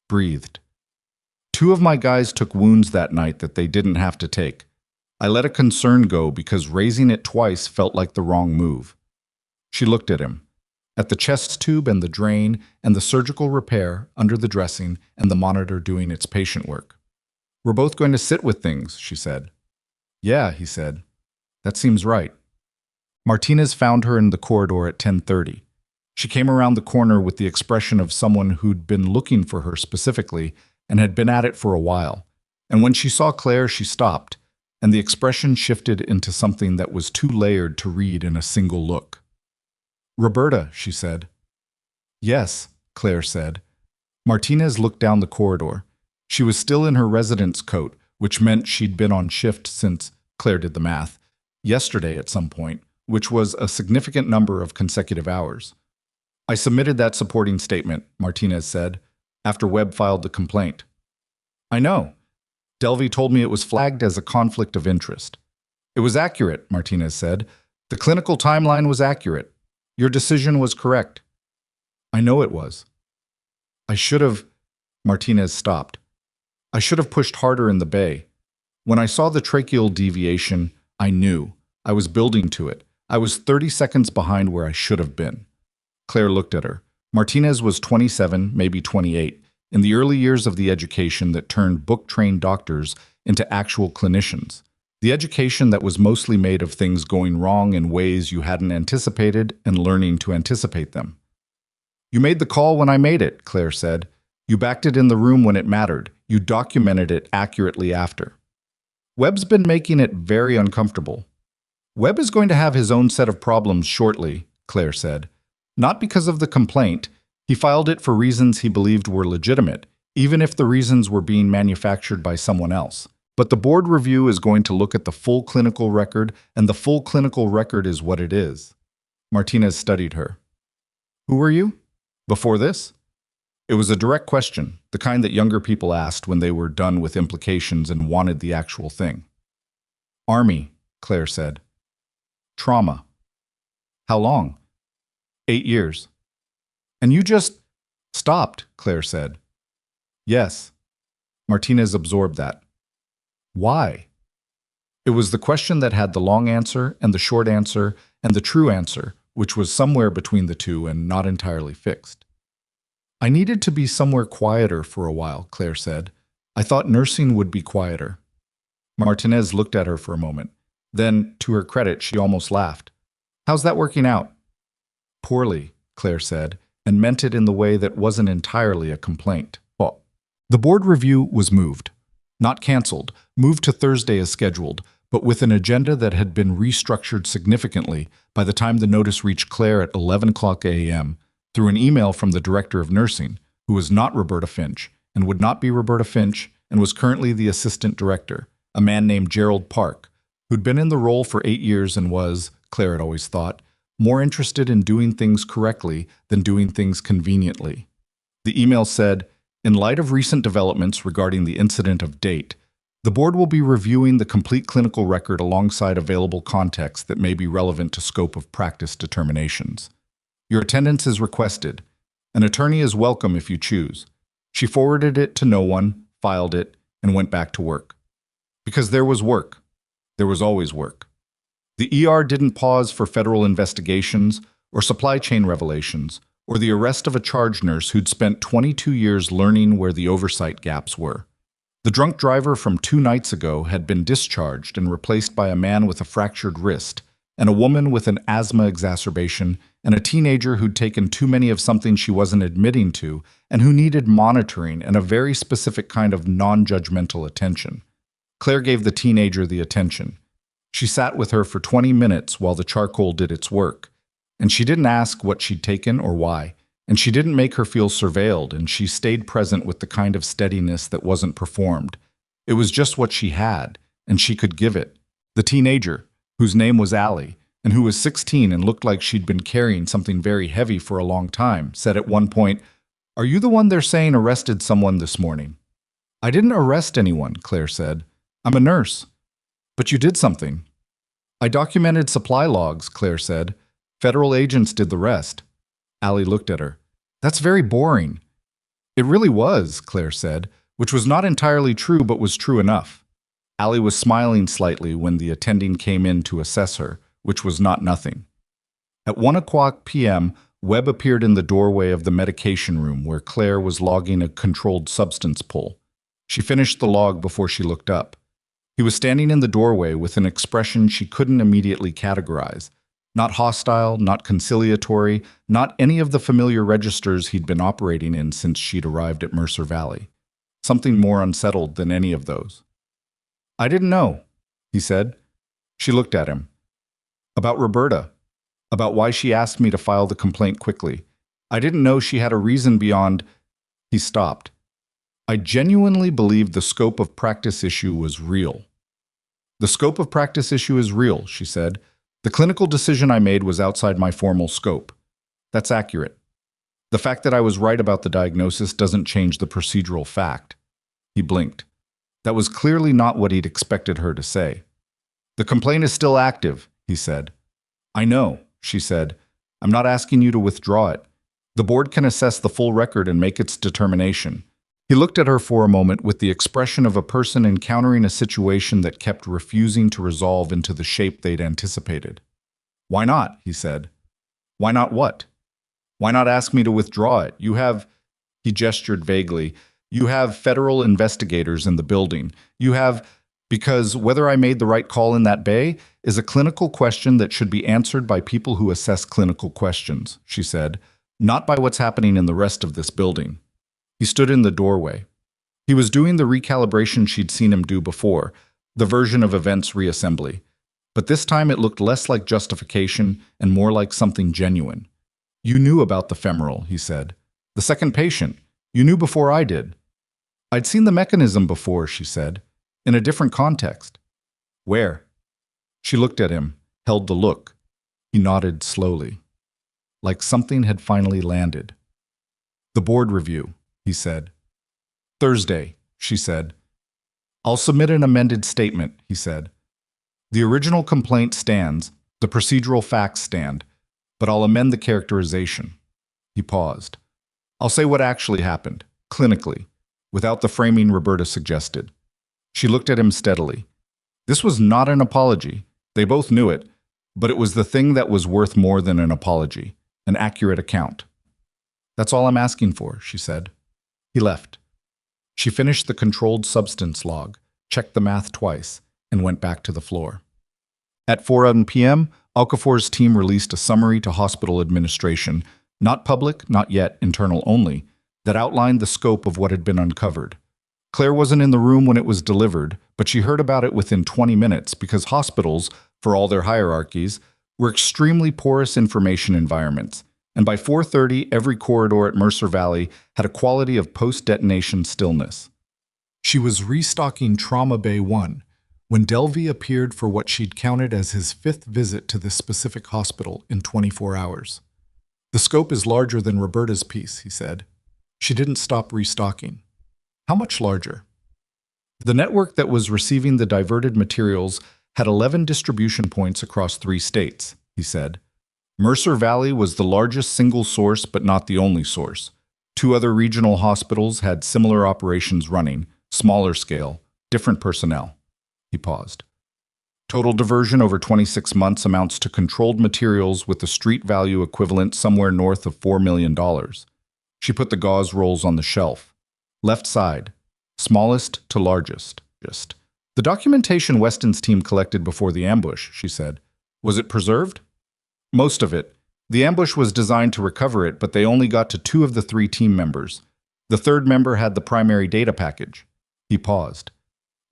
S1: Breathed. 2 of my guys took wounds that night that they didn't have to take. I let a concern go because raising it twice felt like the wrong move. She looked at him. At the chest tube and the drain and the surgical repair under the dressing and the monitor doing its patient work. We're both going to sit with things, she said. Yeah, he said. That seems right. Martinez found her in the corridor at 10:30. She came around the corner with the expression of someone who'd been looking for her specifically and had been at it for a while. And when she saw Claire, she stopped, and the expression shifted into something that was too layered to read in a single look. Roberta, she said. Yes, Claire said. Martinez looked down the corridor. She was still in her residence coat, which meant she'd been on shift since, Claire did the math, yesterday at some point, which was a significant number of consecutive hours. I submitted that supporting statement, Martinez said, after Webb filed the complaint. I know. Delvey told me it was flagged as a conflict of interest. It was accurate, Martinez said. The clinical timeline was accurate. Your decision was correct. I know it was. I should have... Martinez stopped. I should have pushed harder in the bay. When I saw the tracheal deviation, I knew. I was building to it. I was 30 seconds behind where I should have been. Claire looked at her. Martinez was 27, maybe 28, in the early years of the education that turned book-trained doctors into actual clinicians. The education that was mostly made of things going wrong in ways you hadn't anticipated and learning to anticipate them. You made the call when I made it, Claire said. You backed it in the room when it mattered. You documented it accurately after. Webb's been making it very uncomfortable. Webb is going to have his own set of problems shortly, Claire said. Not because of the complaint. He filed it for reasons he believed were legitimate, even if the reasons were being manufactured by someone else. But the board review is going to look at the full clinical record, and the full clinical record is what it is. Martinez studied her. Who were you? Before this? It was a direct question, the kind that younger people asked when they were done with implications and wanted the actual thing. Army, Claire said. Trauma. How long? 8 years. And you just stopped, Claire said. Yes. Martinez absorbed that. Why? It was the question that had the long answer and the short answer and the true answer, which was somewhere between the two and not entirely fixed. I needed to be somewhere quieter for a while, Claire said. I thought nursing would be quieter. Martinez looked at her for a moment. Then, to her credit, she almost laughed. How's that working out? Poorly, Claire said, and meant it in the way that wasn't entirely a complaint. Well, the board review was moved. Not canceled, moved to Thursday as scheduled, but with an agenda that had been restructured significantly by the time the notice reached Claire at 11 o'clock a.m. through an email from the director of nursing, who was not Roberta Finch, and would not be Roberta Finch, and was currently the assistant director, a man named Gerald Park, who'd been in the role for 8 years and was, Claire had always thought, more interested in doing things correctly than doing things conveniently. The email said, in light of recent developments regarding the incident of date, the board will be reviewing the complete clinical record alongside available context that may be relevant to scope of practice determinations. Your attendance is requested. An attorney is welcome if you choose. She forwarded it to no one, filed it, and went back to work. Because there was work. There was always work. The ER didn't pause for federal investigations or supply chain revelations or the arrest of a charge nurse who'd spent 22 years learning where the oversight gaps were. The drunk driver from 2 nights ago had been discharged and replaced by a man with a fractured wrist, and a woman with an asthma exacerbation, and a teenager who'd taken too many of something she wasn't admitting to and who needed monitoring and a very specific kind of non-judgmental attention. Claire gave the teenager the attention. She sat with her for 20 minutes while the charcoal did its work, and she didn't ask what she'd taken or why, and she didn't make her feel surveilled, and she stayed present with the kind of steadiness that wasn't performed. It was just what she had, and she could give it. The teenager, whose name was Allie, and who was 16 and looked like she'd been carrying something very heavy for a long time, said at one point, "Are you the one they're saying arrested someone this morning?" "I didn't arrest anyone," Claire said. "I'm a nurse." "But you did something." "I documented supply logs," Claire said. "Federal agents did the rest." Allie looked at her. "That's very boring." "It really was," Claire said, which was not entirely true but was true enough. Allie was smiling slightly when the attending came in to assess her, which was not nothing. At 1 o'clock p.m., Webb appeared in the doorway of the medication room where Claire was logging a controlled substance pull. She finished the log before she looked up. He was standing in the doorway with an expression she couldn't immediately categorize. Not hostile, not conciliatory, not any of the familiar registers he'd been operating in since she'd arrived at Mercer Valley. Something more unsettled than any of those. "I didn't know," he said. She looked at him. "About Roberta. About why she asked me to file the complaint quickly. I didn't know she had a reason beyond—" He stopped. "I genuinely believed the scope of practice issue was real." "The scope of practice issue is real," she said. "The clinical decision I made was outside my formal scope." "That's accurate. The fact that I was right about the diagnosis doesn't change the procedural fact." He blinked. That was clearly not what he'd expected her to say. "The complaint is still active," he said. "I know," she said. "I'm not asking you to withdraw it. The board can assess the full record and make its determination. He looked at her for a moment with the expression of a person encountering a situation that kept refusing to resolve into the shape they'd anticipated. "Why not?" he said. "Why not what? Why not ask me to withdraw it? You have," he gestured vaguely, "you have federal investigators in the building. You have, because whether I made the right call in that bay is a clinical question that should be answered by people who assess clinical questions," she said, "not by what's happening in the rest of this building." He stood in the doorway. He was doing the recalibration she'd seen him do before, the version of events reassembly. But this time it looked less like justification and more like something genuine. "You knew about the femoral," he said. "The second patient. You knew before I did." "I'd seen the mechanism before," she said, "in a different context." "Where?" She looked at him, held the look. He nodded slowly, like something had finally landed. "The board review," he said. "Thursday," she said. "I'll submit an amended statement," he said. "The original complaint stands, the procedural facts stand, but I'll amend the characterization." He paused. "I'll say what actually happened, clinically, without the framing Roberta suggested." She looked at him steadily. This was not an apology. They both knew it, but it was the thing that was worth more than an apology, an accurate account. "That's all I'm asking for," she said. He left. She finished the controlled substance log, checked the math twice, and went back to the floor. At 4 p.m., Okafor's team released a summary to hospital administration, not public, not yet, internal only, that outlined the scope of what had been uncovered. Claire wasn't in the room when it was delivered, but she heard about it within 20 minutes because hospitals, for all their hierarchies, were extremely porous information environments, and by 4:30, every corridor at Mercer Valley had a quality of post-detonation stillness. She was restocking Trauma Bay 1 when Delvey appeared for what she'd counted as his 5th visit to this specific hospital in 24 hours. "The scope is larger than Roberta's piece," he said. She didn't stop restocking. "How much larger?" The network that was receiving the diverted materials had 11 distribution points across 3 states, he said. Mercer Valley was the largest single source, but not the only source. 2 other regional hospitals had similar operations running, smaller scale, different personnel. He paused. Total diversion over 26 months amounts to controlled materials with a street value equivalent somewhere north of $4 million. She put the gauze rolls on the shelf. Left side, smallest to largest. The documentation Weston's team collected before the ambush, she said. Was it preserved? Most of it. The ambush was designed to recover it, but they only got to 2 of the 3 team members. The 3rd member had the primary data package. He paused.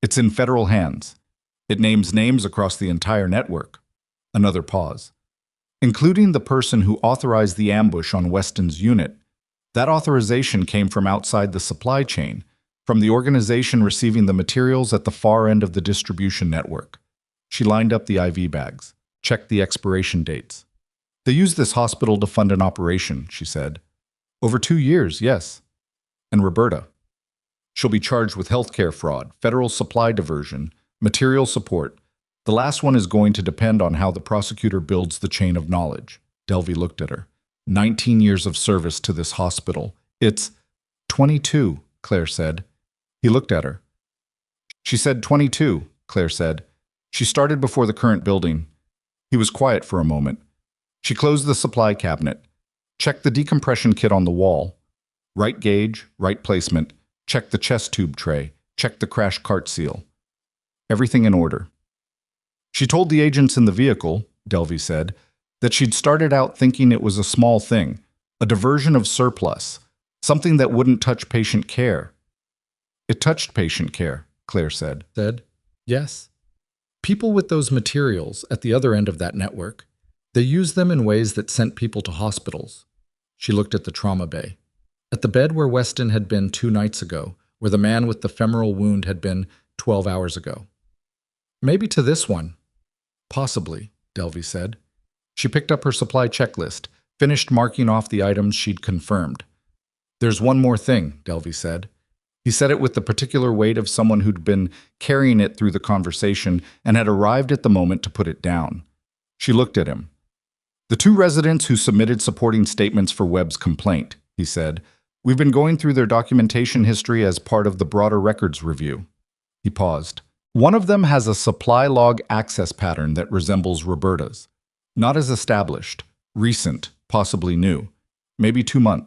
S1: It's in federal hands. It names names across the entire network. Another pause. Including the person who authorized the ambush on Weston's unit. That authorization came from outside the supply chain, from the organization receiving the materials at the far end of the distribution network. She lined up the IV bags, checked the expiration dates. They used this hospital to fund an operation, she said. Over 2 years, yes. And Roberta. She'll be charged with healthcare fraud, federal supply diversion, material support. The last one is going to depend on how the prosecutor builds the chain of knowledge. Delvey looked at her. 19 years of service to this hospital. It's 22, Claire said. He looked at her. She said 22, Claire said. She started before the current building. He was quiet for a moment. She closed the supply cabinet, checked the decompression kit on the wall. Right gauge, right placement, checked the chest tube tray, checked the crash cart seal. Everything in order. She told the agents in the vehicle, Delvey said, that she'd started out thinking it was a small thing, a diversion of surplus, something that wouldn't touch patient care. It touched patient care, Claire said. Yes. People with those materials at the other end of that network, they used them in ways that sent people to hospitals. She looked at the trauma bay. At the bed where Weston had been 2 nights ago, where the man with the femoral wound had been 12 hours ago. Maybe to this one. Possibly, Delvey said. She picked up her supply checklist, finished marking off the items she'd confirmed. There's one more thing, Delvey said. He said it with the particular weight of someone who'd been carrying it through the conversation and had arrived at the moment to put it down. She looked at him. The 2 residents who submitted supporting statements for Webb's complaint, he said, We've been going through their documentation history as part of the broader records review. He paused. One of them has a supply log access pattern that resembles Roberta's. Not as established, recent, possibly new. Maybe 2 months.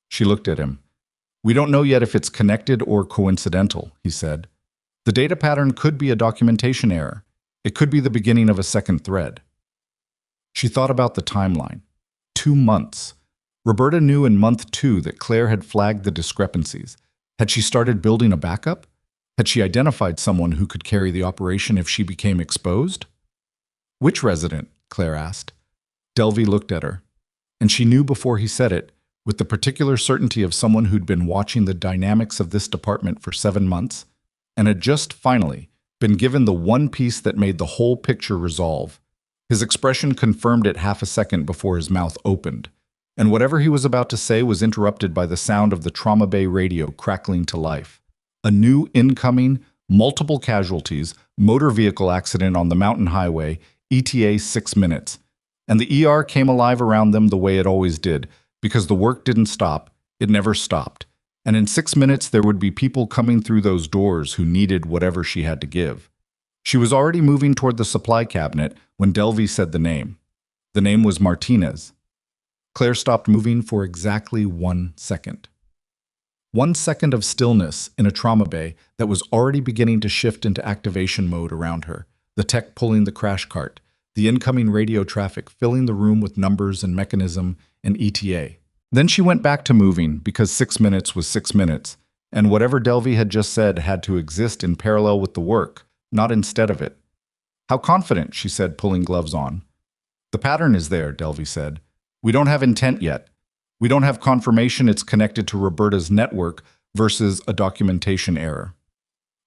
S1: She looked at him. We don't know yet if it's connected or coincidental, he said. The data pattern could be a documentation error. It could be the beginning of a second thread. She thought about the timeline. 2 months. Roberta knew in month 2 that Claire had flagged the discrepancies. Had she started building a backup? Had she identified someone who could carry the operation if she became exposed? Which resident? Claire asked. Delvey looked at her, and she knew before he said it, with the particular certainty of someone who'd been watching the dynamics of this department for 7 months, and had just finally been given the one piece that made the whole picture resolve. His expression confirmed it half a second before his mouth opened, and whatever he was about to say was interrupted by the sound of the Trauma Bay radio crackling to life. A new incoming, multiple casualties, motor vehicle accident on the mountain highway, ETA 6 minutes. And the ER came alive around them the way it always did, because the work didn't stop, it never stopped. And in 6 minutes there would be people coming through those doors who needed whatever she had to give. She was already moving toward the supply cabinet when Delvey said the name. The name was Martinez. Claire stopped moving for exactly 1 second. 1 second of stillness in a trauma bay that was already beginning to shift into activation mode around her, the tech pulling the crash cart, the incoming radio traffic filling the room with numbers and mechanism and ETA. Then she went back to moving because 6 minutes was 6 minutes, and whatever Delvey had just said had to exist in parallel with the work, not instead of it. How confident, she said, pulling gloves on. The pattern is there, Delvey said. We don't have intent yet. We don't have confirmation it's connected to Roberta's network versus a documentation error.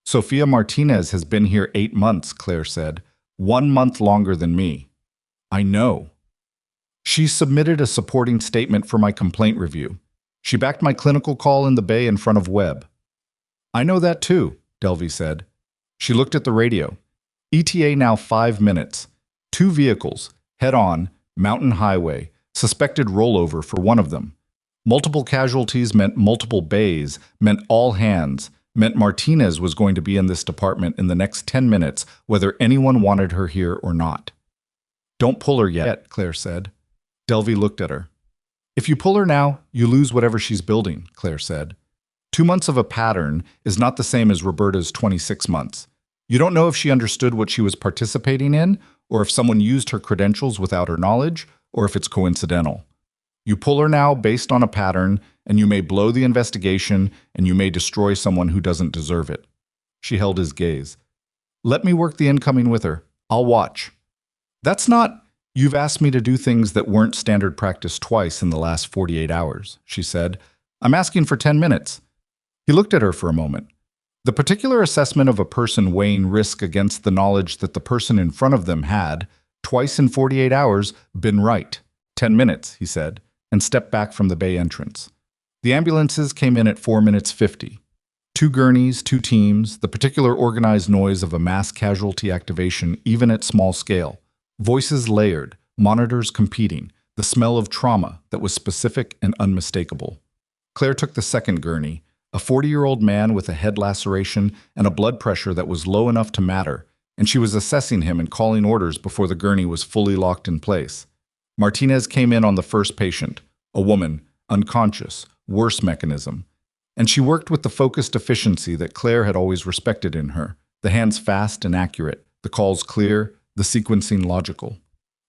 S1: Sofia Martinez has been here 8 months, Claire said. 1 month longer than me. I know. She submitted a supporting statement for my complaint review. She backed my clinical call in the bay in front of Webb. I know that too, Delvey said. She looked at the radio. ETA now 5 minutes. 2 vehicles, head-on, mountain highway, suspected rollover for one of them. Multiple casualties meant multiple bays, meant all hands, meant Martinez was going to be in this department in the next 10 minutes, whether anyone wanted her here or not. Don't pull her yet, Claire said. Delvey looked at her. If you pull her now, you lose whatever she's building, Claire said. 2 months of a pattern is not the same as Roberta's 26 months. You don't know if she understood what she was participating in, or if someone used her credentials without her knowledge, or if it's coincidental. You pull her now based on a pattern, and you may blow the investigation, and you may destroy someone who doesn't deserve it. She held his gaze. Let me work the incoming with her. I'll watch. That's not, you've asked me to do things that weren't standard practice twice in the last 48 hours, she said. I'm asking for 10 minutes. He looked at her for a moment. The particular assessment of a person weighing risk against the knowledge that the person in front of them had, twice in 48 hours, been right. 10 minutes, he said, and stepped back from the bay entrance. The ambulances came in at 4 minutes 50. 2 gurneys, 2 teams, the particular organized noise of a mass casualty activation even at small scale. Voices layered, monitors competing, the smell of trauma that was specific and unmistakable. Claire took the second gurney, a 40-year-old man with a head laceration and a blood pressure that was low enough to matter, and she was assessing him and calling orders before the gurney was fully locked in place. Martinez came in on the first patient, a woman, unconscious, worse mechanism, and she worked with the focused efficiency that Claire had always respected in her, the hands fast and accurate, the calls clear, the sequencing logical.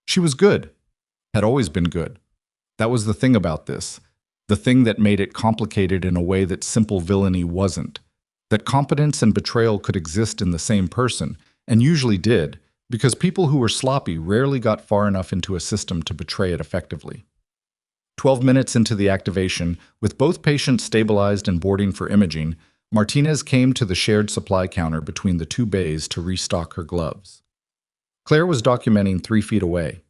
S1: She was good, had always been good. That was the thing about this, the thing that made it complicated in a way that simple villainy wasn't, that competence and betrayal could exist in the same person, and usually did, because people who were sloppy rarely got far enough into a system to betray it effectively. 12 minutes into the activation, with both patients stabilized and boarding for imaging, Martinez came to the shared supply counter between the 2 bays to restock her gloves. Claire was documenting 3 feet away.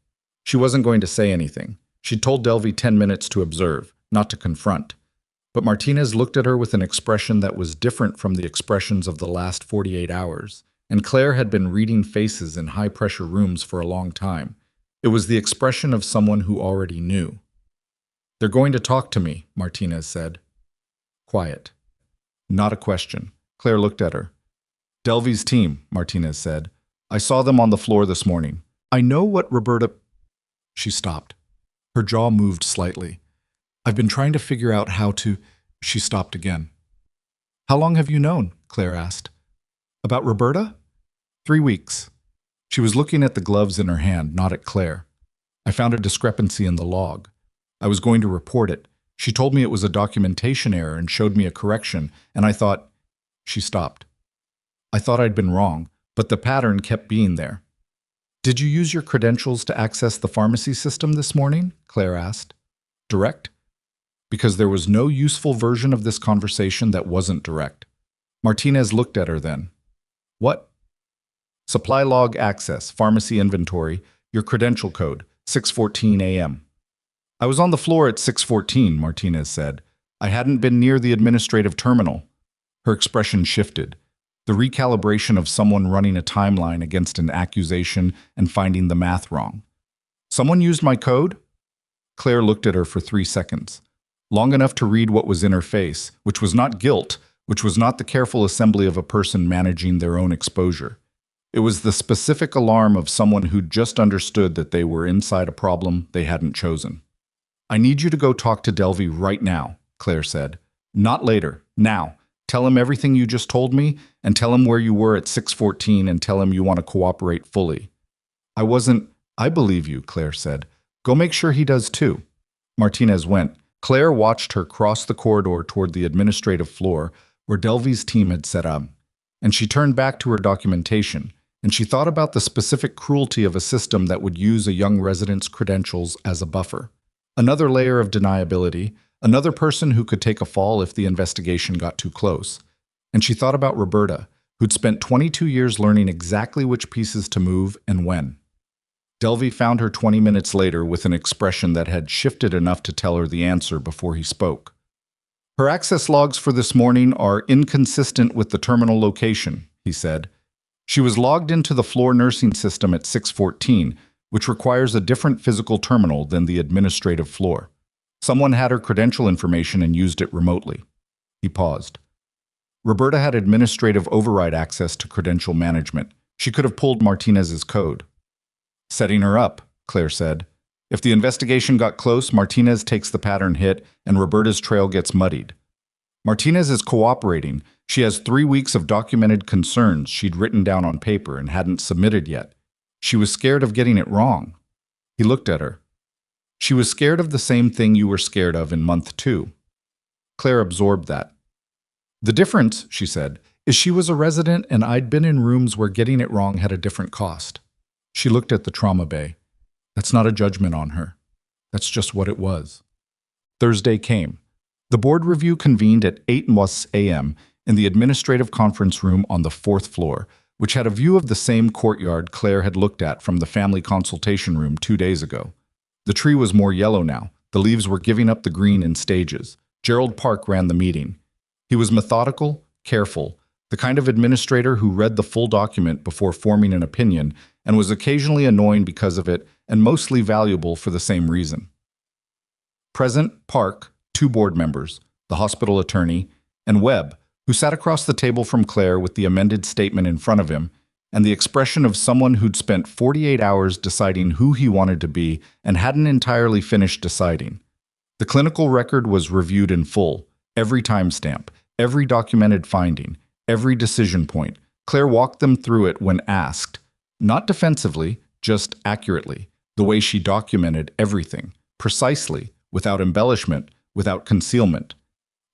S1: She wasn't going to say anything. She'd told Delvey 10 minutes to observe, not to confront. But Martinez looked at her with an expression that was different from the expressions of the last 48 hours. And Claire had been reading faces in high-pressure rooms for a long time. It was the expression of someone who already knew. They're going to talk to me, Martinez said. Quiet. Not a question. Claire looked at her. Delvey's team, Martinez said. I saw them on the floor this morning. I know what Roberta... She stopped. Her jaw moved slightly. I've been trying to figure out how to... She stopped again. How long have you known? Claire asked. About Roberta? 3 weeks. She was looking at the gloves in her hand, not at Claire. I found a discrepancy in the log. I was going to report it. She told me it was a documentation error and showed me a correction, and I thought... She stopped. I thought I'd been wrong, but the pattern kept being there. Did you use your credentials to access the pharmacy system this morning? Claire asked. Direct? Because there was no useful version of this conversation that wasn't direct. Martinez looked at her then. What? Supply log access, pharmacy inventory, your credential code, 6:14 a.m. I was on the floor at 6:14, Martinez said. I hadn't been near the administrative terminal. Her expression shifted. The recalibration of someone running a timeline against an accusation and finding the math wrong. Someone used my code? Claire looked at her for 3 seconds, long enough to read what was in her face, which was not guilt, which was not the careful assembly of a person managing their own exposure. It was the specific alarm of someone who'd just understood that they were inside a problem they hadn't chosen. I need you to go talk to Delvey right now, Claire said. Not later, now. Tell him everything you just told me, and tell him where you were at 6:14 and tell him you want to cooperate fully. I believe you, Claire said. Go make sure he does too. Martinez went. Claire watched her cross the corridor toward the administrative floor where Delvey's team had set up, and she turned back to her documentation, and she thought about the specific cruelty of a system that would use a young resident's credentials as a buffer. Another layer of deniability, another person who could take a fall if the investigation got too close. And she thought about Roberta, who'd spent 22 years learning exactly which pieces to move and when. Delvey found her 20 minutes later with an expression that had shifted enough to tell her the answer before he spoke. Her access logs for this morning are inconsistent with the terminal location, he said. She was logged into the floor nursing system at 6:14, which requires a different physical terminal than the administrative floor. Someone had her credential information and used it remotely. He paused. Roberta had administrative override access to credential management. She could have pulled Martinez's code. Setting her up, Claire said. If the investigation got close, Martinez takes the pattern hit and Roberta's trail gets muddied. Martinez is cooperating. She has 3 weeks of documented concerns she'd written down on paper and hadn't submitted yet. She was scared of getting it wrong. He looked at her. She was scared of the same thing you were scared of in month 2. Claire absorbed that. The difference, she said, is she was a resident and I'd been in rooms where getting it wrong had a different cost. She looked at the trauma bay. That's not a judgment on her. That's just what it was. Thursday came. The board review convened at 8 a.m. in the administrative conference room on the 4th floor, which had a view of the same courtyard Claire had looked at from the family consultation room 2 days ago. The tree was more yellow now. The leaves were giving up the green in stages. Gerald Park ran the meeting. He was methodical, careful, the kind of administrator who read the full document before forming an opinion and was occasionally annoying because of it and mostly valuable for the same reason. Present, Park, 2 board members, the hospital attorney, and Webb, who sat across the table from Claire with the amended statement in front of him and the expression of someone who'd spent 48 hours deciding who he wanted to be and hadn't entirely finished deciding. The clinical record was reviewed in full, every timestamp, every documented finding, every decision point. Claire walked them through it when asked, not defensively, just accurately, the way she documented everything, precisely, without embellishment, without concealment.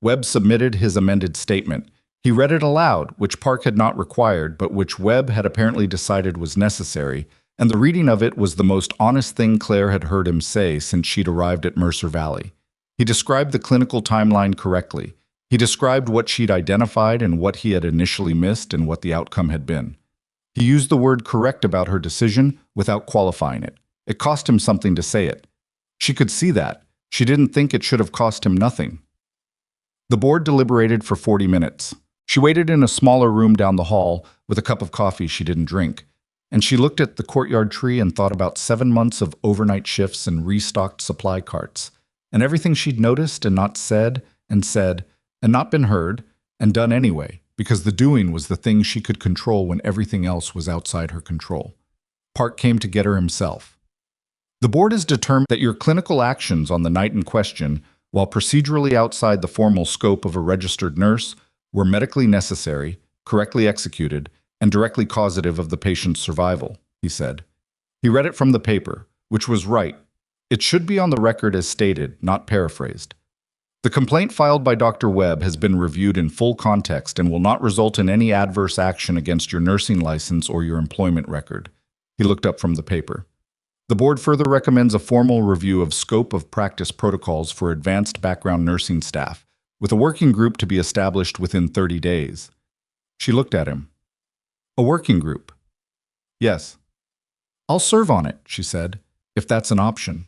S1: Webb submitted his amended statement. He read it aloud, which Park had not required, but which Webb had apparently decided was necessary, and the reading of it was the most honest thing Claire had heard him say since she'd arrived at Mercer Valley. He described the clinical timeline correctly. He described what she'd identified and what he had initially missed and what the outcome had been. He used the word correct about her decision without qualifying it. It cost him something to say it. She could see that. She didn't think it should have cost him nothing. The board deliberated for 40 minutes. She waited in a smaller room down the hall with a cup of coffee she didn't drink, and she looked at the courtyard tree and thought about 7 months of overnight shifts and restocked supply carts, and everything she'd noticed and not said, and said, and not been heard, and done anyway, because the doing was the thing she could control when everything else was outside her control. Park came to get her himself. The board is determined that your clinical actions on the night in question, while procedurally outside the formal scope of a registered nurse, were medically necessary, correctly executed, and directly causative of the patient's survival, he said. He read it from the paper, which was right. It should be on the record as stated, not paraphrased. The complaint filed by Dr. Webb has been reviewed in full context and will not result in any adverse action against your nursing license or your employment record. He looked up from the paper. The board further recommends a formal review of scope of practice protocols for advanced background nursing staff, with a working group to be established within 30 days. She looked at him. A working group? Yes. I'll serve on it, she said, if that's an option.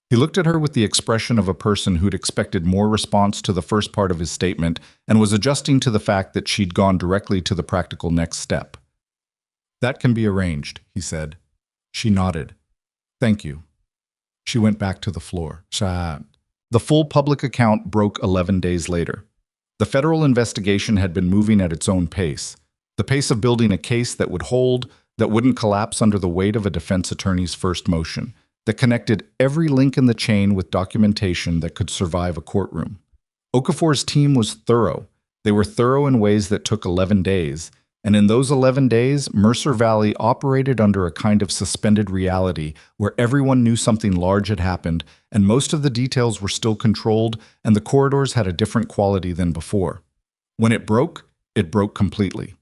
S1: He looked at her with the expression of a person who'd expected more response to the first part of his statement and was adjusting to the fact that she'd gone directly to the practical next step. That can be arranged, he said. She nodded. Thank you. She went back to the floor. The full public account broke 11 days later. The federal investigation had been moving at its own pace, the pace of building a case that would hold, that wouldn't collapse under the weight of a defense attorney's first motion, that connected every link in the chain with documentation that could survive a courtroom. Okafor's team was thorough. They were thorough in ways that took 11 days, and in those 11 days, Mercer Valley operated under a kind of suspended reality where everyone knew something large had happened, and most of the details were still controlled, and the corridors had a different quality than before. When it broke completely.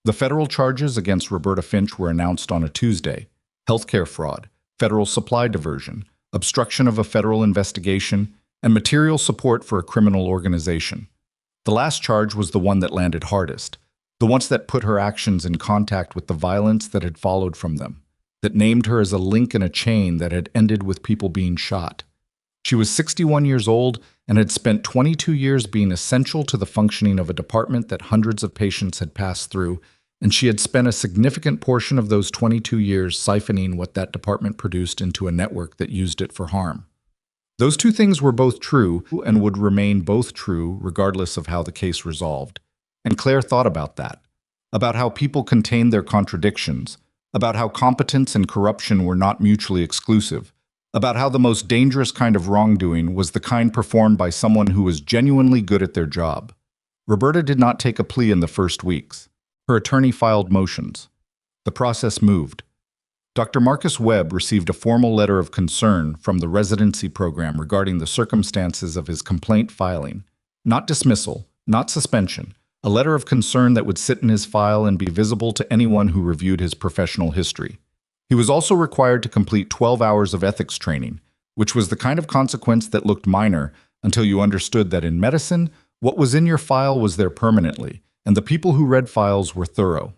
S1: The federal charges against Roberta Finch were announced on a Tuesday: healthcare fraud, federal supply diversion, obstruction of a federal investigation, and material support for a criminal organization. The last charge was the one that landed hardest, the ones that put her actions in contact with the violence that had followed from them, that named her as a link in a chain that had ended with people being shot. She was 61 years old and had spent 22 years being essential to the functioning of a department that hundreds of patients had passed through, and she had spent a significant portion of those 22 years siphoning what that department produced into a network that used it for harm. Those two things were both true and would remain both true regardless of how the case resolved. And Claire thought about that, about how people contained their contradictions, about how competence and corruption were not mutually exclusive, about how the most dangerous kind of wrongdoing was the kind performed by someone who was genuinely good at their job. Roberta did not take a plea in the first weeks. Her attorney filed motions. The process moved. Dr. Marcus Webb received a formal letter of concern from the residency program regarding the circumstances of his complaint filing. Not dismissal, not suspension, a letter of concern that would sit in his file and be visible to anyone who reviewed his professional history. He was also required to complete 12 hours of ethics training, which was the kind of consequence that looked minor until you understood that in medicine, what was in your file was there permanently, and the people who read files were thorough.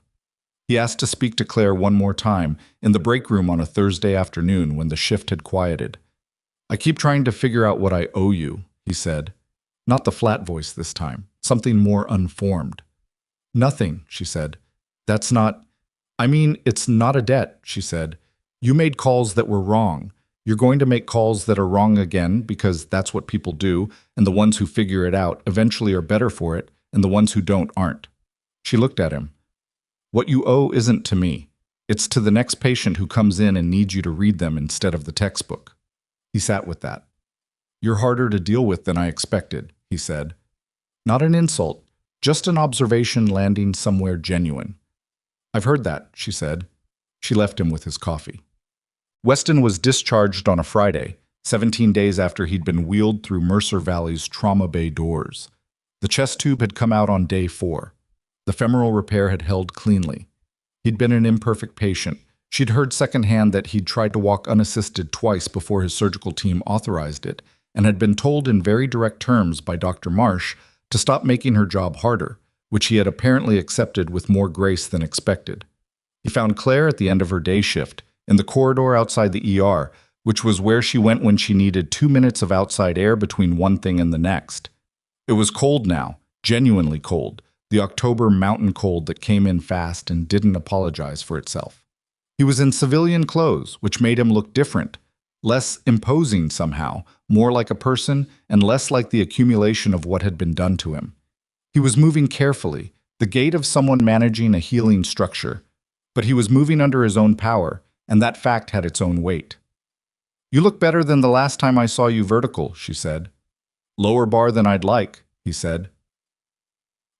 S1: He asked to speak to Claire one more time in the break room on a Thursday afternoon when the shift had quieted. I keep trying to figure out what I owe you, he said. Not the flat voice this time, something more unformed. Nothing, she said. It's not a debt, she said. You made calls that were wrong. You're going to make calls that are wrong again because that's what people do, and the ones who figure it out eventually are better for it, and the ones who don't aren't. She looked at him. What you owe isn't to me. It's to the next patient who comes in and needs you to read them instead of the textbook. He sat with that. You're harder to deal with than I expected, he said. Not an insult, just an observation landing somewhere genuine. I've heard that, she said. She left him with his coffee. Weston was discharged on a Friday, 17 days after he'd been wheeled through Mercer Valley's trauma bay doors. The chest tube had come out on day 4. The femoral repair had held cleanly. He'd been an imperfect patient. She'd heard secondhand that he'd tried to walk unassisted twice before his surgical team authorized it, and had been told in very direct terms by Dr. Marsh to stop making her job harder, which he had apparently accepted with more grace than expected. He found Claire at the end of her day shift, in the corridor outside the ER, which was where she went when she needed 2 minutes of outside air between one thing and the next. It was cold now, genuinely cold, the October mountain cold that came in fast and didn't apologize for itself. He was in civilian clothes, which made him look different, less imposing somehow, more like a person, and less like the accumulation of what had been done to him. He was moving carefully, the gait of someone managing a healing structure, but he was moving under his own power, and that fact had its own weight. "You look better than the last time I saw you vertical," she said. "Lower bar than I'd like," he said.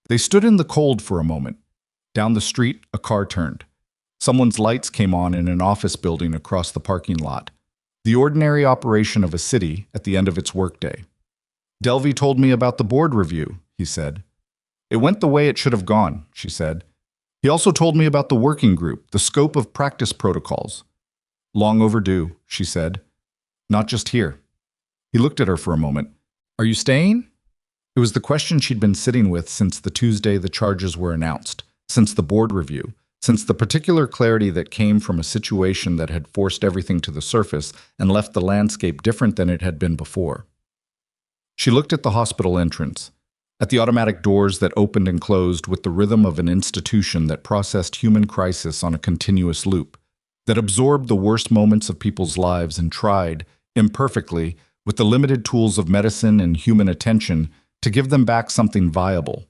S1: They stood in the cold for a moment. Down the street, a car turned. Someone's lights came on in an office building across the parking lot. The ordinary operation of a city at the end of its workday. "Delvey told me about the board review," he said. "It went the way it should have gone," she said. "He also told me about the working group, the scope of practice protocols." "Long overdue," she said. "Not just here." He looked at her for a moment. "Are you staying?" It was the question she'd been sitting with since the Tuesday the charges were announced, since the board review, since the particular clarity that came from a situation that had forced everything to the surface and left the landscape different than it had been before. She looked at the hospital entrance, at the automatic doors that opened and closed with the rhythm of an institution that processed human crisis on a continuous loop, that absorbed the worst moments of people's lives and tried, imperfectly, with the limited tools of medicine and human attention, to give them back something viable.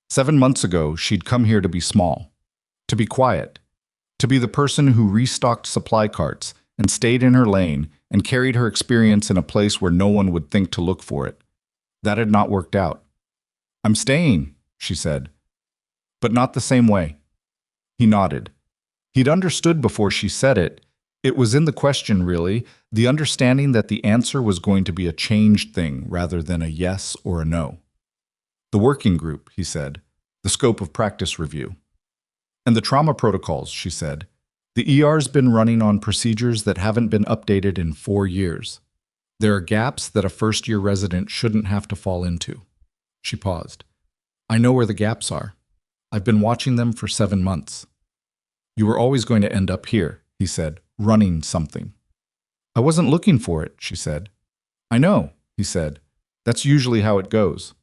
S1: 7 months ago, she'd come here to be small, to be quiet, to be the person who restocked supply carts and stayed in her lane and carried her experience in a place where no one would think to look for it. That had not worked out. "I'm staying," she said. "But not the same way." He nodded. He'd understood before she said it. It was in the question, really, the understanding that the answer was going to be a changed thing rather than a yes or a no. "The working group," he said. "The scope of practice review." "And the trauma protocols," she said. "The ER's been running on procedures that haven't been updated in 4 years. There are gaps that a first-year resident shouldn't have to fall into." She paused. "I know where the gaps are. I've been watching them for 7 months." "You were always going to end up here," he said, "running something." "I wasn't looking for it," she said. "I know," he said. "That's usually how it goes."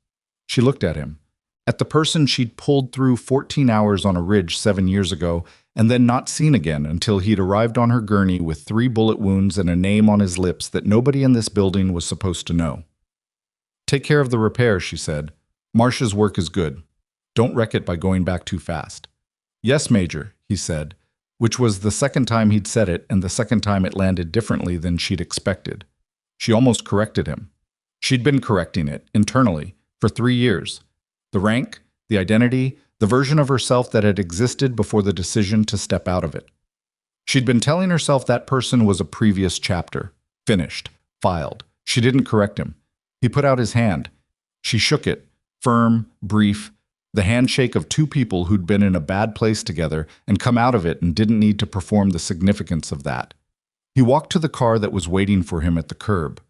S1: She looked at him, at the person she'd pulled through 14 hours on a ridge 7 years ago and then not seen again until he'd arrived on her gurney with 3 bullet wounds and a name on his lips that nobody in this building was supposed to know. "Take care of the repair," she said. "Marcia's work is good. Don't wreck it by going back too fast." "Yes, Major," he said, which was the second time he'd said it and the second time it landed differently than she'd expected. She almost corrected him. She'd been correcting it, internally, for 3 years. The rank, the identity, the version of herself that had existed before the decision to step out of it. She'd been telling herself that person was a previous chapter, finished, filed. She didn't correct him. He put out his hand. She shook it, firm, brief, the handshake of 2 people who'd been in a bad place together and come out of it and didn't need to perform the significance of that. He walked to the car that was waiting for him at the curb.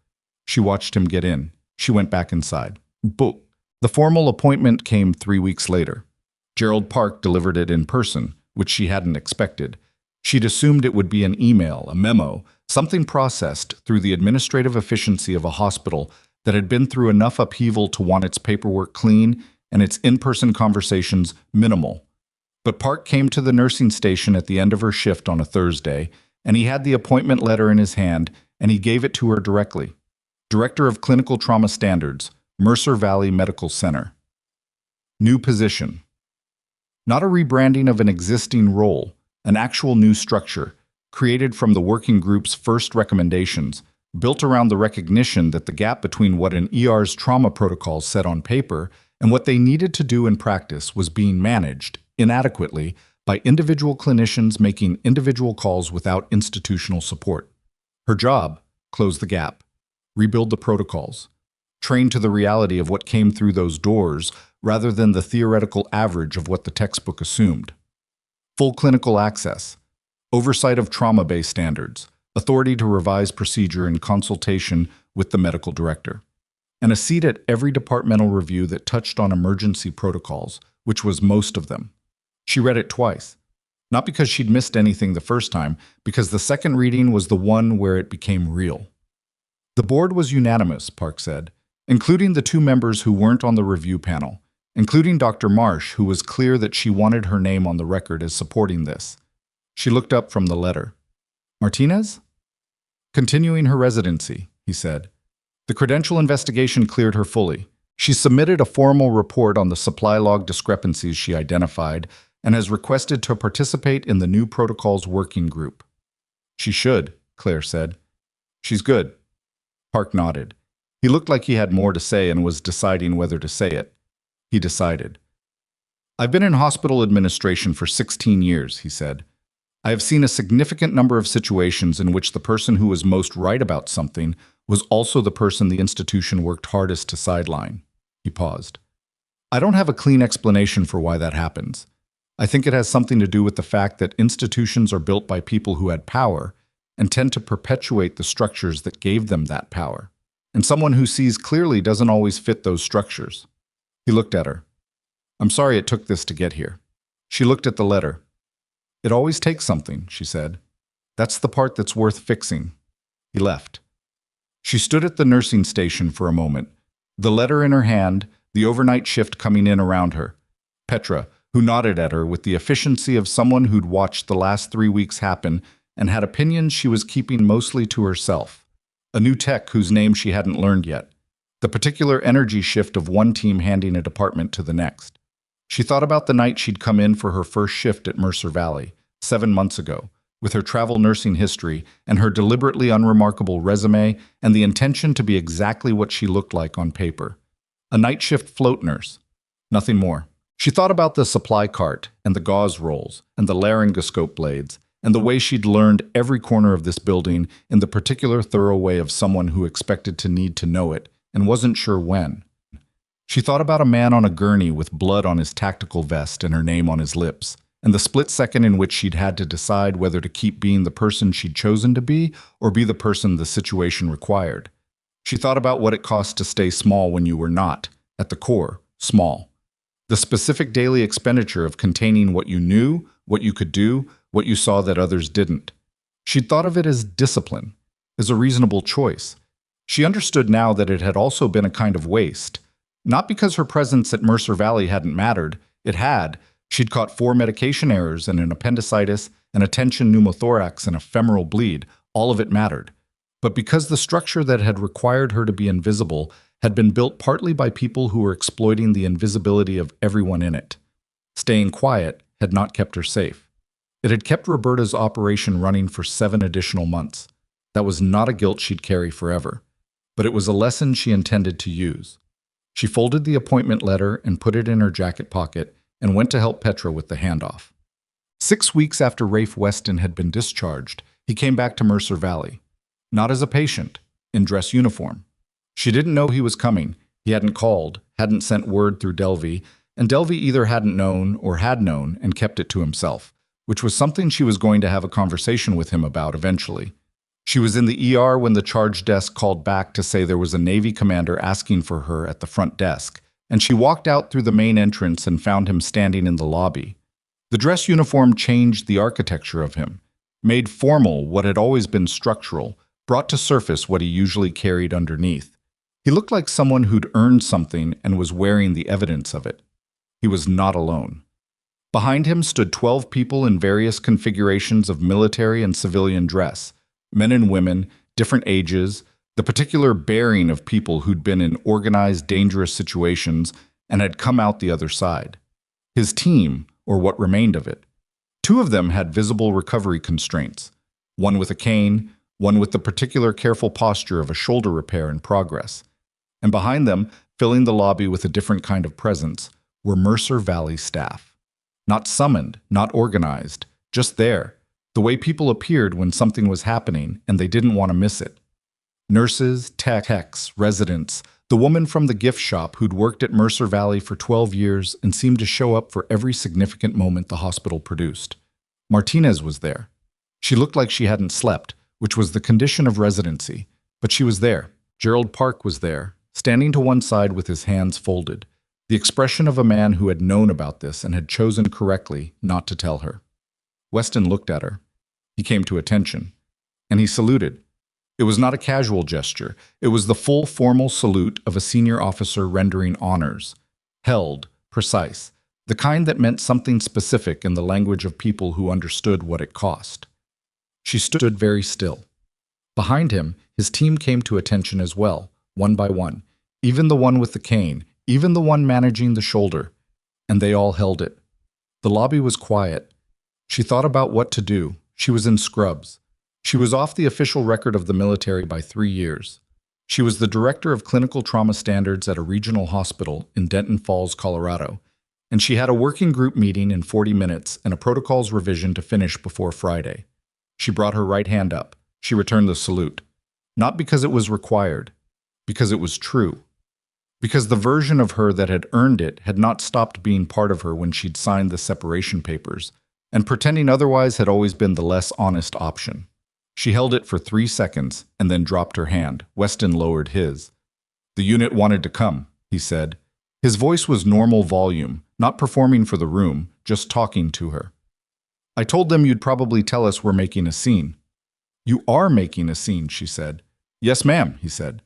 S1: She watched him get in. She went back inside. But the formal appointment came 3 weeks later. Gerald Park delivered it in person, which she hadn't expected. She'd assumed it would be an email, a memo, something processed through the administrative efficiency of a hospital that had been through enough upheaval to want its paperwork clean and its in-person conversations minimal. But Park came to the nursing station at the end of her shift on a Thursday, and he had the appointment letter in his hand, and he gave it to her directly. Director of Clinical Trauma Standards, Mercer Valley Medical Center. New position. Not a rebranding of an existing role, an actual new structure, created from the working group's first recommendations, built around the recognition that the gap between what an ER's trauma protocols said on paper and what they needed to do in practice was being managed, inadequately, by individual clinicians making individual calls without institutional support. Her job, close the gap, rebuild the protocols, train to the reality of what came through those doors rather than the theoretical average of what the textbook assumed. Full clinical access, oversight of trauma-based standards, authority to revise procedure in consultation with the medical director, and a seat at every departmental review that touched on emergency protocols, which was most of them. She read it twice, not because she'd missed anything the first time, because the second reading was the one where it became real. The board was unanimous, Park said, including the 2 members who weren't on the review panel, including Dr. Marsh, who was clear that she wanted her name on the record as supporting this. She looked up from the letter. "Martinez?" "Continuing her residency," he said. "The credential investigation cleared her fully. She submitted a formal report on the supply log discrepancies she identified and has requested to participate in the new protocols working group. She should, Claire said. She's good. Park nodded. He looked like he had more to say and was deciding whether to say it. He decided. I've been in hospital administration for 16 years, he said. I have seen a significant number of situations in which the person who was most right about something was also the person the institution worked hardest to sideline. He paused. I don't have a clean explanation for why that happens. I think it has something to do with the fact that institutions are built by people who had power and tend to perpetuate the structures that gave them that power. And someone who sees clearly doesn't always fit those structures. He looked at her. I'm sorry it took this to get here. She looked at the letter. It always takes something, she said. That's the part that's worth fixing. He left. She stood at the nursing station for a moment, the letter in her hand, the overnight shift coming in around her. Petra, who nodded at her with the efficiency of someone who'd watched the last 3 weeks happen and had opinions she was keeping mostly to herself. A new tech whose name she hadn't learned yet. The particular energy shift of one team handing a department to the next. She thought about the night she'd come in for her first shift at Mercer Valley, 7 months ago, with her travel nursing history and her deliberately unremarkable resume and the intention to be exactly what she looked like on paper. A night shift float nurse. Nothing more. She thought about the supply cart and the gauze rolls and the laryngoscope blades and the way she'd learned every corner of this building in the particular thorough way of someone who expected to need to know it and wasn't sure when. She thought about a man on a gurney with blood on his tactical vest and her name on his lips, and the split second in which she'd had to decide whether to keep being the person she'd chosen to be or be the person the situation required. She thought about what it cost to stay small when you were not, at the core, small. The specific daily expenditure of containing what you knew, what you could do, what you saw that others didn't. She'd thought of it as discipline, as a reasonable choice. She understood now that it had also been a kind of waste. Not because her presence at Mercer Valley hadn't mattered. It had. She'd caught 4 medication errors and an appendicitis, an attention pneumothorax, and a femoral bleed. All of it mattered. But because the structure that had required her to be invisible had been built partly by people who were exploiting the invisibility of everyone in it. Staying quiet had not kept her safe. It had kept Roberta's operation running for 7 additional months. That was not a guilt she'd carry forever, but it was a lesson she intended to use. She folded the appointment letter and put it in her jacket pocket and went to help Petra with the handoff. 6 weeks after Rafe Weston had been discharged, he came back to Mercer Valley. Not as a patient, in dress uniform. She didn't know he was coming. He hadn't called, hadn't sent word through Delvey, and Delvey either hadn't known or had known and kept it to himself, which was something she was going to have a conversation with him about eventually. She was in the ER when the charge desk called back to say there was a Navy commander asking for her at the front desk, and she walked out through the main entrance and found him standing in the lobby. The dress uniform changed the architecture of him, made formal what had always been structural, brought to surface what he usually carried underneath. He looked like someone who'd earned something and was wearing the evidence of it. He was not alone. Behind him stood 12 people in various configurations of military and civilian dress, men and women, different ages, the particular bearing of people who'd been in organized, dangerous situations and had come out the other side. His team, or what remained of it. 2 of them had visible recovery constraints, one with a cane, one with the particular careful posture of a shoulder repair in progress. And behind them, filling the lobby with a different kind of presence, were Mercer Valley staff. Not summoned, not organized, just there, the way people appeared when something was happening and they didn't want to miss it. Nurses, techs, residents, the woman from the gift shop who'd worked at Mercer Valley for 12 years and seemed to show up for every significant moment the hospital produced. Martinez was there. She looked like she hadn't slept, which was the condition of residency, but she was there. Gerald Park was there, standing to one side with his hands folded, the expression of a man who had known about this and had chosen correctly not to tell her. Weston looked at her. He came to attention, and he saluted. It was not a casual gesture. It was the full formal salute of a senior officer rendering honors. Held, precise, the kind that meant something specific in the language of people who understood what it cost. She stood very still. Behind him, his team came to attention as well, one by one, even the one with the cane, even the one managing the shoulder, and they all held it. The lobby was quiet. She thought about what to do. She was in scrubs. She was off the official record of the military by 3 years. She was the director of clinical trauma standards at a regional hospital in Denton Falls, Colorado, and she had a working group meeting in 40 minutes and a protocols revision to finish before Friday. She brought her right hand up. She returned the salute. Not because it was required, because it was true. Because the version of her that had earned it had not stopped being part of her when she'd signed the separation papers, and pretending otherwise had always been the less honest option. She held it for 3 seconds and then dropped her hand. Weston lowered his. "The unit wanted to come," he said. His voice was normal volume, not performing for the room, just talking to her. "I told them you'd probably tell us we're making a scene." "You are making a scene," she said. "Yes, ma'am," he said.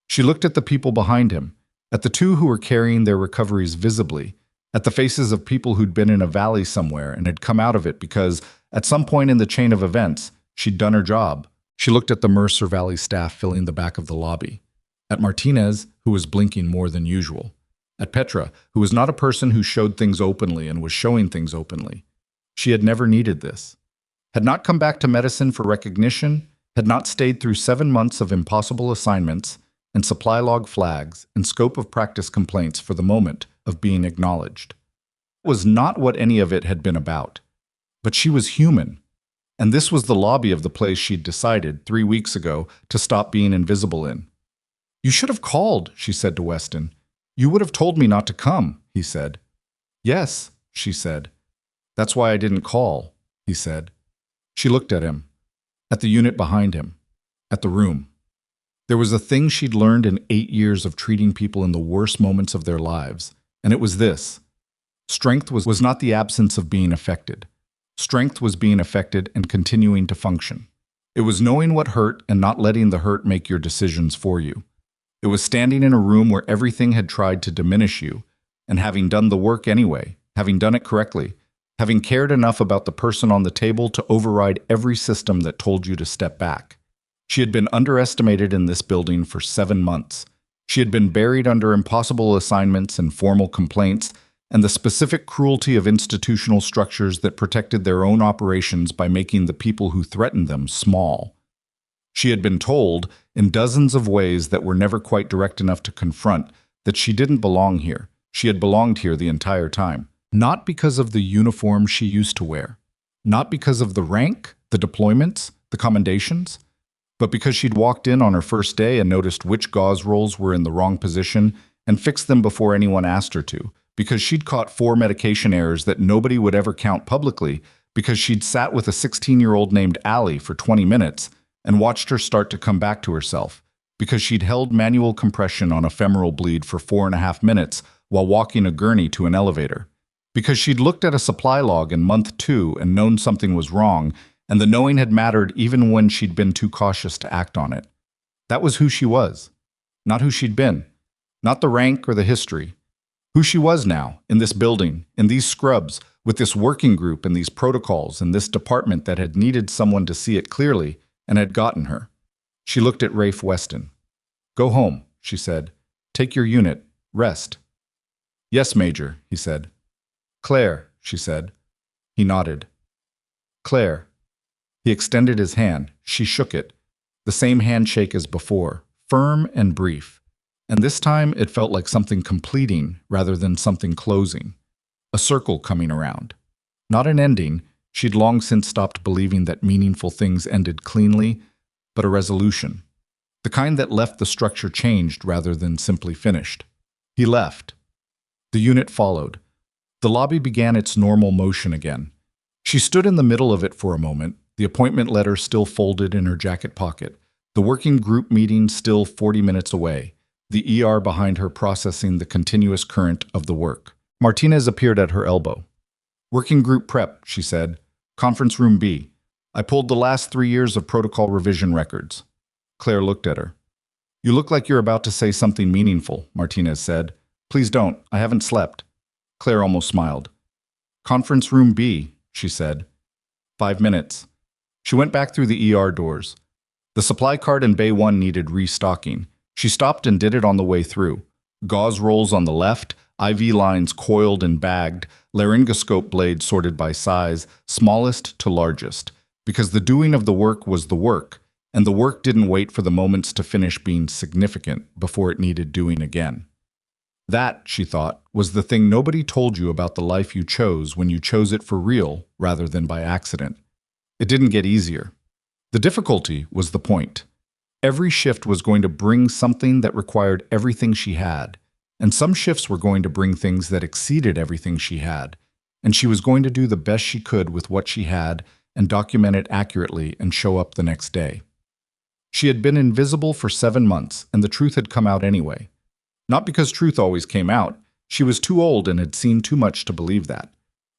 S1: She looked at the people behind him, at the two who were carrying their recoveries visibly, at the faces of people who'd been in a valley somewhere and had come out of it because, at some point in the chain of events, she'd done her job. She looked at the Mercer Valley staff filling the back of the lobby, at Martinez, who was blinking more than usual, at Petra, who was not a person who showed things openly and was showing things openly. She had never needed this. Had not come back to medicine for recognition, had not stayed through 7 months of impossible assignments and supply log flags and scope of practice complaints for the moment of being acknowledged. It was not what any of it had been about. But she was human. And this was the lobby of the place she'd decided 3 weeks ago to stop being invisible in. "You should have called," she said to Weston. "You would have told me not to come," he said. "Yes," she said. "That's why I didn't call," he said. She looked at him, at the unit behind him, at the room. There was a thing she'd learned in 8 years of treating people in the worst moments of their lives, and it was this. Strength was not the absence of being affected. Strength was being affected and continuing to function. It was knowing what hurt and not letting the hurt make your decisions for you. It was standing in a room where everything had tried to diminish you, and having done the work anyway, having done it correctly, having cared enough about the person on the table to override every system that told you to step back. She had been underestimated in this building for 7 months. She had been buried under impossible assignments and formal complaints, and the specific cruelty of institutional structures that protected their own operations by making the people who threatened them small. She had been told, in dozens of ways that were never quite direct enough to confront, that she didn't belong here. She had belonged here the entire time. Not because of the uniform she used to wear, not because of the rank, the deployments, the commendations, but because she'd walked in on her first day and noticed which gauze rolls were in the wrong position and fixed them before anyone asked her to, because she'd caught 4 medication errors that nobody would ever count publicly, because she'd sat with a 16-year-old named Allie for 20 minutes and watched her start to come back to herself, because she'd held manual compression on a femoral bleed for 4.5 minutes while walking a gurney to an elevator, because she'd looked at a supply log in month 2 and known something was wrong, and the knowing had mattered even when she'd been too cautious to act on it. That was who she was, not who she'd been, not the rank or the history. Who she was now, in this building, in these scrubs, with this working group and these protocols and this department that had needed someone to see it clearly and had gotten her. She looked at Rafe Weston. "Go home," she said. "Take your unit. Rest." "Yes, Major," he said. "Claire," she said. He nodded. "Claire." He extended his hand. She shook it. The same handshake as before, firm and brief. And this time it felt like something completing rather than something closing. A circle coming around. Not an ending. She'd long since stopped believing that meaningful things ended cleanly, but a resolution. The kind that left the structure changed rather than simply finished. He left. The unit followed. The lobby began its normal motion again. She stood in the middle of it for a moment, the appointment letter still folded in her jacket pocket, the working group meeting still 40 minutes away, the ER behind her processing the continuous current of the work. Martinez appeared at her elbow. "Working group prep," she said. "Conference room B. I pulled the last 3 years of protocol revision records." Claire looked at her. "You look like you're about to say something meaningful," Martinez said. "Please don't. I haven't slept." Claire almost smiled. "Conference room B," she said. 5 minutes. She went back through the ER doors. The supply cart in Bay 1 needed restocking. She stopped and did it on the way through. Gauze rolls on the left, IV lines coiled and bagged, laryngoscope blades sorted by size, smallest to largest. Because the doing of the work was the work, and the work didn't wait for the moments to finish being significant before it needed doing again. That, she thought, was the thing nobody told you about the life you chose when you chose it for real rather than by accident. It didn't get easier. The difficulty was the point. Every shift was going to bring something that required everything she had, and some shifts were going to bring things that exceeded everything she had, and she was going to do the best she could with what she had and document it accurately and show up the next day. She had been invisible for 7 months, and the truth had come out anyway. Not because truth always came out, she was too old and had seen too much to believe that,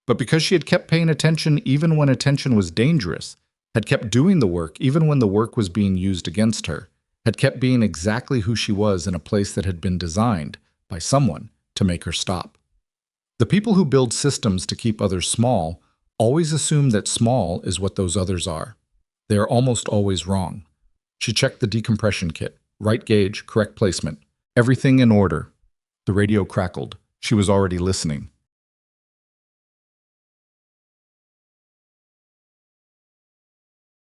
S1: but because she had kept paying attention even when attention was dangerous, had kept doing the work even when the work was being used against her, had kept being exactly who she was in a place that had been designed by someone to make her stop. The people who build systems to keep others small always assume that small is what those others are. They are almost always wrong. She checked the decompression kit, right gauge, correct placement, everything in order. The radio crackled. She was already listening.